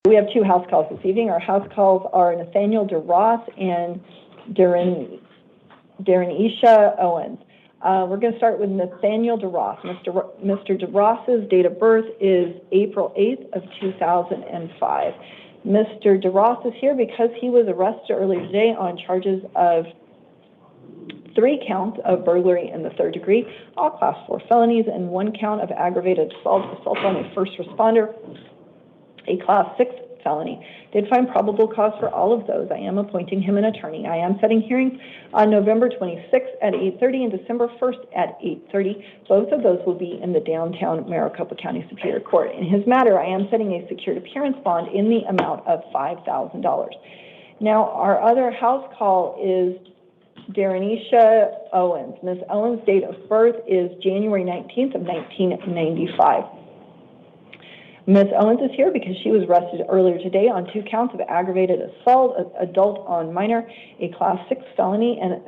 We have two house calls this evening. Our house calls are Nathaniel DeRoss and Darrenisha Owens. We're going to start with Nathaniel DeRoss. Mr. DeRoss's date of birth is April 8th of 2005. Mr. DeRoss is here because he was arrested earlier today on charges of 3 counts of burglary in the 3rd degree, all Class 4 felonies, and 1 count of aggravated assault on a first responder, a Class 6 felony. Did find probable cause for all of those. I am appointing him an attorney. I am setting hearings on November 26th at 8:30 and December 1st at 8:30. Both of those will be in the downtown Maricopa County Superior Court. In his matter, I am setting a secured appearance bond in the amount of $5,000. Now, our other house call is Darrenisha Owens. Ms. Owens' date of birth is January 19th of 1995. Ms. Owens is here because she was arrested earlier today on 2 counts of aggravated assault, adult on minor, a Class 6 felony, and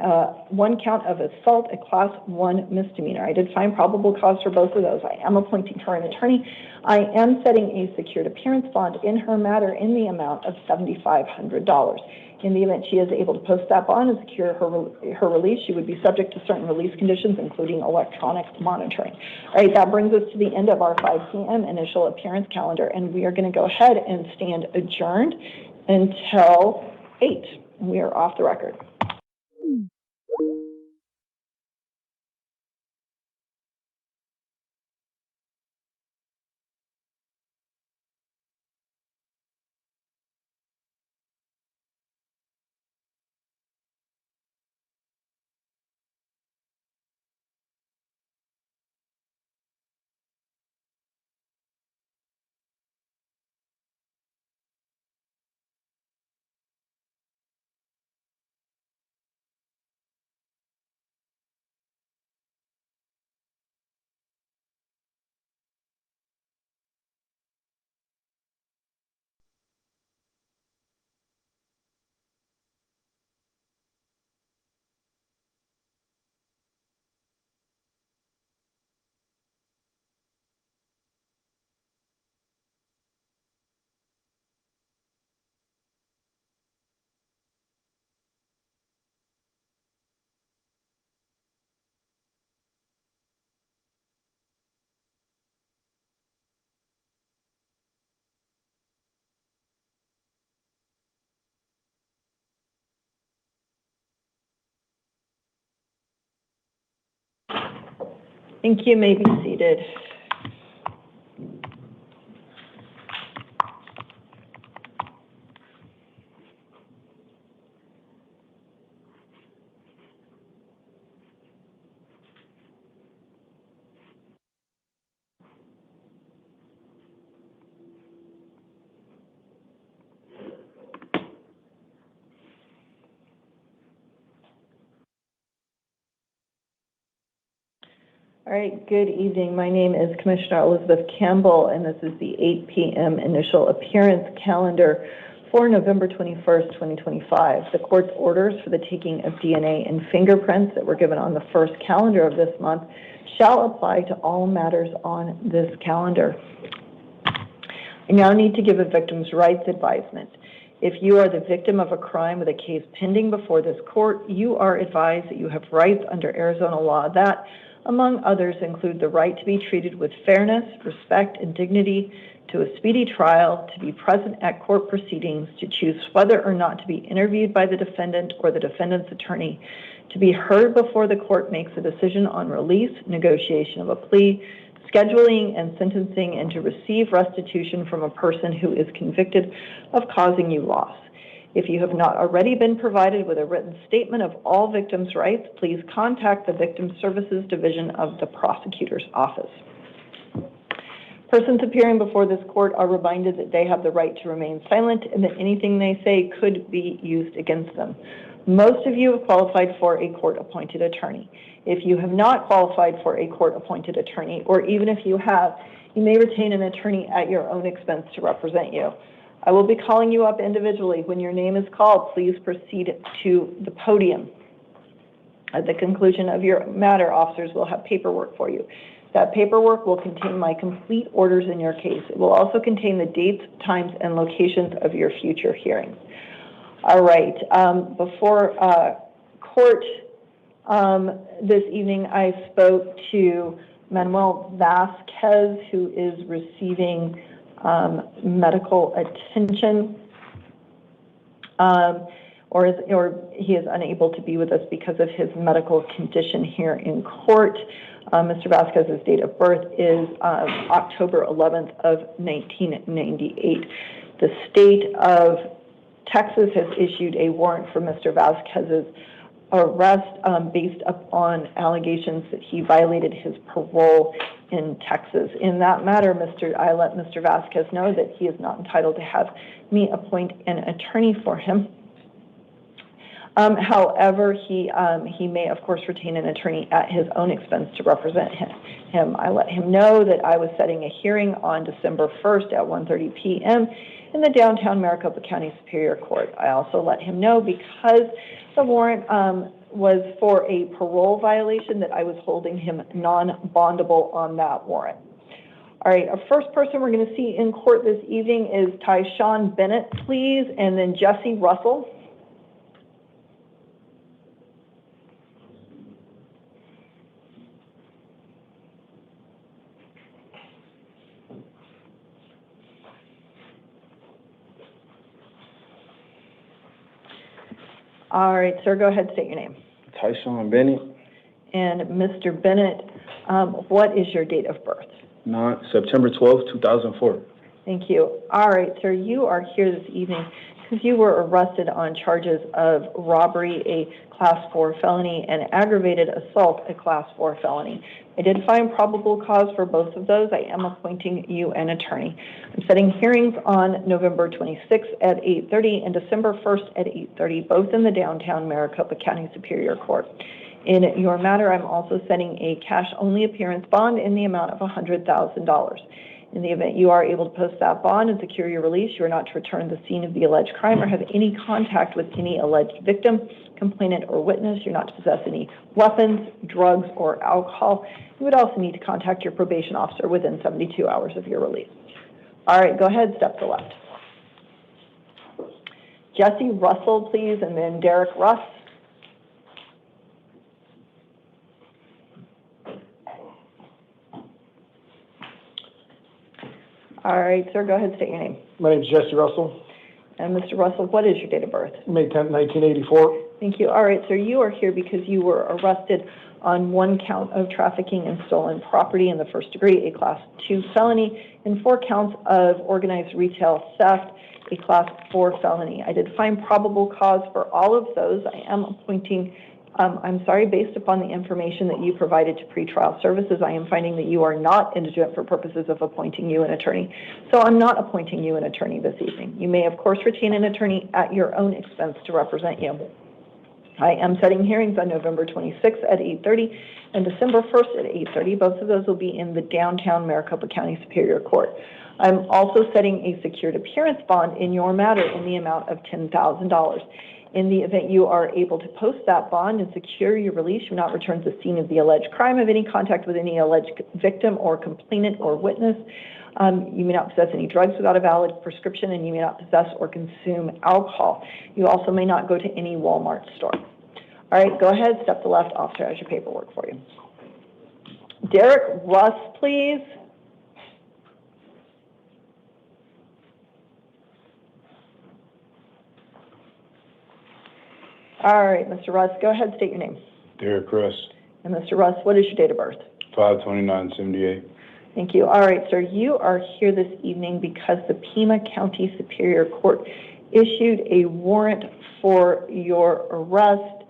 1 count of assault, a Class 1 misdemeanor. I did find probable cause for both of those. I am appointing her an attorney. I am setting a secured appearance bond in her matter in the amount of $7,500. In the event she is able to post that bond and secure her release, she would be subject to certain release conditions, including electronic monitoring. All right, that brings us to the end of our 5 p.m. initial appearance calendar, and we are going to go ahead and stand adjourned until 8. We are off the record. Thank you. May be seated. All right, good evening. My name is Commissioner Elizabeth Campbell, and this is the 8 p.m. initial appearance calendar for November 21st, 2025. The court's orders for the taking of DNA and fingerprints that were given on the first calendar of this month shall apply to all matters on this calendar. I now need to give a victim's rights advisement. If you are the victim of a crime with a case pending before this court, you are advised that you have rights under Arizona law that, among others, include the right to be treated with fairness, respect, and dignity, to a speedy trial, to be present at court proceedings, to choose whether or not to be interviewed by the defendant or the defendant's attorney, to be heard before the court makes a decision on release, negotiation of a plea, scheduling and sentencing, and to receive restitution from a person who is convicted of causing you loss. If you have not already been provided with a written statement of all victims' rights, please contact the Victim Services Division of the Prosecutor's Office. Persons appearing before this court are reminded that they have the right to remain silent and that anything they say could be used against them. Most of you have qualified for a court-appointed attorney. If you have not qualified for a court-appointed attorney, or even if you have, you may retain an attorney at your own expense to represent you. I will be calling you up individually. When your name is called, please proceed to the podium. At the conclusion of your matter, officers will have paperwork for you. That paperwork will contain my complete orders in your case. It will also contain the dates, times, and locations of your future hearings. All right. Before court this evening, I spoke to Manuel Vasquez, who is receiving medical attention, or he is unable to be with us because of his medical condition here in court. Mr. Vasquez's date of birth is October 11th of 1998. The state of Texas has issued a warrant for Mr. Vasquez's arrest based upon allegations that he violated his parole in Texas. In that matter, I let Mr. Vasquez know that he is not entitled to have me appoint an attorney for him. However, he may, of course, retain an attorney at his own expense to represent him. I let him know that I was setting a hearing on December 1st at 1:30 p.m. in the downtown Maricopa County Superior Court. I also let him know, because the warrant was for a parole violation, that I was holding him non-bondable on that warrant. All right, our first person we're going to see in court this evening is Tyshawn Bennett, please, and then Jesse Russell. All right, sir, go ahead, state your name. Tyshawn Bennett. And Mr. Bennett, what is your date of birth? September 12th, 2004. Thank you. All right, sir, you are here this evening because you were arrested on charges of robbery, a Class 4 felony, and aggravated assault, a Class 4 felony. I did find probable cause for both of those. I am appointing you an attorney. I'm setting hearings on November 26th at 8:30 and December 1st at 8:30, both in the downtown Maricopa County Superior Court. In your matter, I'm also setting a cash-only appearance bond in the amount of $100,000. In the event you are able to post that bond and secure your release, you are not to return to the scene of the alleged crime or have any contact with any alleged victim, complainant, or witness. You're not to possess any weapons, drugs, or alcohol. You would also need to contact your probation officer within 72 hours of your release. All right, go ahead, step to the left. Jesse Russell, please, and then Derek Russ. All right, sir, go ahead, state your name. My name is Jesse Russell. And Mr. Russell, what is your date of birth? May 10th, 1984. Thank you. All right, sir, you are here because you were arrested on 1 count of trafficking in stolen property in the first degree, a Class 2 felony, and 4 counts of organized retail theft, a Class 4 felony. I did find probable cause for all of those. I am appointing, based upon the information that you provided to pretrial services, I am finding that you are not indigent for purposes of appointing you an attorney. So I'm not appointing you an attorney this evening. You may, of course, retain an attorney at your own expense to represent you. I am setting hearings on November 26th at 8:30 and December 1st at 8:30. Both of those will be in the downtown Maricopa County Superior Court. I'm also setting a secured appearance bond in your matter in the amount of $10,000. In the event you are able to post that bond and secure your release, you not return to the scene of the alleged crime, of any contact with any alleged victim or complainant or witness. You may not possess any drugs without a valid prescription, and you may not possess or consume alcohol. You also may not go to any Walmart store. All right, go ahead, step to the left. Officer has your paperwork for you. Derek Russ, please. All right, Mr. Russ, go ahead, state your name. Derek Russ, And Mr. Russ, what is your date of birth? 5/29/78. Thank you. All right, sir, you are here this evening because the Pima County Superior Court issued a warrant for your arrest.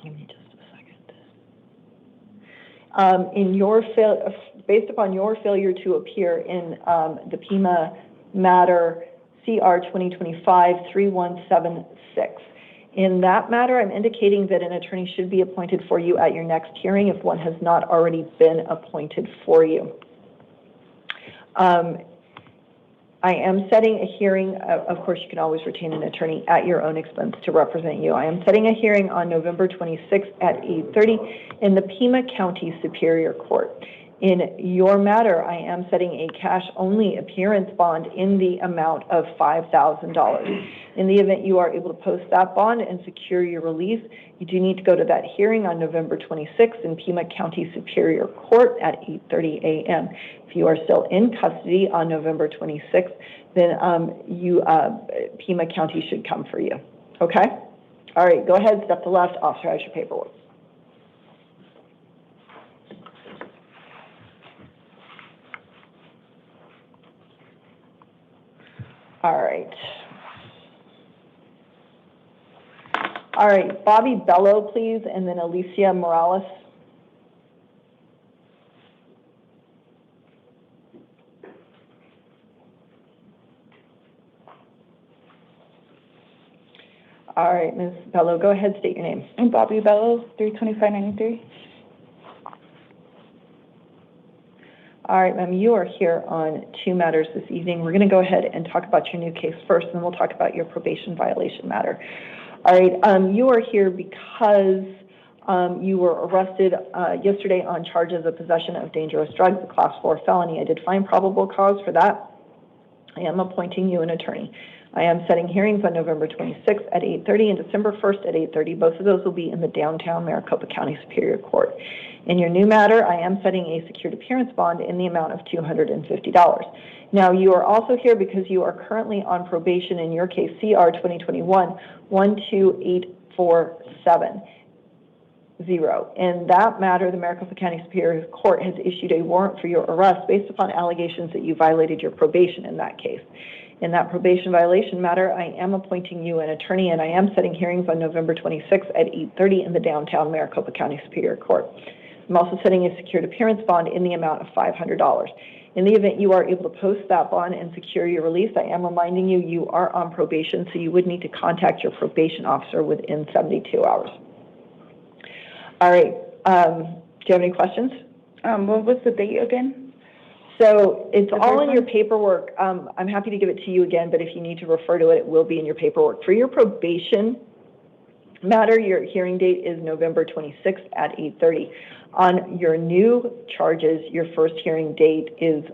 Give me just a second. Based upon your failure to appear in the Pima matter CR 2025-3176. In that matter, I'm indicating that an attorney should be appointed for you at your next hearing if one has not already been appointed for you. I am setting a hearing. Of course, you can always retain an attorney at your own expense to represent you. I am setting a hearing on November 26th at 8:30 in the Pima County Superior Court. In your matter, I am setting a cash-only appearance bond in the amount of $5,000. In the event you are able to post that bond and secure your release, you do need to go to that hearing on November 26th in Pima County Superior Court at 8:30 a.m. If you are still in custody on November 26th, then Pima County should come for you. Okay? All right, go ahead, step to the left. Officer has your paperwork. All right. All right, Bobby Bello, please, and then Alicia Morales. All right, Ms. Bello, go ahead, state your name. I'm Bobby Bello, 32593. All right, ma'am, you are here on 2 matters this evening. We're going to go ahead and talk about your new case first, and then we'll talk about your probation violation matter. All right, you are here because you were arrested yesterday on charges of possession of dangerous drugs, a Class 4 felony. I did find probable cause for that. I am appointing you an attorney. I am setting hearings on November 26th at 8:30 and December 1st at 8:30. Both of those will be in the downtown Maricopa County Superior Court. In your new matter, I am setting a secured appearance bond in the amount of $250. Now, you are also here because you are currently on probation in your case, CR 2021-12847. In that matter, the Maricopa County Superior Court has issued a warrant for your arrest based upon allegations that you violated your probation in that case. In that probation violation matter, I am appointing you an attorney, and I am setting hearings on November 26th at 8:30 in the downtown Maricopa County Superior Court. I'm also setting a secured appearance bond in the amount of $500. In the event you are able to post that bond and secure your release, I am reminding you, you are on probation, so you would need to contact your probation officer within 72 hours. All right, do you have any questions? What was the date again? So it's all in your paperwork. I'm happy to give it to you again, but if you need to refer to it, it will be in your paperwork. For your probation matter, your hearing date is November 26th at 8:30. On your new charges, your first hearing date is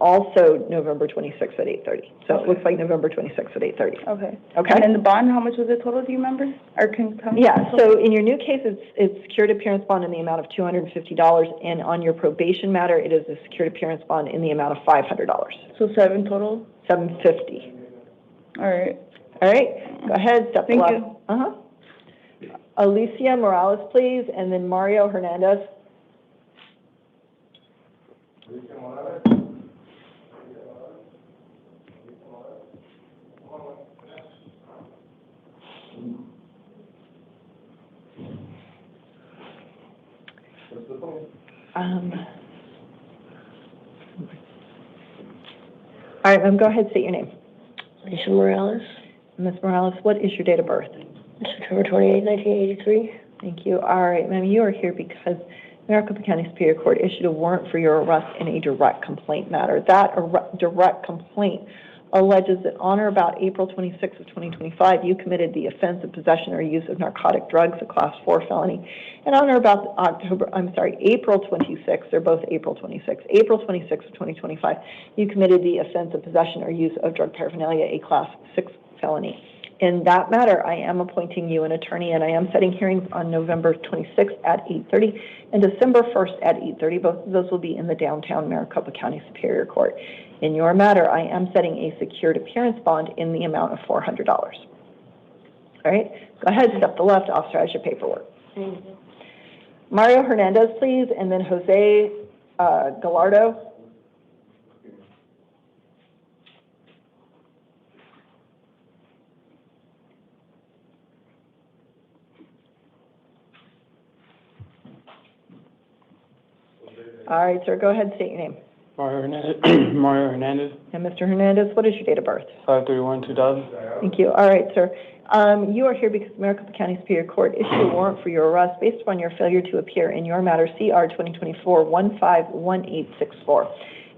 also November 26th at 8:30. So it looks like November 26th at 8:30. Okay. Okay. And then the bond, how much was it total, do you remember? Or Yeah, so in your new case, it's secured appearance bond in the amount of $250, and on your probation matter, it is a secured appearance bond in the amount of $500. So 7 total? $750. All right. All right, go ahead, step Thank left. you. Alicia Morales, please, and then Mario Hernandez. All right, ma'am, go ahead, state your name. Alicia Morales, Ms. Morales, what is your date of birth? September 28, 1983. Thank you. All right, ma'am, you are here because Maricopa County Superior Court issued a warrant for your arrest in a direct complaint matter. That direct complaint alleges that on or about April 26 of 2025, you committed the offense of possession or use of narcotic drugs, a class 4 felony. And on or about April 26, they're both April 26 of 2025, you committed the offense of possession or use of drug paraphernalia, a class 6 felony. In that matter, I am appointing you an attorney, and I am setting hearings on November 26th at 8:30 and December 1st at 8:30. Both of those will be in the downtown Maricopa County Superior Court. In your matter, I am setting a secured appearance bond in the amount of $400. All right, go ahead, step to the left, authorize your paperwork. Mario Hernandez, please, and then Jose Gallardo. All right, sir, go ahead and state your name. Mario Hernandez. Mario Hernandez. And Mr. Hernandez, what is your date of birth? 5/31/2000. Thank you. All right, sir. You are here because Maricopa County Superior Court issued a warrant for your arrest based upon your failure to appear in your matter, CR 2024-151864.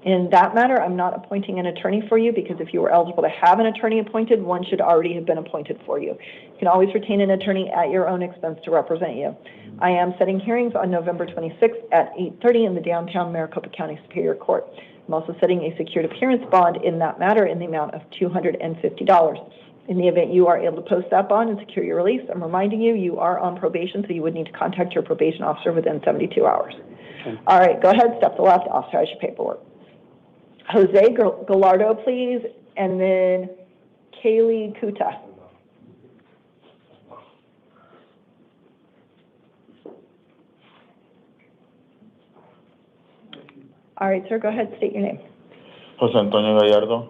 In that matter, I'm not appointing an attorney for you because if you were eligible to have an attorney appointed, one should already have been appointed for you. You can always retain an attorney at your own expense to represent you. I am setting hearings on November 26th at 8:30 in the downtown Maricopa County Superior Court. I'm also setting a secured appearance bond in that matter in the amount of $250. In the event you are able to post that bond and secure your release, I'm reminding you, you are on probation, so you would need to contact your probation officer within 72 hours. Okay. All right, go ahead, step to the left, authorize your paperwork. Jose Gallardo, please, and then Kaylee Kuta. All right, sir, go ahead, state your name. Jose Antonio Gallardo,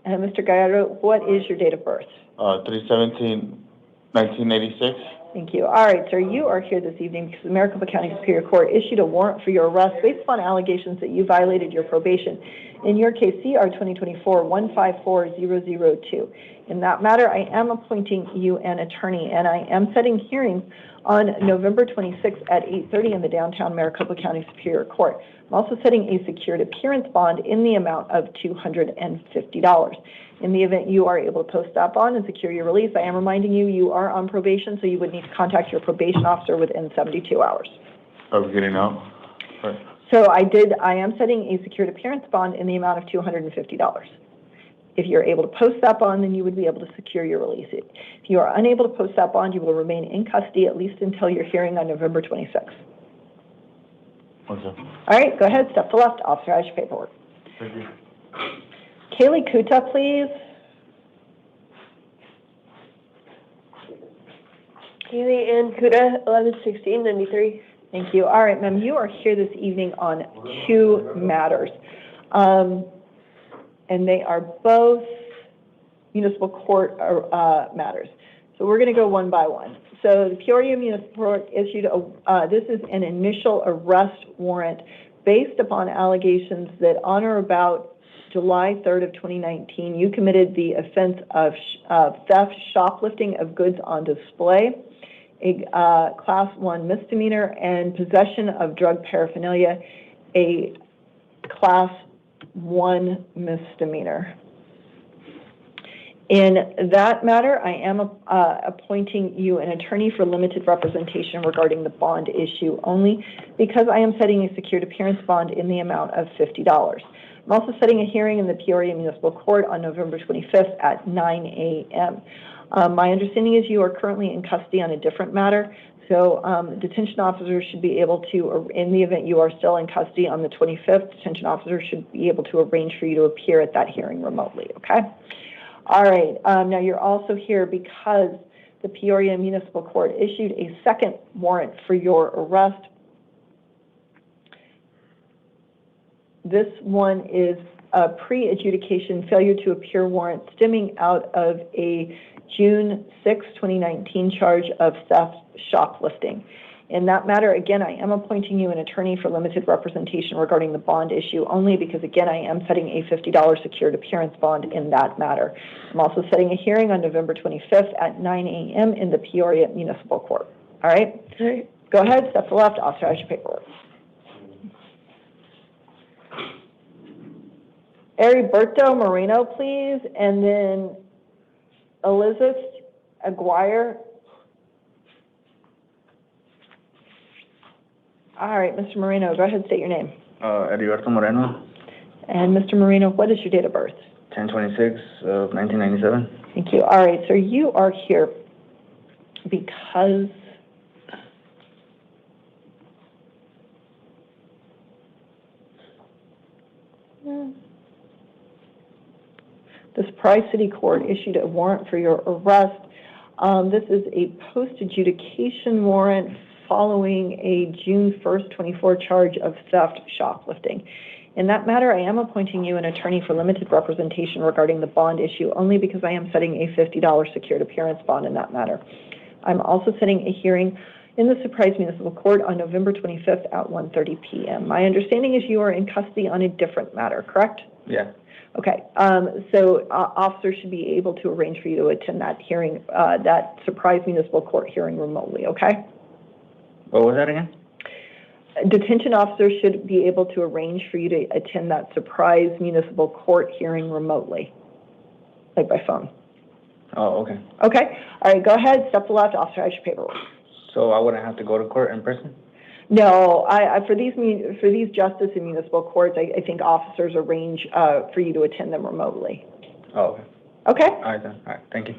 And Mr. Gallardo, what is your date of birth? 3/17/1986. Thank you. All right, sir, you are here this evening because the Maricopa County Superior Court issued a warrant for your arrest based upon allegations that you violated your probation. In your case, CR 2024-154002. In that matter, I am appointing you an attorney, and I am setting hearings on November 26th at 8:30 in the downtown Maricopa County Superior Court. I'm also setting a secured appearance bond in the amount of $250. In the event you are able to post that bond and secure your release, I am reminding you, you are on probation, so you would need to contact your probation officer within 72 hours. Are we getting out? Right. So I am setting a secured appearance bond in the amount of $250. If you're able to post that bond, then you would be able to secure your release. If you are unable to post that bond, you will remain in custody at least until your hearing on November 26th. Okay. All right, go ahead, step to left, authorize your paperwork. Thank you. Kaylee Kuta, please. Kaylee Ann Kuta, 11/16/93. Thank you. All right, ma'am, you are here this evening on two matters. And they are both municipal court matters. So we're going to go one by one. So the Peoria Municipal Court issued this is an initial arrest warrant based upon allegations that on or about July 3rd of 2019, you committed the offense of theft, shoplifting of goods on display, a class 1 misdemeanor, and possession of drug paraphernalia, a class 1 misdemeanor. In that matter, I am appointing you an attorney for limited representation regarding the bond issue only because I am setting a secured appearance bond in the amount of $50. I'm also setting a hearing in the Peoria Municipal Court on November 25th at 9 a.m. My understanding is you are currently in custody on a different matter, so detention officers should be able to, in the event you are still in custody on the 25th, detention officers should be able to arrange for you to appear at that hearing remotely, okay? All right, now you're also here because the Peoria Municipal Court issued a second warrant for your arrest. This one is a pre-adjudication failure to appear warrant stemming out of a June 6, 2019 charge of theft shoplifting. In that matter, again, I am appointing you an attorney for limited representation regarding the bond issue only because, again, I am setting a $50 secured appearance bond in that matter. I'm also setting a hearing on November 25th at 9 a.m. in the Peoria Municipal Court. All right? Go ahead, step to the left, authorize your paperwork. Heriberto Moreno, please, and then Elizabeth Aguirre. All right, Mr. Moreno, go ahead, state your name. Heriberto Moreno, And Mr. Moreno, what is your date of birth? 10/26 of 1997. Thank you. All right, so you are here because the Surprise City Court issued a warrant for your arrest. This is a post-adjudication warrant following a June 1st, 24 charge of theft shoplifting. In that matter, I am appointing you an attorney for limited representation regarding the bond issue only because I am setting a $50 secured appearance bond in that matter. I'm also setting a hearing in the Surprise Municipal Court on November 25th at 1:30 p.m. My understanding is you are in custody on a different matter, correct? Yeah. Okay, so officers should be able to arrange for you to attend that hearing, that Surprise Municipal Court hearing remotely, okay? What was that again? Detention officers should be able to arrange for you to attend that Surprise Municipal Court hearing remotely, like by phone. Oh, okay. Okay, all right, go ahead, step to the left, authorize your paperwork. So I wouldn't have to go to court in person? No, for these justice and municipal courts, I think officers arrange for you to attend them remotely. Oh, okay. Okay? All right then. All right, thank you.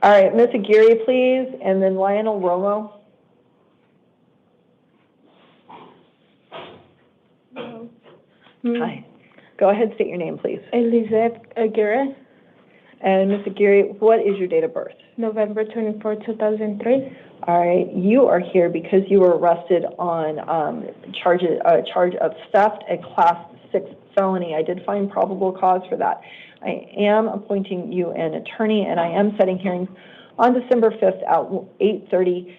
All right, Ms. Aguirre, please, and then Lionel Romo. Hi. Go ahead, state your name, please. Elizabeth Aguirre, And Ms. Aguirre, what is your date of birth? November 24, 2003. All right, you are here because you were arrested on charge of theft, a Class 6 felony. I did find probable cause for that. I am appointing you an attorney, and I am setting hearings on December 5th at 8:30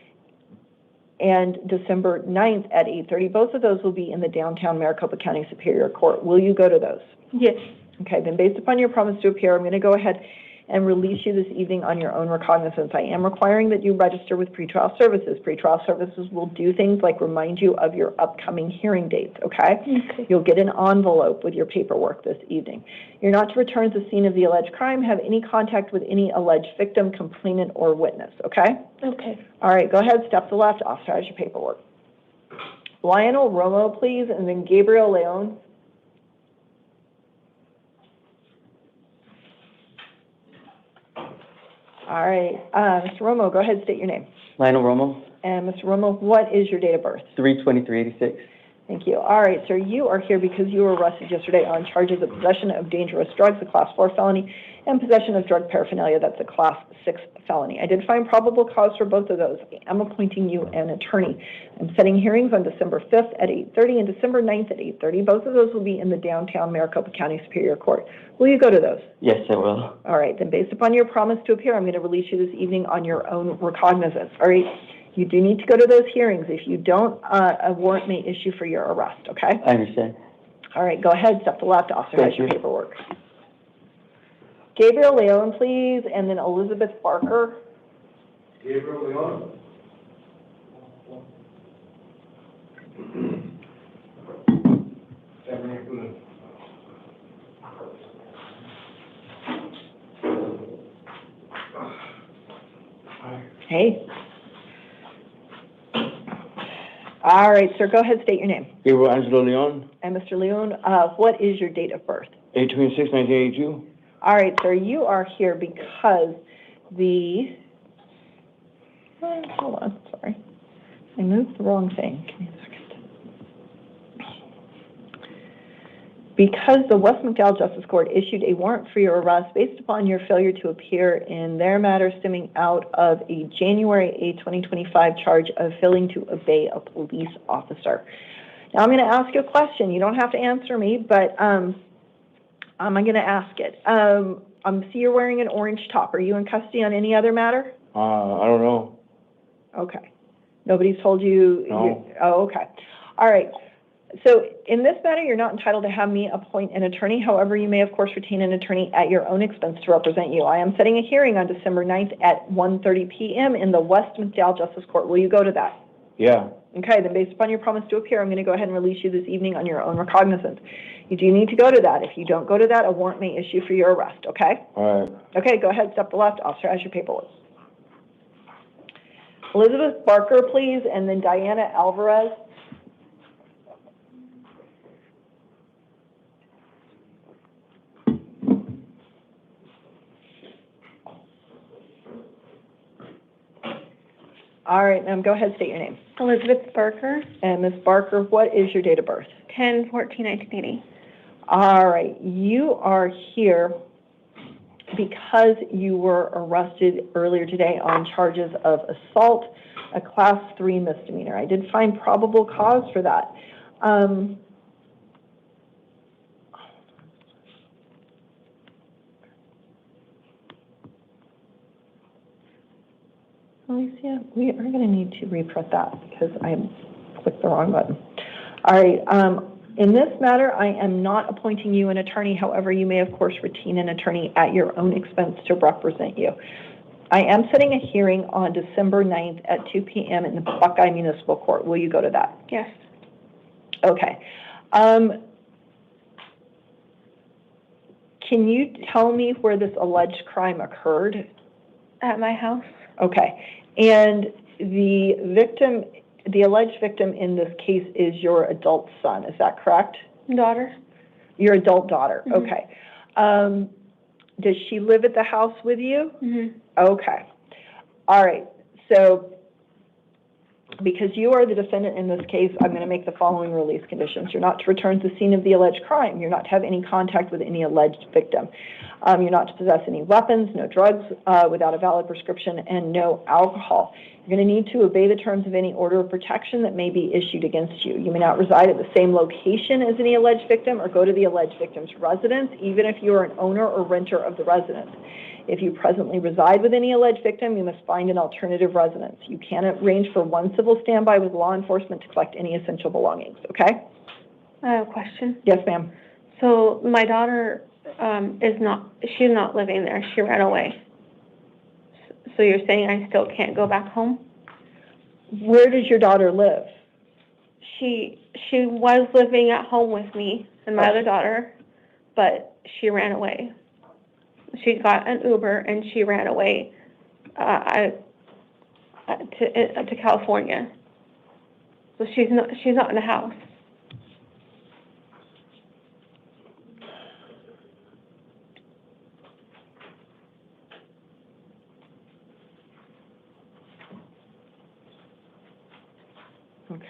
and December 9th at 8:30. Both of those will be in the downtown Maricopa County Superior Court. Will you go to those? Yes. Okay, then based upon your promise to appear, I'm going to go ahead and release you this evening on your own recognizance. I am requiring that you register with pretrial services. Pretrial services will do things like remind you of your upcoming hearing dates, okay? Okay. You'll get an envelope with your paperwork this evening. You're not to return to the scene of the alleged crime, have any contact with any alleged victim, complainant, or witness, okay? Okay. All right, go ahead, step to the left, authorize your paperwork. Lionel Romo, please, and then Gabriel Leon. All right, Mr. Romo, go ahead, state your name. Lionel Romo, And Mr. Romo, what is your date of birth? 3/23/86. Thank you. All right, sir, you are here because you were arrested yesterday on charges of possession of dangerous drugs, a Class 4 felony, and possession of drug paraphernalia, that's a Class 6 felony. I did find probable cause for both of those. I'm appointing you an attorney. I'm setting hearings on December 5th at 8:30 and December 9th at 8:30. Both of those will be in the downtown Maricopa County Superior Court. Will you go to those? Yes, I will. All right, then based upon your promise to appear, I'm going to release you this evening on your own recognizance. All right, you do need to go to those hearings. If you don't, a warrant may issue for your arrest, okay? I understand. All right, go ahead, step to the left, authorize Thank your you. paperwork. Gabriel Leon, please, and then Elizabeth Barker. Gabriel Leon. Hey. All right, sir, go ahead, state your name. Gabriel Angelo Leon, And Mr. Leon, what is your date of birth? 8/26/1982. All right, sir, you are here because the, hold on, sorry. I moved the wrong thing. Give me a second. because the West McDowell Justice Court issued a warrant for your arrest based upon your failure to appear in their matter stemming out of a January 8, 2025 charge of failing to obey a police officer. Now, I'm going to ask you a question. You don't have to answer me, but I'm going to ask it. I see you're wearing an orange top. Are you in custody on any other matter? I don't know. Okay. Nobody's told you? No. Oh, okay. All right. So in this matter, you're not entitled to have me appoint an attorney. However, you may, of course, retain an attorney at your own expense to represent you. I am setting a hearing on December 9th at 1:30 p.m. in the West McDowell Justice Court. Will you go to that? Yeah. Okay, then based upon your promise to appear, I'm going to go ahead and release you this evening on your own recognizance. You do need to go to that. If you don't go to that, a warrant may issue for your arrest, okay? All right. Okay, go ahead, step to the left. Officer has your paperwork. Elizabeth Barker, please, and then Diana Alvarez. All right, ma'am, go ahead, state your name. Elizabeth Barker, And Ms. Barker, what is your date of birth? 10/14/1980. All right, you are here because you were arrested earlier today on charges of assault, a class 3 misdemeanor. I did find probable cause for that. Alicia, we are going to need to reprint that because I clicked the wrong button. All right, in this matter, I am not appointing you an attorney. However, you may, of course, retain an attorney at your own expense to represent you. I am setting a hearing on December 9th at 2 p.m. in the Buckeye Municipal Court. Will you go to that? Yes. Okay. Can you tell me where this alleged crime occurred? At my house. Okay. And the victim, the alleged victim in this case is your adult son, is that correct? Daughter. Your adult daughter, Mhm. Okay. Does she live at the house with you? Mm-hmm. Okay. All right. So because you are the defendant in this case, I'm going to make the following release conditions. You're not to return to the scene of the alleged crime. You're not to have any contact with any alleged victim. You're not to possess any weapons, no drugs without a valid prescription, and no alcohol. You're going to need to obey the terms of any order of protection that may be issued against you. You may not reside at the same location as any alleged victim or go to the alleged victim's residence, even if you are an owner or renter of the residence. If you presently reside with any alleged victim, you must find an alternative residence. You can arrange for one civil standby with law enforcement to collect any essential belongings, okay? I have a question. Yes, ma'am. So my daughter she's not living there. She ran away. So you're saying I still can't go back home? Where does your daughter live? She was living at home with me and my other daughter, but she ran away. She got an Uber and she ran away to California. So she's not in the house. Okay.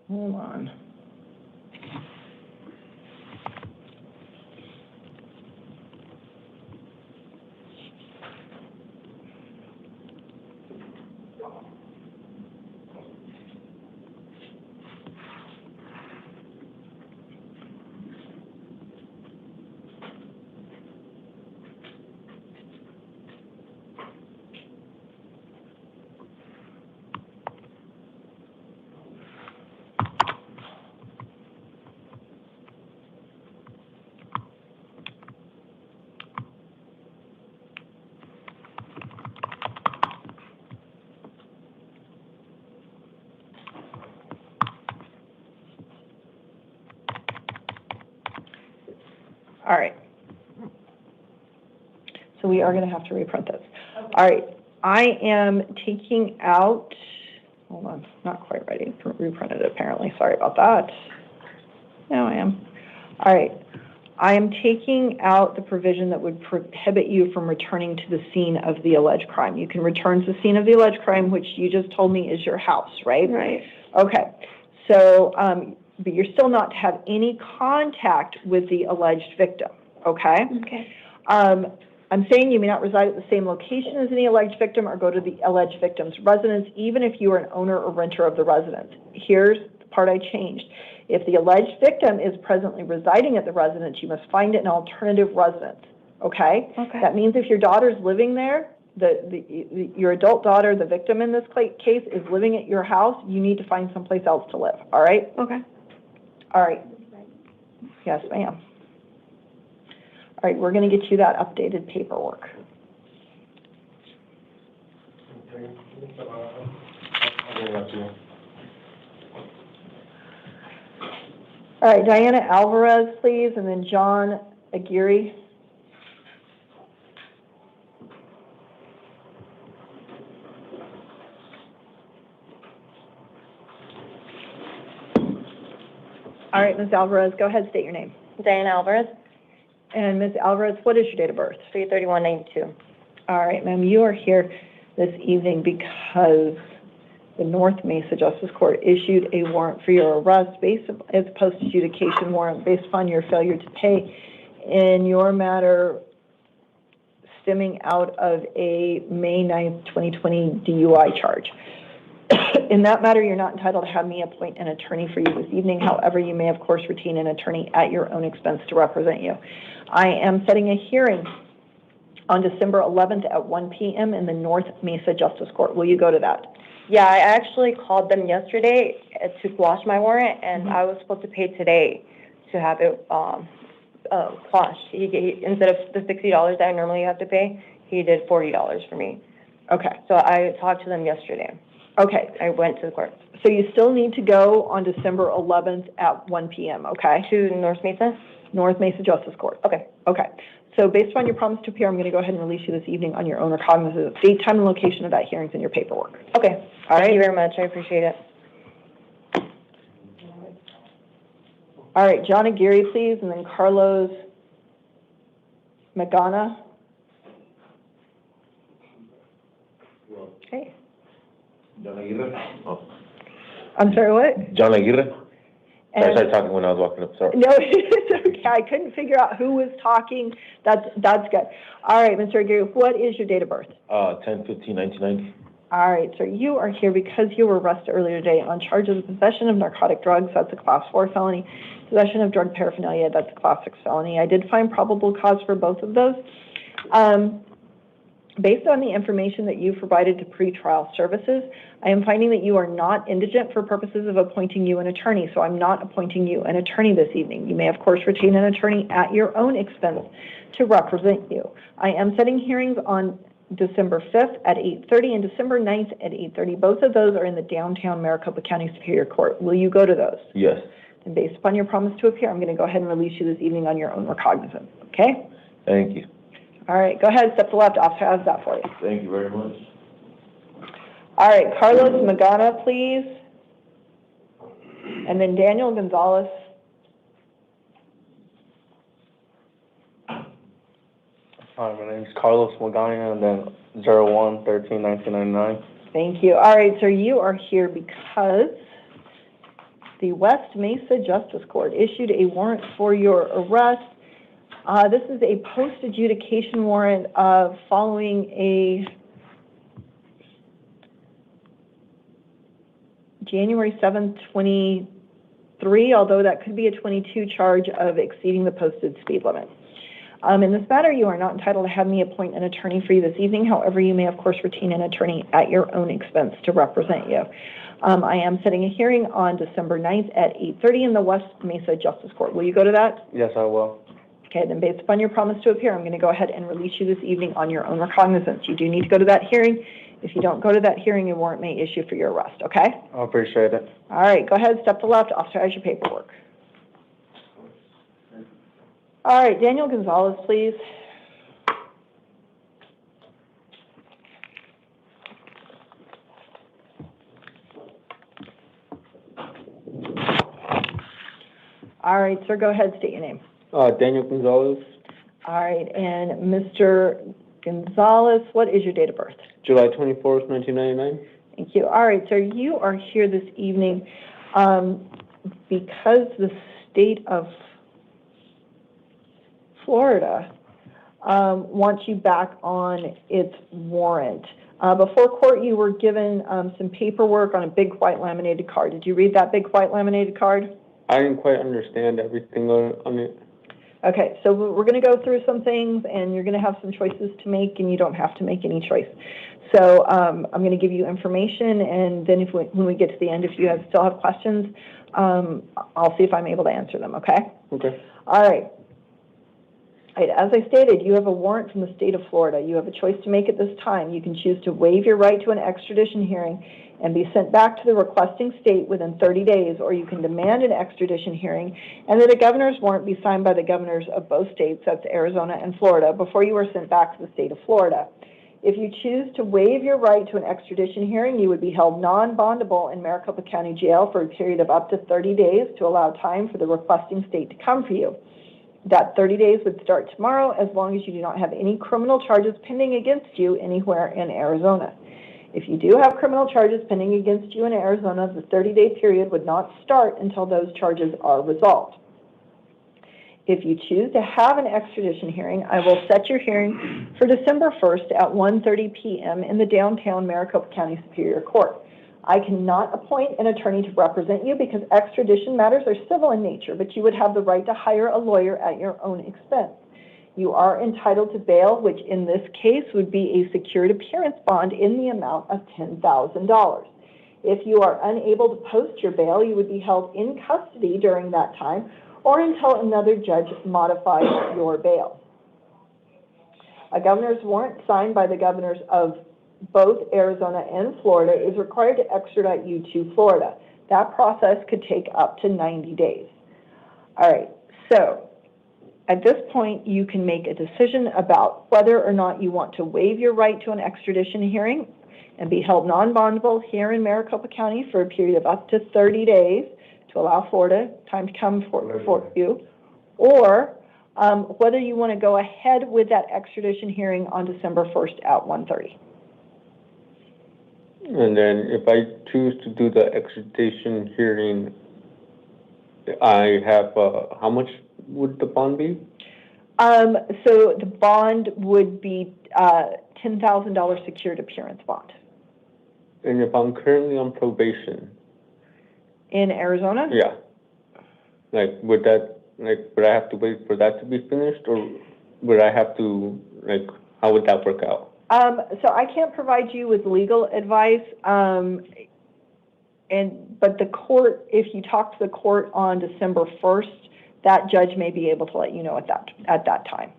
Hold on. All right. So we are going to have to reprint this. All right. I am taking out, hold on, not quite ready to reprint it apparently. Sorry about that. Now I am. All right. I am taking out the provision that would prohibit you from returning to the scene of the alleged crime. You can return to the scene of the alleged crime, which you just told me is your house, right? Right. Okay. So, but you're still not to have any contact with the alleged victim, okay? Okay. I'm saying you may not reside at the same location as any alleged victim or go to the alleged victim's residence, even if you are an owner or renter of the residence. Here's the part I changed. If the alleged victim is presently residing at the residence, you must find an alternative residence, okay? Okay. That means if your daughter's living there, your adult daughter, the victim in this case, is living at your house, you need to find someplace else to live, all right? Okay. All right. Yes, ma'am. All right, we're going to get you that updated paperwork. All right, Diana Alvarez, please, and then John Aguirre. All right, Ms. Alvarez, go ahead, state your name. Diana Alvarez, And Ms. Alvarez, what is your date of birth? 33192. All right, ma'am, you are here this evening because the North Mesa Justice Court issued a warrant for your arrest based as a post-adjudication warrant based upon your failure to pay in your matter stemming out of a May 9th, 2020 DUI charge. In that matter, you're not entitled to have me appoint an attorney for you this evening. However, you may, of course, retain an attorney at your own expense to represent you. I am setting a hearing on December 11th at 1 p.m. in the North Mesa Justice Court. Will you go to that? Yeah, I actually called them yesterday to quash my warrant, and I was supposed to pay today to have it quashed. He instead of the $60 that I normally have to pay, he did $40 for me. Okay. So I talked to them yesterday. Okay. I went to the court. So you still need to go on December 11th at 1 p.m., okay? To North Mesa? North Mesa Justice Court. Okay. Okay. So based upon your promise to appear, I'm going to go ahead and release you this evening on your own recognizance. Date, time, and location of that hearing's in your paperwork. Okay. All right? Thank you very much. I appreciate it. All right, John Aguirre, please, and then Carlos Magana. Okay. John Aguirre? Oh. I'm sorry, what? John Aguirre? I And- started talking when I was walking up, sorry. No, it's okay. I couldn't figure out who was talking. That's good. All right, Mr. Aguirre, what is your date of birth? 10/15/1990. All right, sir, you are here because you were arrested earlier today on charges of possession of narcotic drugs. That's a Class 4 felony. Possession of drug paraphernalia, that's a Class 6 felony. I did find probable cause for both of those. Based on the information that you provided to pretrial services, I am finding that you are not indigent for purposes of appointing you an attorney, so I'm not appointing you an attorney this evening. You may, of course, retain an attorney at your own expense to represent you. I am setting hearings on December 5th at 8:30 and December 9th at 8:30. Both of those are in the downtown Maricopa County Superior Court. Will you go to those? Yes. And based upon your promise to appear, I'm going to go ahead and release you this evening on your own recognizance, okay? Thank you. All right, go ahead, step to the left. Officer has that for you. Thank you very much. All right, Carlos Magana, please. And then Daniel Gonzalez. Hi, my name's Carlos Magana, and then 01/13/1999. Thank you. All right, sir, you are here because the West Mesa Justice Court issued a warrant for your arrest. This is a post-adjudication warrant following a January 7th, 23, although that could be a 22 charge of exceeding the posted speed limit. In this matter, you are not entitled to have me appoint an attorney for you this evening. However, you may, of course, retain an attorney at your own expense to represent you. I am setting a hearing on December 9th at 8:30 in the West Mesa Justice Court. Will you go to that? Yes, I will. Okay, then based upon your promise to appear, I'm going to go ahead and release you this evening on your own recognizance. You do need to go to that hearing. If you don't go to that hearing, a warrant may issue for your arrest, okay? I appreciate it. All right, go ahead, step to the left. Officer has your paperwork. All right, Daniel Gonzalez, please. All right, sir, go ahead, state your name. Daniel Gonzalez, All right, and Mr. Gonzalez, what is your date of birth? July 24th, 1999. Thank you. All right, sir, you are here this evening because the state of Florida wants you back on its warrant. Before court, you were given some paperwork on a big white laminated card. Did you read that big white laminated card? I didn't quite understand everything on it. Okay, so we're going to go through some things, and you're going to have some choices to make, and you don't have to make any choice. So I'm going to give you information, and then when we get to the end, if you still have questions, I'll see if I'm able to answer them, okay? Okay. All right. As I stated, you have a warrant from the state of Florida. You have a choice to make at this time. You can choose to waive your right to an extradition hearing and be sent back to the requesting state within 30 days, or you can demand an extradition hearing and that a governor's warrant be signed by the governors of both states, that's Arizona and Florida, before you are sent back to the state of Florida. If you choose to waive your right to an extradition hearing, you would be held non-bondable in Maricopa County Jail for a period of up to 30 days to allow time for the requesting state to come for you. That 30 days would start tomorrow as long as you do not have any criminal charges pending against you anywhere in Arizona. If you do have criminal charges pending against you in Arizona, the 30-day period would not start until those charges are resolved. If you choose to have an extradition hearing, I will set your hearing for December 1st at 1:30 p.m. in the downtown Maricopa County Superior Court. I cannot appoint an attorney to represent you because extradition matters are civil in nature, but you would have the right to hire a lawyer at your own expense. You are entitled to bail, which in this case would be a secured appearance bond in the amount of $10,000. If you are unable to post your bail, you would be held in custody during that time or until another judge modifies your bail. A governor's warrant signed by the governors of both Arizona and Florida is required to extradite you to Florida. That process could take up to 90 days. All right, so at this point, you can make a decision about whether or not you want to waive your right to an extradition hearing and be held non-bondable here in Maricopa County for a period of up to 30 days to allow Florida time to come for you, or whether you want to go ahead with that extradition hearing on December 1st at 1:30. And then if I choose to do the extradition hearing, I have, how much would the bond be? So the bond would be $10,000 secured appearance bond. And if I'm currently on probation? In Arizona? Yeah. Would I have to wait for that to be finished, or would I have to, how would that work out? So I can't provide you with legal advice, but the court, if you talk to the court on December 1st, that judge may be able to let you know at that time.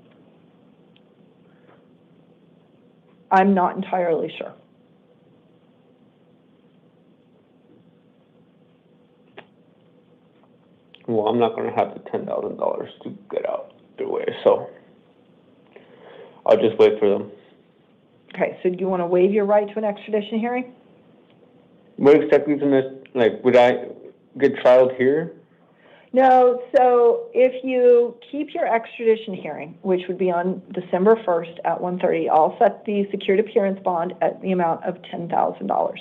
I'm not entirely sure. Well, I'm not going to have the $10,000 to get out the way, so I'll just wait for them. Okay, so do you want to waive your right to an extradition hearing? What exactly is would I get trialed here? No, so if you keep your extradition hearing, which would be on December 1st at 1:30, I'll set the secured appearance bond at the amount of $10,000.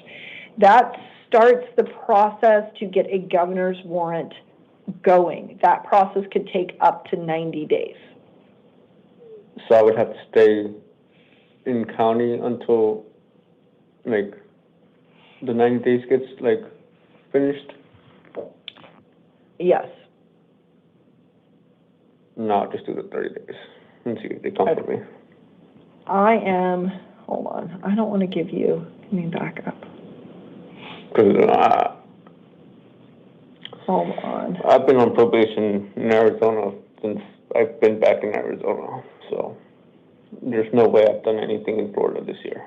That starts the process to get a governor's warrant going. That process could take up to 90 days. So I would have to stay in county until, the 90 days gets, finished? Yes. No, I'll just do the 30 days and see if they come for me. Hold on, I don't want to give you, let me back up. Because Hold on. I've been on probation in Arizona since I've been back in Arizona, so there's no way I've done anything in Florida this year.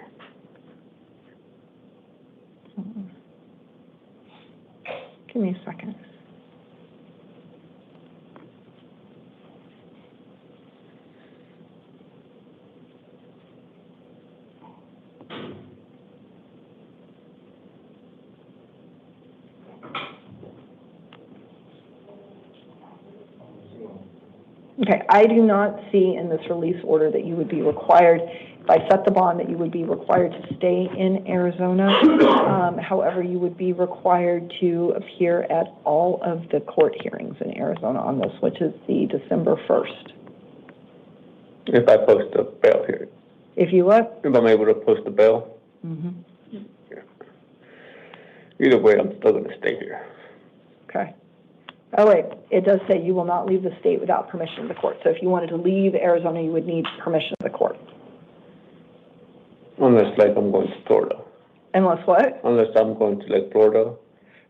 Give me a second. Okay, I do not see in this release order that you would be required, if I set the bond, that you would be required to stay in Arizona. However, you would be required to appear at all of the court hearings in Arizona on this, which is the December 1st. If I post a bail here, If you what? if I'm able to post a bail, either way, I'm still gonna stay here. Okay. Oh, wait, it does say you will not leave the state without permission of the court. So if you wanted to leave Arizona, you would need permission of the court. Unless like I'm going to Florida. Unless what? Unless I'm going to like Florida.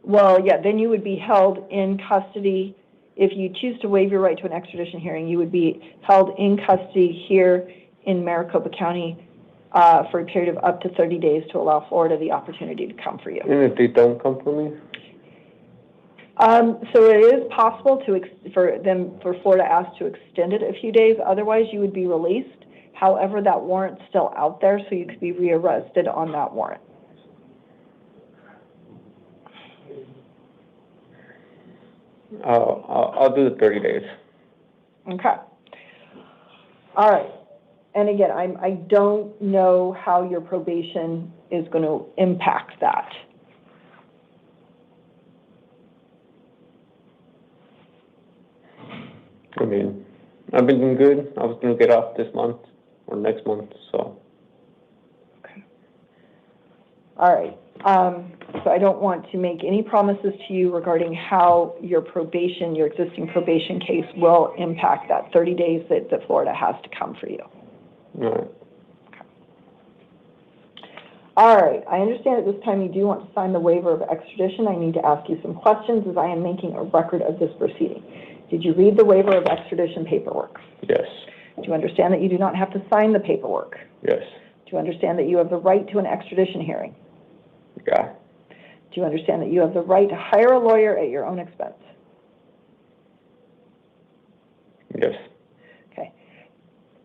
Well, yeah, then you would be held in custody. If you choose to waive your right to an extradition hearing, you would be held in custody here in Maricopa County for a period of up to 30 days to allow Florida the opportunity to come for you. And if they don't come for me? So it is possible for Florida asked to extend it a few days. Otherwise, you would be released. However, that warrant's still out there, so you could be rearrested on that warrant. I'll do the 30 days. Okay. All right. And again, I don't know how your probation is going to impact that. I mean, I've been doing good. I was going to get off this month or next month, so. Okay. All right. So I don't want to make any promises to you regarding how your probation, your existing probation case will impact that 30 days that Florida has to come for you. All right. Okay. All right. I understand at this time you do want to sign the waiver of extradition. I need to ask you some questions as I am making a record of this proceeding. Did you read the waiver of extradition paperwork? Yes. Do you understand that you do not have to sign the paperwork? Yes. Do you understand that you have the right to an extradition hearing? Yeah. Do you understand that you have the right to hire a lawyer at your own expense? Yes. Okay.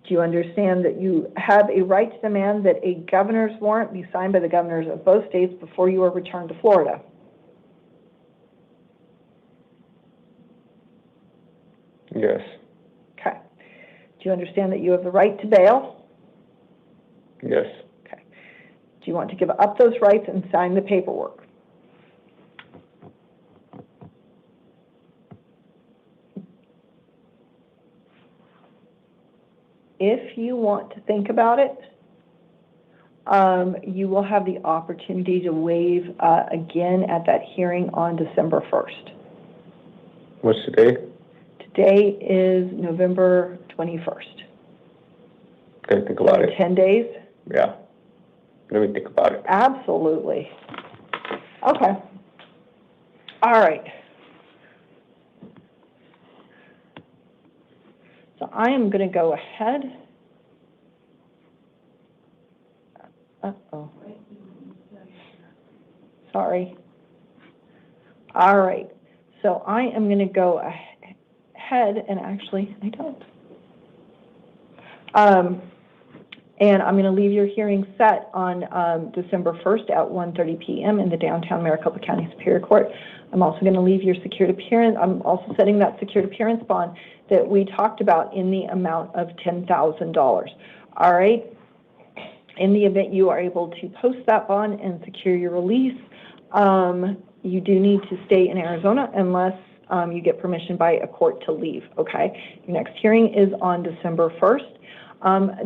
Do you understand that you have a right to demand that a governor's warrant be signed by the governors of both states before you are returned to Florida? Yes. Okay. Do you understand that you have the right to bail? Yes. Okay. Do you want to give up those rights and sign the paperwork? If you want to think about it, you will have the opportunity to waive again at that hearing on December 1st. What's today? Today is November 21st. Okay, think about it. 10 days? Yeah. Let me think about it. Absolutely. Okay. All right. So I am going to go ahead. Uh-oh. Sorry. All right. So I am going to go ahead and actually, I don't. And I'm going to leave your hearing set on December 1st at 1:30 p.m. in the downtown Maricopa County Superior Court. I'm also going to leave your secured appearance. I'm also setting that secured appearance bond that we talked about in the amount of $10,000. All right. In the event you are able to post that bond and secure your release, you do need to stay in Arizona unless you get permission by a court to leave. Okay. Your next hearing is on December 1st.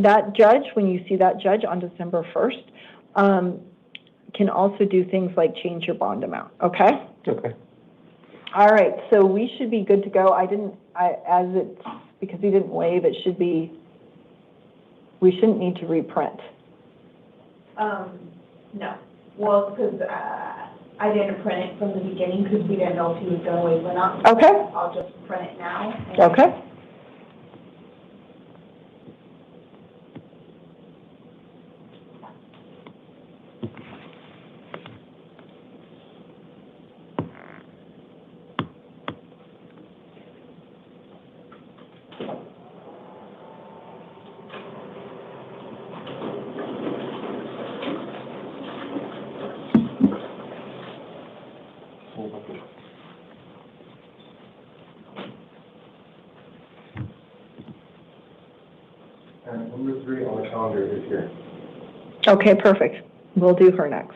That judge, when you see that judge on December 1st, can also do things like change your bond amount, okay? Okay. All right, so we should be good to go. Because he didn't waive, it should be, we shouldn't need to reprint. No. Well, because I didn't print it from the beginning because we didn't know if he was going to waive or not. Okay. I'll just print it now. Okay. And number 3 on the calendar is here. Okay, perfect. We'll do her next.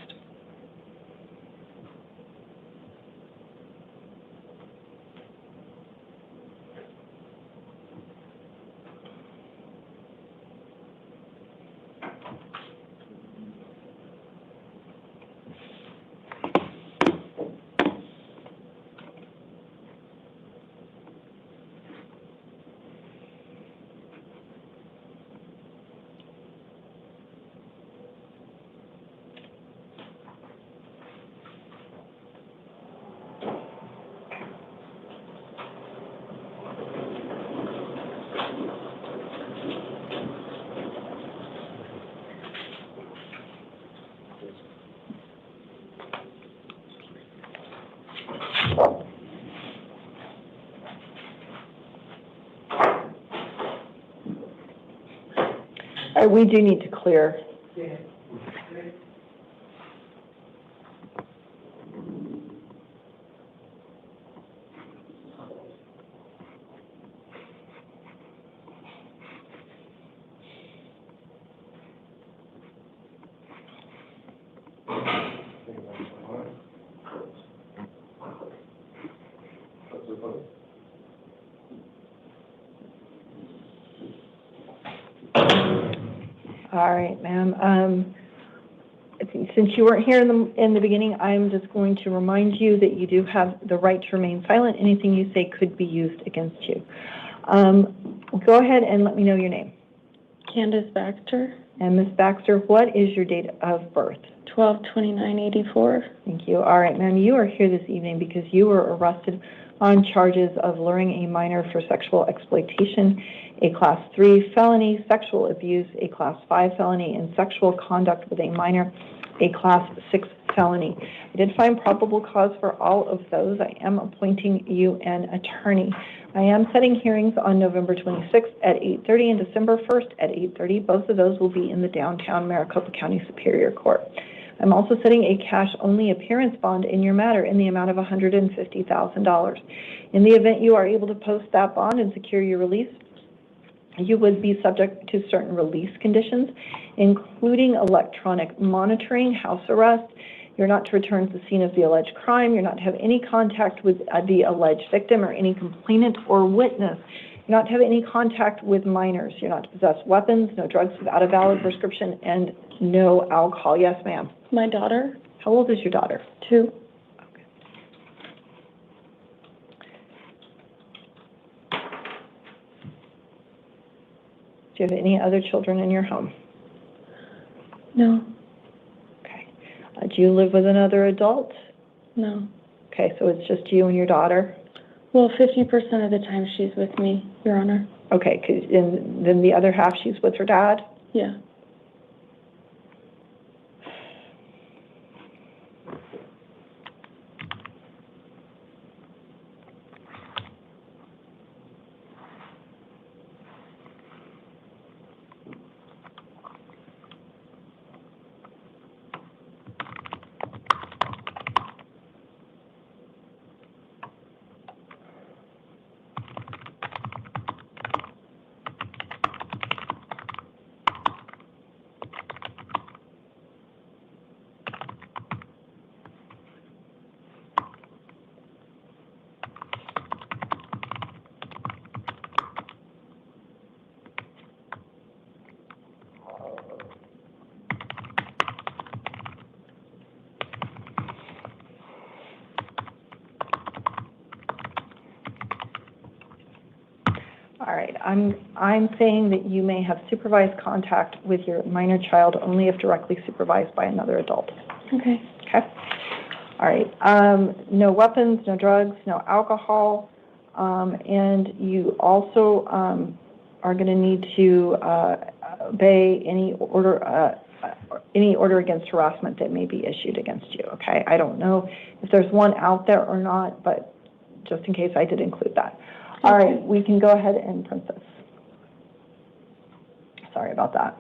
We do need to clear. All right, ma'am. Since you weren't here in the beginning, I'm just going to remind you that you do have the right to remain silent. Anything you say could be used against you. Go ahead and let me know your name. Candace Baxter, And Ms. Baxter, what is your date of birth? 12/29/84. Thank you. All right, ma'am, you are here this evening because you were arrested on charges of luring a minor for sexual exploitation, a Class 3 felony, sexual abuse, a Class 5 felony, and sexual conduct with a minor, a Class 6 felony. I did find probable cause for all of those. I am appointing you an attorney. I am setting hearings on November 26th at 8:30 and December 1st at 8:30. Both of those will be in the downtown Maricopa County Superior Court. I'm also setting a cash-only appearance bond in your matter in the amount of $150,000. In the event you are able to post that bond and secure your release, you would be subject to certain release conditions, including electronic monitoring, house arrest. You're not to return to the scene of the alleged crime. You're not to have any contact with the alleged victim or any complainant or witness. You're not to have any contact with minors. You're not to possess weapons, no drugs without a valid prescription, and no alcohol. Yes, ma'am. My daughter, How old is your daughter? 2. Do you have any other children in your home? No. Okay. Do you live with another adult? No. Okay, so it's just you and your daughter? Well, 50% of the time she's with me, Your Honor. Okay, and then the other half she's with her dad? Yeah. All right, I'm saying that you may have supervised contact with your minor child only if directly supervised by another adult. Okay. Okay? All right, no weapons, no drugs, no alcohol, and you also are going to need to obey any order against harassment that may be issued against you, okay? I don't know if there's one out there or not, but just in case, I did include that. All right, we can go ahead and print this. Sorry about that.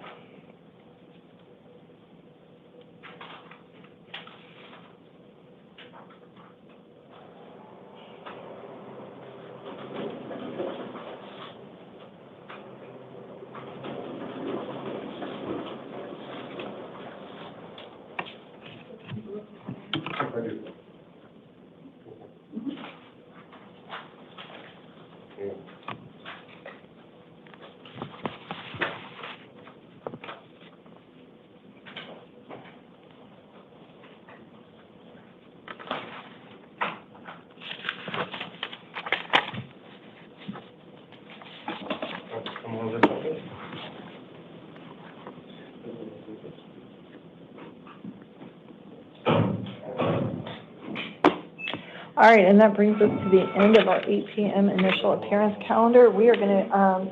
All right, and that brings us to the end of our 8 p.m. initial appearance calendar. We are going to,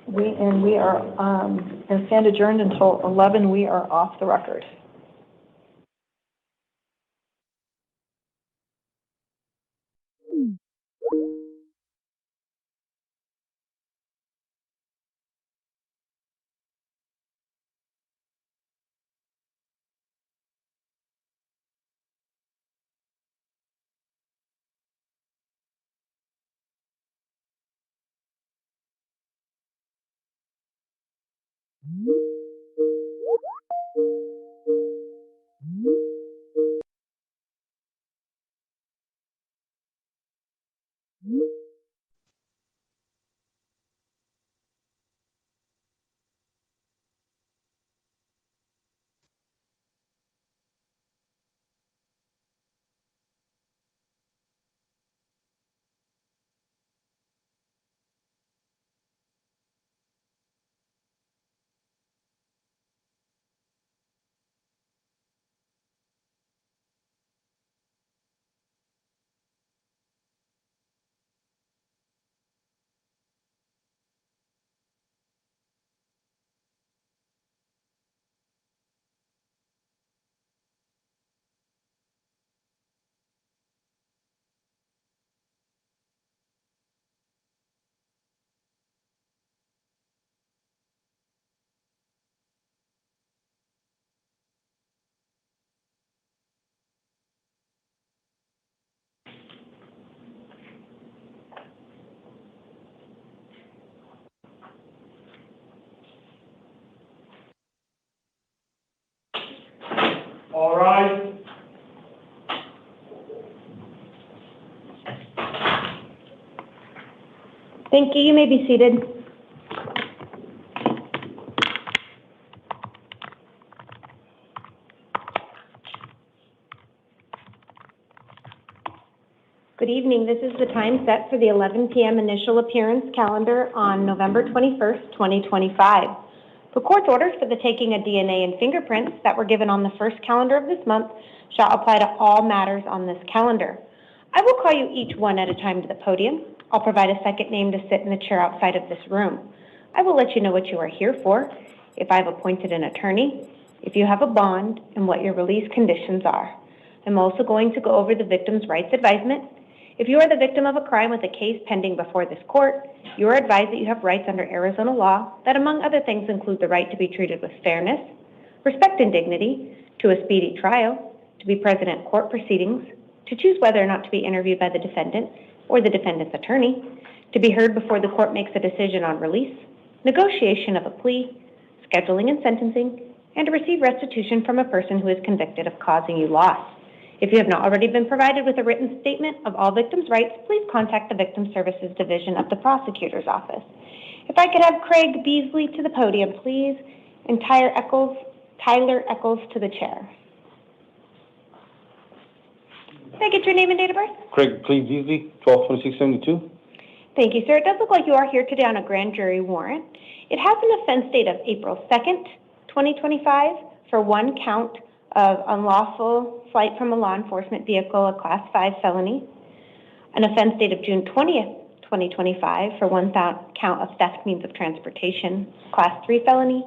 we are going to stand adjourned until 11. We are off the record. All right. Thank you. You may be seated. Good evening. This is the time set for the 11 p.m. initial appearance calendar on November 21st, 2025. The court's orders for the taking of DNA and fingerprints that were given on the first calendar of this month shall apply to all matters on this calendar. I will call you each one at a time to the podium. I'll provide a second name to sit in the chair outside of this room. I will let you know what you are here for, if I've appointed an attorney, if you have a bond, and what your release conditions are. I'm also going to go over the victim's rights advisement. If you are the victim of a crime with a case pending before this court, you are advised that you have rights under Arizona law that, among other things, include the right to be treated with fairness, respect and dignity, to a speedy trial, to be present at court proceedings, to choose whether or not to be interviewed by the defendant or the defendant's attorney, to be heard before the court makes a decision on release, negotiation of a plea, scheduling and sentencing, and to receive restitution from a person who is convicted of causing you loss. If you have not already been provided with a written statement of all victims' rights, please contact the Victim Services Division of the Prosecutor's Office. If I could have Craig Beasley to the podium, please, and Tyler Eccles to the chair. Can I get your name and date of birth? Craig, please, Beasley, 12/26/72. Thank you, sir. It does look like you are here today on a grand jury warrant. It has an offense date of April 2nd, 2025, for one count of unlawful flight from a law enforcement vehicle, a Class 5 felony, an offense date of June 20th, 2025, for one count of theft means of transportation, Class 3 felony,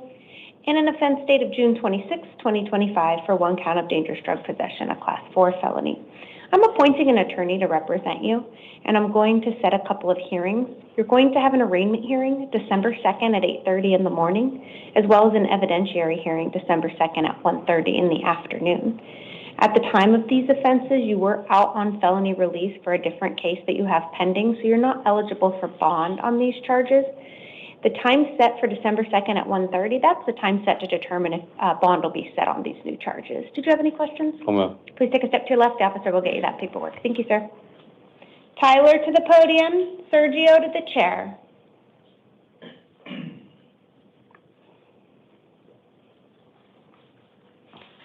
and an offense date of June 26th, 2025, for one count of dangerous drug possession, a Class 4 felony. I'm appointing an attorney to represent you, and I'm going to set a couple of hearings. You're going to have an arraignment hearing December 2nd at 8:30 in the morning, as well as an evidentiary hearing December 2nd at 1:30 in the afternoon. At the time of these offenses, you were out on felony release for a different case that you have pending, so you're not eligible for bond on these charges. The time set for December 2nd at 1:30, that's the time set to determine if bond will be set on these new charges. Did you have any questions? Oh, ma'am. Please take a step to your left. The officer will get you that paperwork. Thank you, sir. Tyler to the podium, Sergio to the chair. Can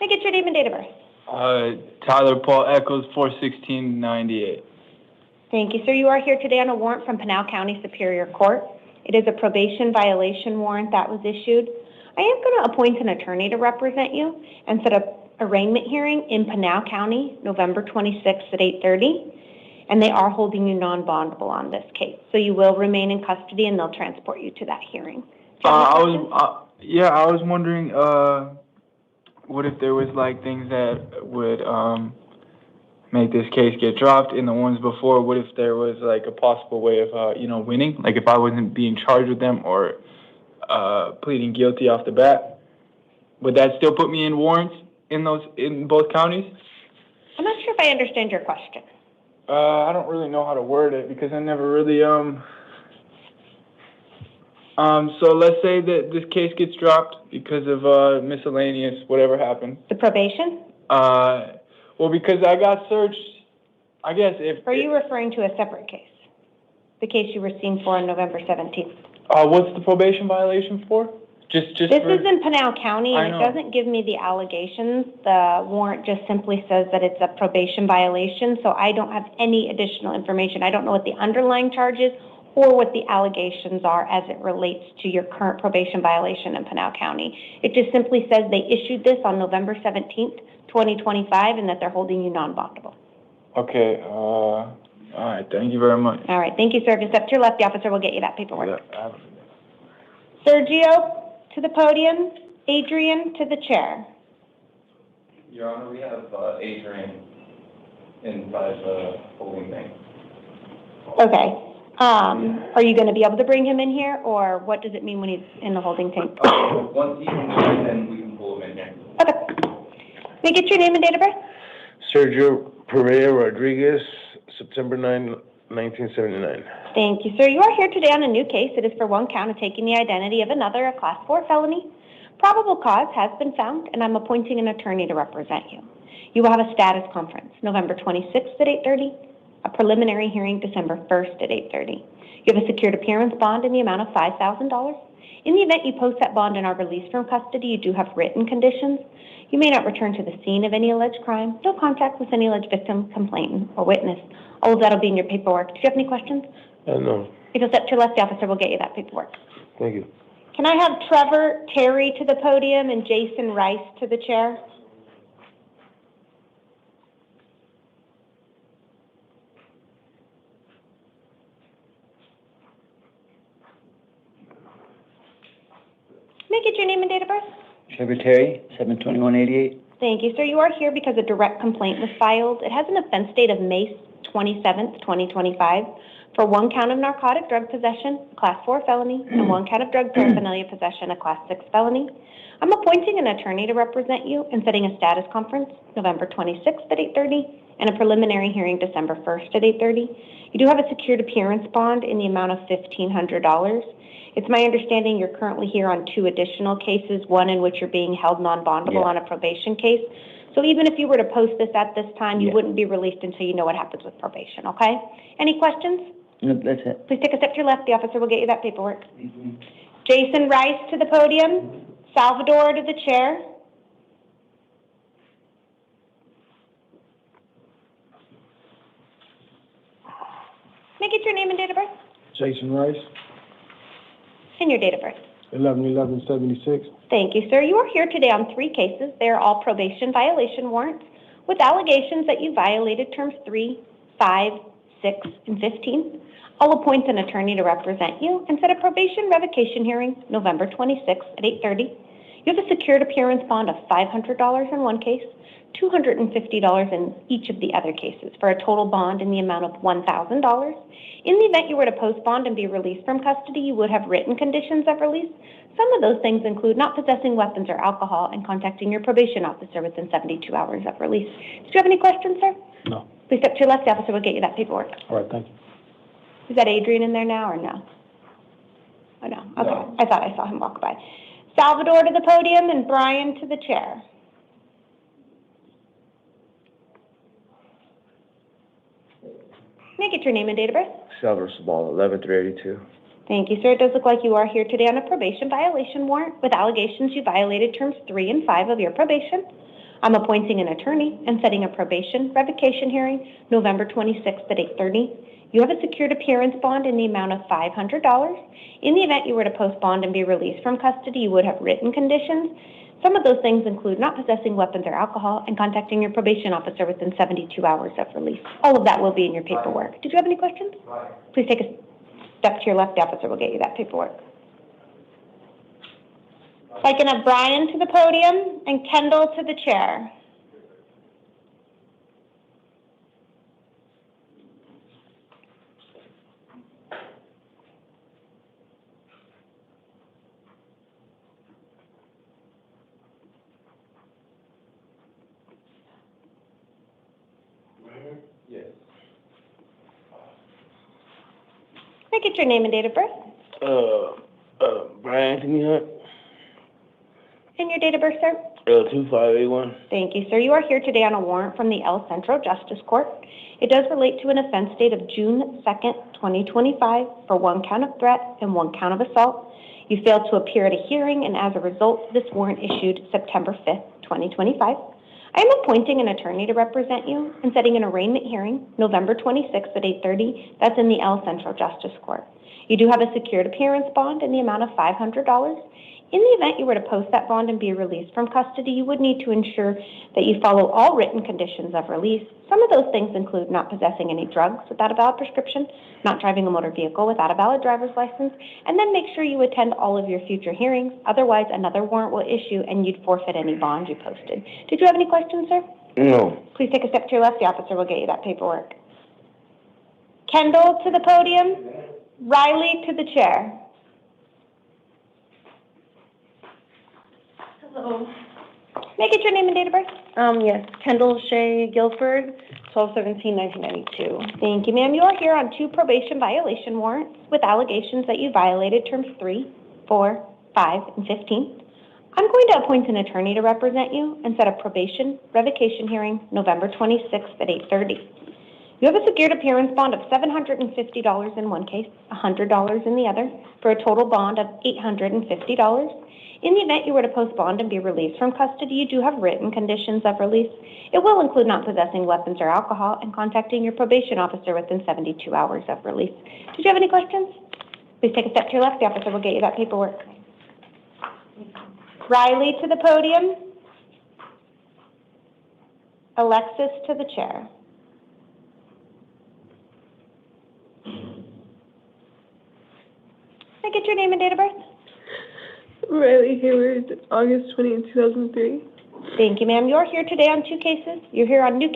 I get your name and date of birth? Tyler Paul Eccles, 4/16/98. Thank you, sir. You are here today on a warrant from Pinal County Superior Court. It is a probation violation warrant that was issued. I am going to appoint an attorney to represent you and set up arraignment hearing in Pinal County, November 26th at 8:30. And they are holding you non-bondable on this case. So you will remain in custody and they'll transport you to that hearing. I was wondering, what if there was like things that would, make this case get dropped in the ones before? What if there was like a possible way of, winning? Like if I wasn't being charged with them or, pleading guilty off the bat, would that still put me in warrants in both counties? I'm not sure if I understand your question. I don't really know how to word it because I never really, so let's say that this case gets dropped because of, miscellaneous, whatever happened. The probation? Well, because I got searched, I guess if... Are you referring to a separate case? The case you were seen for on November 17th? What's the probation violation for? This is in Pinal County, and it doesn't give me the allegations. The warrant just simply says that it's a probation violation, so I don't have any additional information. I don't know what the underlying charge is or what the allegations are as it relates to your current probation violation in Pinal County. It just simply says they issued this on November 17th, 2025, and that they're holding you non-bondable. Okay, all right, thank you very much. All right, thank you, sir. Just step to your left, the officer will get you that paperwork. Sergio, to the podium. Adrian, to the chair. Your Honor, we have Adrian inside the holding bank. Okay. Are you going to be able to bring him in here, or what does it mean when he's in the holding tank? Once he can do it, then we can pull him in here. Okay. May I get your name and date of birth? Sergio Pereira Rodriguez, September 9, 1979. Thank you, sir. You are here today on a new case. It is for one count of taking the identity of another, a Class 4 felony. Probable cause has been found, and I'm appointing an attorney to represent you. You will have a status conference November 26th at 8:30, a preliminary hearing December 1st at 8:30. You have a secured appearance bond in the amount of $5,000. In the event you post that bond and are released from custody, you do have written conditions. You may not return to the scene of any alleged crime, no contact with any alleged victim, complainant, or witness. All of that will be in your paperwork. Do you have any questions? No. If you'll step to your left, the officer will get you that paperwork. Thank you. Can I have Trevor Terry to the podium and Jason Rice to the chair? May I get your name and date of birth? Trevor Terry, 7/21/88. Thank you, sir. You are here because a direct complaint was filed. It has an offense date of May 27th, 2025, for one count of narcotic drug possession, a Class 4 felony, and one count of drug paraphernalia possession, a Class 6 felony. I'm appointing an attorney to represent you and setting a status conference November 26th at 8:30 and a preliminary hearing December 1st at 8:30. You do have a secured appearance bond in the amount of $1,500. It's my understanding you're currently here on 2 additional cases, one in which you're being held non-bondable on a probation case. So even if you were to post this at this time, you wouldn't be released until you know what happens with probation, okay? Any questions? No, that's it. Please take a step to your left. The officer will get you that paperwork. Jason Rice to the podium. Salvador to the chair. May I get your name and date of birth? Jason Rice, And your date of birth. 11/11/76. Thank you, sir. You are here today on 3 cases. They are all probation violation warrants with allegations that you violated terms 3, 5, 6, and 15. I'll appoint an attorney to represent you and set a probation revocation hearing November 26th at 8:30. You have a secured appearance bond of $500 in one case, $250 in each of the other cases, for a total bond in the amount of $1,000. In the event you were to post bond and be released from custody, you would have written conditions of release. Some of those things include not possessing weapons or alcohol and contacting your probation officer within 72 hours of release. Do you have any questions, sir? No. Please step to your left, the officer will get you that paperwork. All right, thank you. Is that Adrian in there now or no? Oh, no. Okay. No. I thought I saw him walk by. Salvador to the podium and Brian to the chair. May I get your name and date of birth? Salvador Sabal, 11/3/82. Thank you, sir. It does look like you are here today on a probation violation warrant with allegations you violated terms 3 and 5 of your probation. I'm appointing an attorney and setting a probation revocation hearing November 26th at 8:30. You have a secured appearance bond in the amount of $500. In the event you were to post bond and be released from custody, you would have written conditions. Some of those things include not possessing weapons or alcohol and contacting your probation officer within 72 hours of release. All of that will be in your paperwork. Did you have any questions? Please take a step to your left. The officer will get you that paperwork. If I can have Brian to the podium and Kendall to the chair. Yes. Can I get your name and date of birth? Brian Anthony Hunt, And your date of birth, sir? 2581. Thank you, sir. You are here today on a warrant from the El Centro Justice Court. It does relate to an offense date of June 2nd, 2025 for 1 count of threat and 1 count of assault. You failed to appear at a hearing, and as a result, this warrant issued September 5th, 2025. I am appointing an attorney to represent you and setting an arraignment hearing November 26th at 8:30. That's in the El Centro Justice Court. You do have a secured appearance bond in the amount of $500. In the event you were to post that bond and be released from custody, you would need to ensure that you follow all written conditions of release. Some of those things include not possessing any drugs without a valid prescription, not driving a motor vehicle without a valid driver's license, and then make sure you attend all of your future hearings. Otherwise, another warrant will issue and you'd forfeit any bond you posted. Did you have any questions, sir? No. Please take a step to your left. The officer will get you that paperwork. Kendall to the podium. Riley to the chair. Hello. May I get your name and date of birth? Yes, Kendall Shea Guilford, 12/17/1992. Thank you, ma'am. You are here on 2 probation violation warrants with allegations that you violated terms 3, 4, 5, and 15. I'm going to appoint an attorney to represent you and set a probation revocation hearing November 26th at 8:30. You have a secured appearance bond of $750 in one case, $100 in the other, for a total bond of $850. In the event you were to post bond and be released from custody, you do have written conditions of release. It will include not possessing weapons or alcohol and contacting your probation officer within 72 hours of release. Did you have any questions? Please take a step to your left. The officer will get you that paperwork. Riley to the podium. Alexis to the chair. Can I get your name and date of birth? Riley Hayward, August 20th, 2003. Thank you, ma'am. You're here today on 2 cases. You're here on new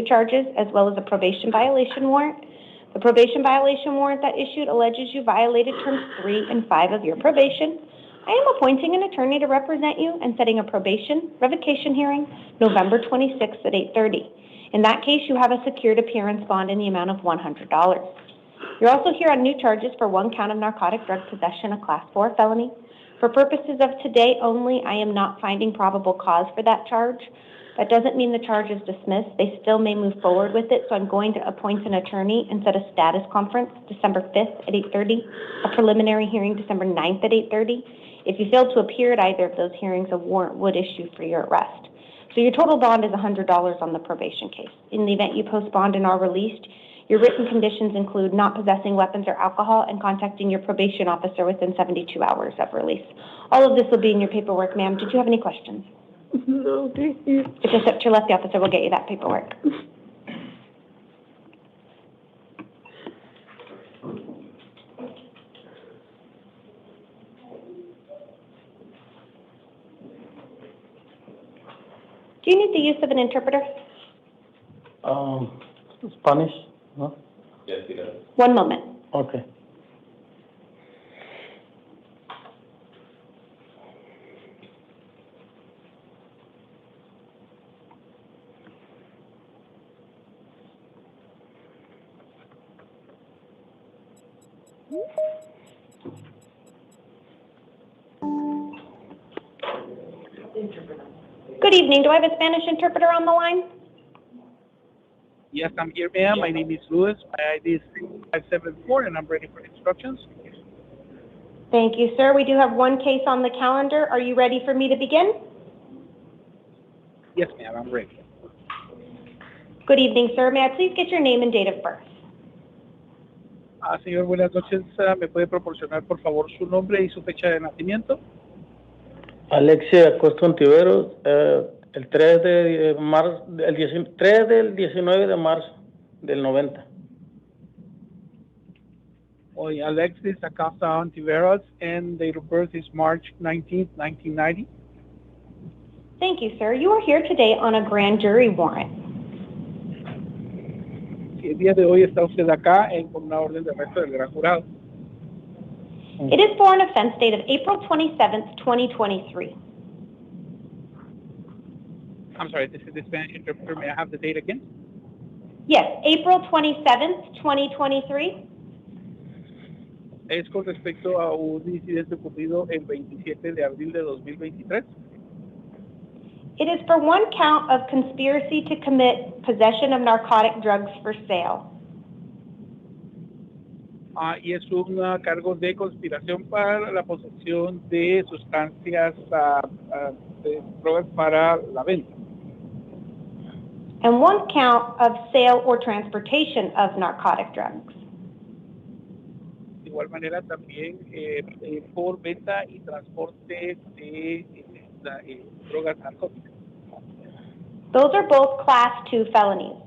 charges, as well as a probation violation warrant. The probation violation warrant that issued alleges you violated terms 3 and 5 of your probation. I am appointing an attorney to represent you and setting a probation revocation hearing November 26th at 8:30. In that case, you have a secured appearance bond in the amount of $100. You're also here on new charges for 1 count of narcotic drug possession, a Class 4 felony. For purposes of today only, I am not finding probable cause for that charge. That doesn't mean the charge is dismissed. They still may move forward with it, so I'm going to appoint an attorney and set a status conference December 5th at 8:30, a preliminary hearing December 9th at 8:30. If you fail to appear at either of those hearings, a warrant would issue for your arrest. So your total bond is $100 on the probation case. In the event you post bond and are released, your written conditions include not possessing weapons or alcohol and contacting your probation officer within 72 hours of release. All of this will be in your paperwork, ma'am. Did you have any questions? No, thank you. If you step to your left, the officer will get you that paperwork. Do you need the use of an interpreter? Spanish, no? Yes, he does. 1 moment. Okay. Good evening. Do I have a Spanish interpreter on the line? Yes, I'm here, ma'am. My name is Luis. My ID is 6574, and I'm ready for instructions. Thank you, sir. We do have 1 case on the calendar. Are you ready for me to begin? Yes, ma'am, I'm ready. Good evening, sir. May I please get your name and date of birth? Señor, buenas noches. ¿Me puede proporcionar, por favor, su nombre y su fecha de nacimiento? Alexia Acosta Ontiveros, el 3 de marzo, 3 del 19 de marzo del 90. Oye, Alexis Acosta Ontiveros, and date of birth is March 19th, 1990. Thank you, sir. You are here today on a grand jury warrant. Sí, el día de hoy está usted acá con una orden de arresto del gran jurado. It is for an offense date of April 27th, 2023. I'm sorry, this is the Spanish interpreter. May I have the date again? Yes, April 27th, 2023. Es con respecto a un incidente ocurrido el 27 de abril de 2023. It is for one count of conspiracy to commit possession of narcotic drugs for sale. Y es un cargo de conspiración para la posesión de sustancias de drogas para la venta. And one count of sale or transportation of narcotic drugs. De igual manera también por venta y transporte de drogas narcóticas. Those are both Class 2 felonies.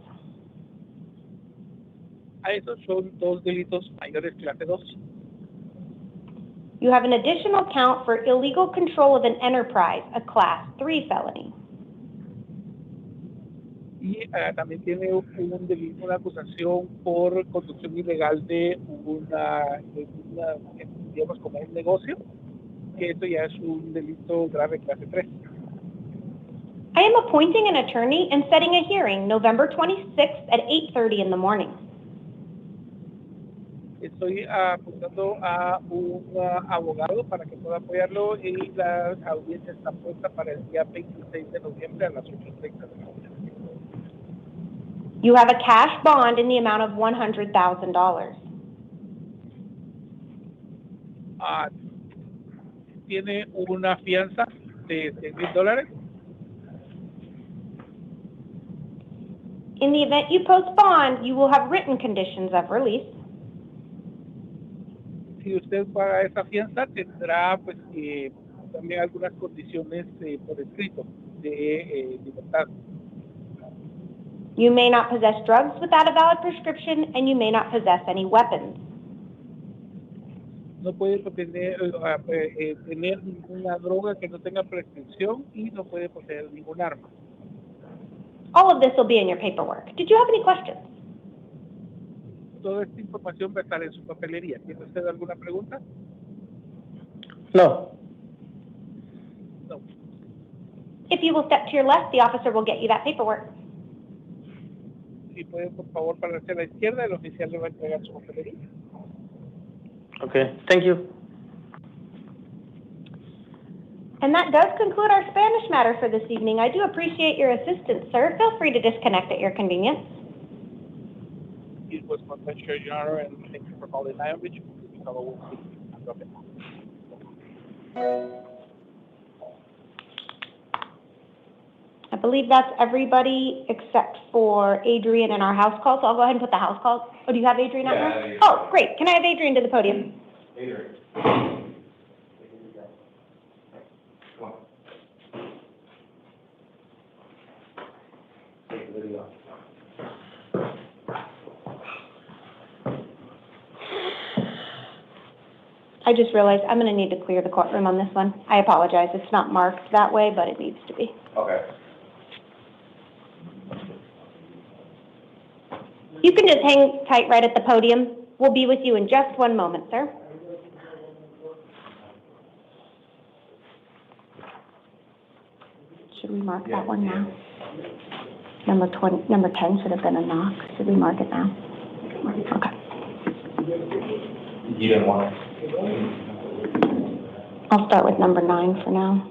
A esos son dos delitos mayores clase 2. You have an additional count for illegal control of an enterprise, a Class 3 felony. Y también tiene un delito, una acusación por conducción ilegal de digamos, como un negocio, que esto ya es un delito grave clase 3. I am appointing an attorney and setting a hearing November 26th at 8:30 in the morning. Estoy apuntando a un abogado para que pueda apoyarlo y la audiencia está puesta para el día 26 de noviembre a las 8:30 de la mañana. You have a cash bond in the amount of $100,000. Tiene una fianza de $100,000. In the event you post bond, you will have written conditions of release. Si usted paga esa fianza, tendrá pues también algunas condiciones por escrito de libertad. You may not possess drugs without a valid prescription, and you may not possess any weapons. No puede tener ninguna droga que no tenga prescripción y no puede poseer ningún arma. All of this will be in your paperwork. Did you have any questions? Toda esta información va a estar en su papelería. ¿Tiene usted alguna pregunta? No. No. If you will step to your left, the officer will get you that paperwork. Si puede, por favor, pararse a la izquierda, el oficial le va a entregar su papelería. Okay, thank you. And that does conclude our Spanish matter for this evening. I do appreciate your assistance, sir. Feel free to disconnect at your convenience. It was my pleasure, Your Honor, and thank you for calling Ironbridge. I believe that's everybody except for Adrian and our house call, so I'll go ahead and put the house call. Oh, do you have Adrian out there? Oh, great. Can I have Adrian to the podium? Adrian. I just realized I'm going to need to clear the courtroom on this one. I apologize. It's not marked that way, but it needs to be. Okay. You can just hang tight right at the podium. We'll be with you in just one moment, sir. Should we mark that one now? Number 10 should have been a knock. Should we mark it now? Okay. You didn't want it? I'll start with number 9 for now.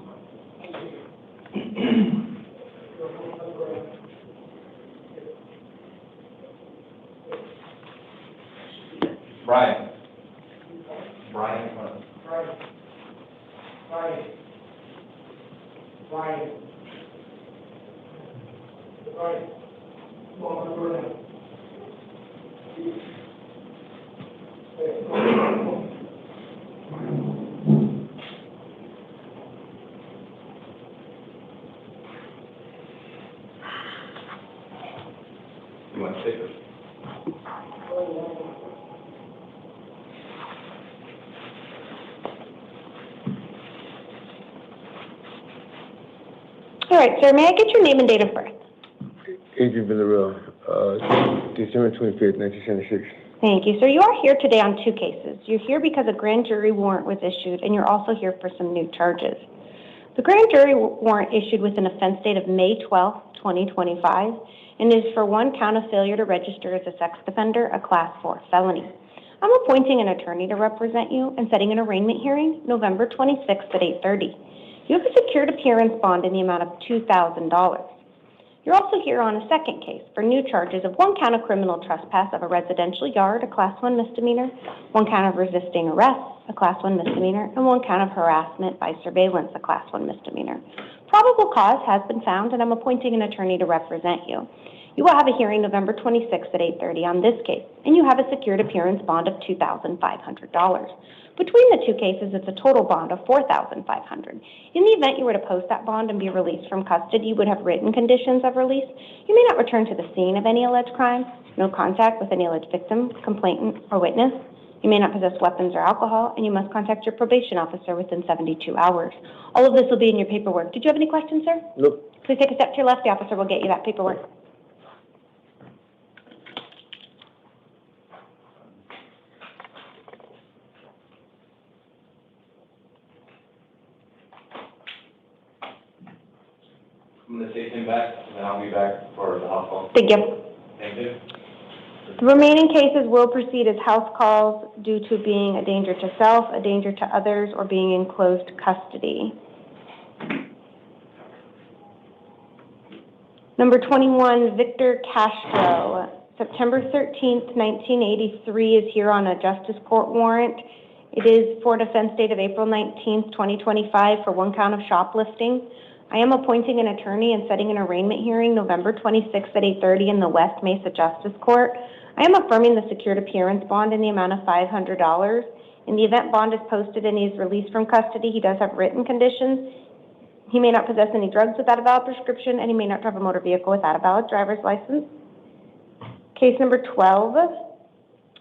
Brian. Brian. right, sir, may I get your name and date of birth? Adrian Villarreal, December 25th, 1976. Thank you, sir. You are here today on two cases. You're here because a grand jury warrant was issued, and you're also here for some new charges. The grand jury warrant issued with an offense date of May 12, 2025, and is for one count of failure to register as a sex offender, a Class 4 felony. I'm appointing an attorney to represent you and setting an arraignment hearing November 26th at 8:30. You have a secured appearance bond in the amount of $2,000. You're also here on a second case for new charges of one count of criminal trespass of a residential yard, a Class 1 misdemeanor, one count of resisting arrest, a Class 1 misdemeanor, and one count of harassment by surveillance, a Class 1 misdemeanor. Probable cause has been found, and I'm appointing an attorney to represent you. You will have a hearing November 26th at 8:30 on this case, and you have a secured appearance bond of $2,500. Between the two cases, it's a total bond of $4,500. In the event you were to post that bond and be released from custody, you would have written conditions of release. You may not return to the scene of any alleged crime, no contact with any alleged victim, complainant, or witness. You may not possess weapons or alcohol, and you must contact your probation officer within 72 hours. All of this will be in your paperwork. Did you have any questions, sir? Nope. Please take a step to your left. The officer will get you that paperwork. I'm gonna take him back, and then I'll be back for the house call. Thank you. Thank you. The remaining cases will proceed as house calls due to being a danger to self, a danger to others, or being in closed custody. Number 21, Victor Castro. September 13th, 1983 is here on a justice court warrant. It is for defense date of April 19th, 2025 for one count of shoplifting. I am appointing an attorney and setting an arraignment hearing November 26th at 8:30 in the West Mesa Justice Court. I am affirming the secured appearance bond in the amount of $500. In the event bond is posted and he is released from custody, he does have written conditions. He may not possess any drugs without a valid prescription, and he may not drive a motor vehicle without a valid driver's license. Case number 12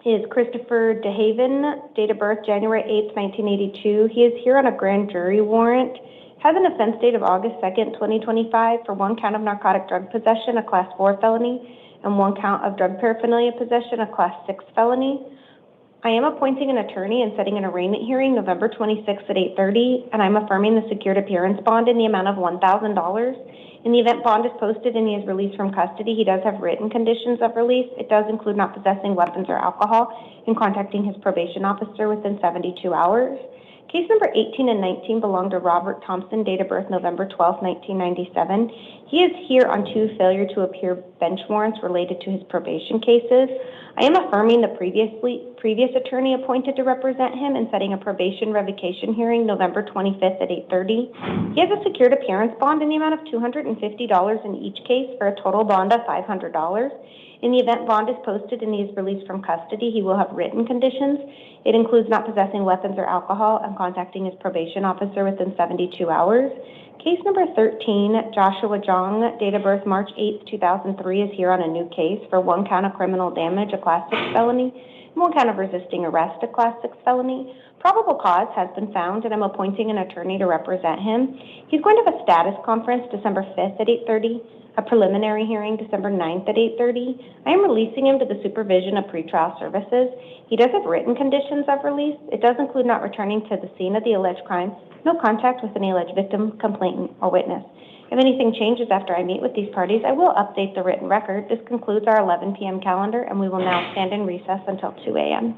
is Christopher DeHaven, date of birth January 8th, 1982. He is here on a grand jury warrant. Has an offense date of August 2nd, 2025 for one count of narcotic drug possession, a Class 4 felony, and one count of drug paraphernalia possession, a Class 6 felony. I am appointing an attorney and setting an arraignment hearing November 26th at 8:30, and I'm affirming the secured appearance bond in the amount of $1,000. In the event bond is posted and he is released from custody, he does have written conditions of release. It does include not possessing weapons or alcohol and contacting his probation officer within 72 hours. Case number 18 and 19 belong to Robert Thompson, date of birth November 12, 1997. He is here on two failure to appear bench warrants related to his probation cases. I am affirming the previous attorney appointed to represent him and setting a probation revocation hearing November 25th at 8:30. He has a secured appearance bond in the amount of $250 in each case for a total bond of $500. In the event bond is posted and he is released from custody, he will have written conditions. It includes not possessing weapons or alcohol and contacting his probation officer within 72 hours. Case number 13, Joshua Jong, date of birth March 8th, 2003, is here on a new case for one count of criminal damage, a Class 6 felony, and one count of resisting arrest, a Class 6 felony. Probable cause has been found, and I'm appointing an attorney to represent him. He's going to have a status conference December 5th at 8:30, a preliminary hearing December 9th at 8:30. I am releasing him to the supervision of pretrial services. He does have written conditions of release. It does include not returning to the scene of the alleged crime, no contact with any alleged victim, complainant, or witness. If anything changes after I meet with these parties, I will update the written record. This concludes our 11 p.m. calendar, and we will now stand in recess until 2 a.m.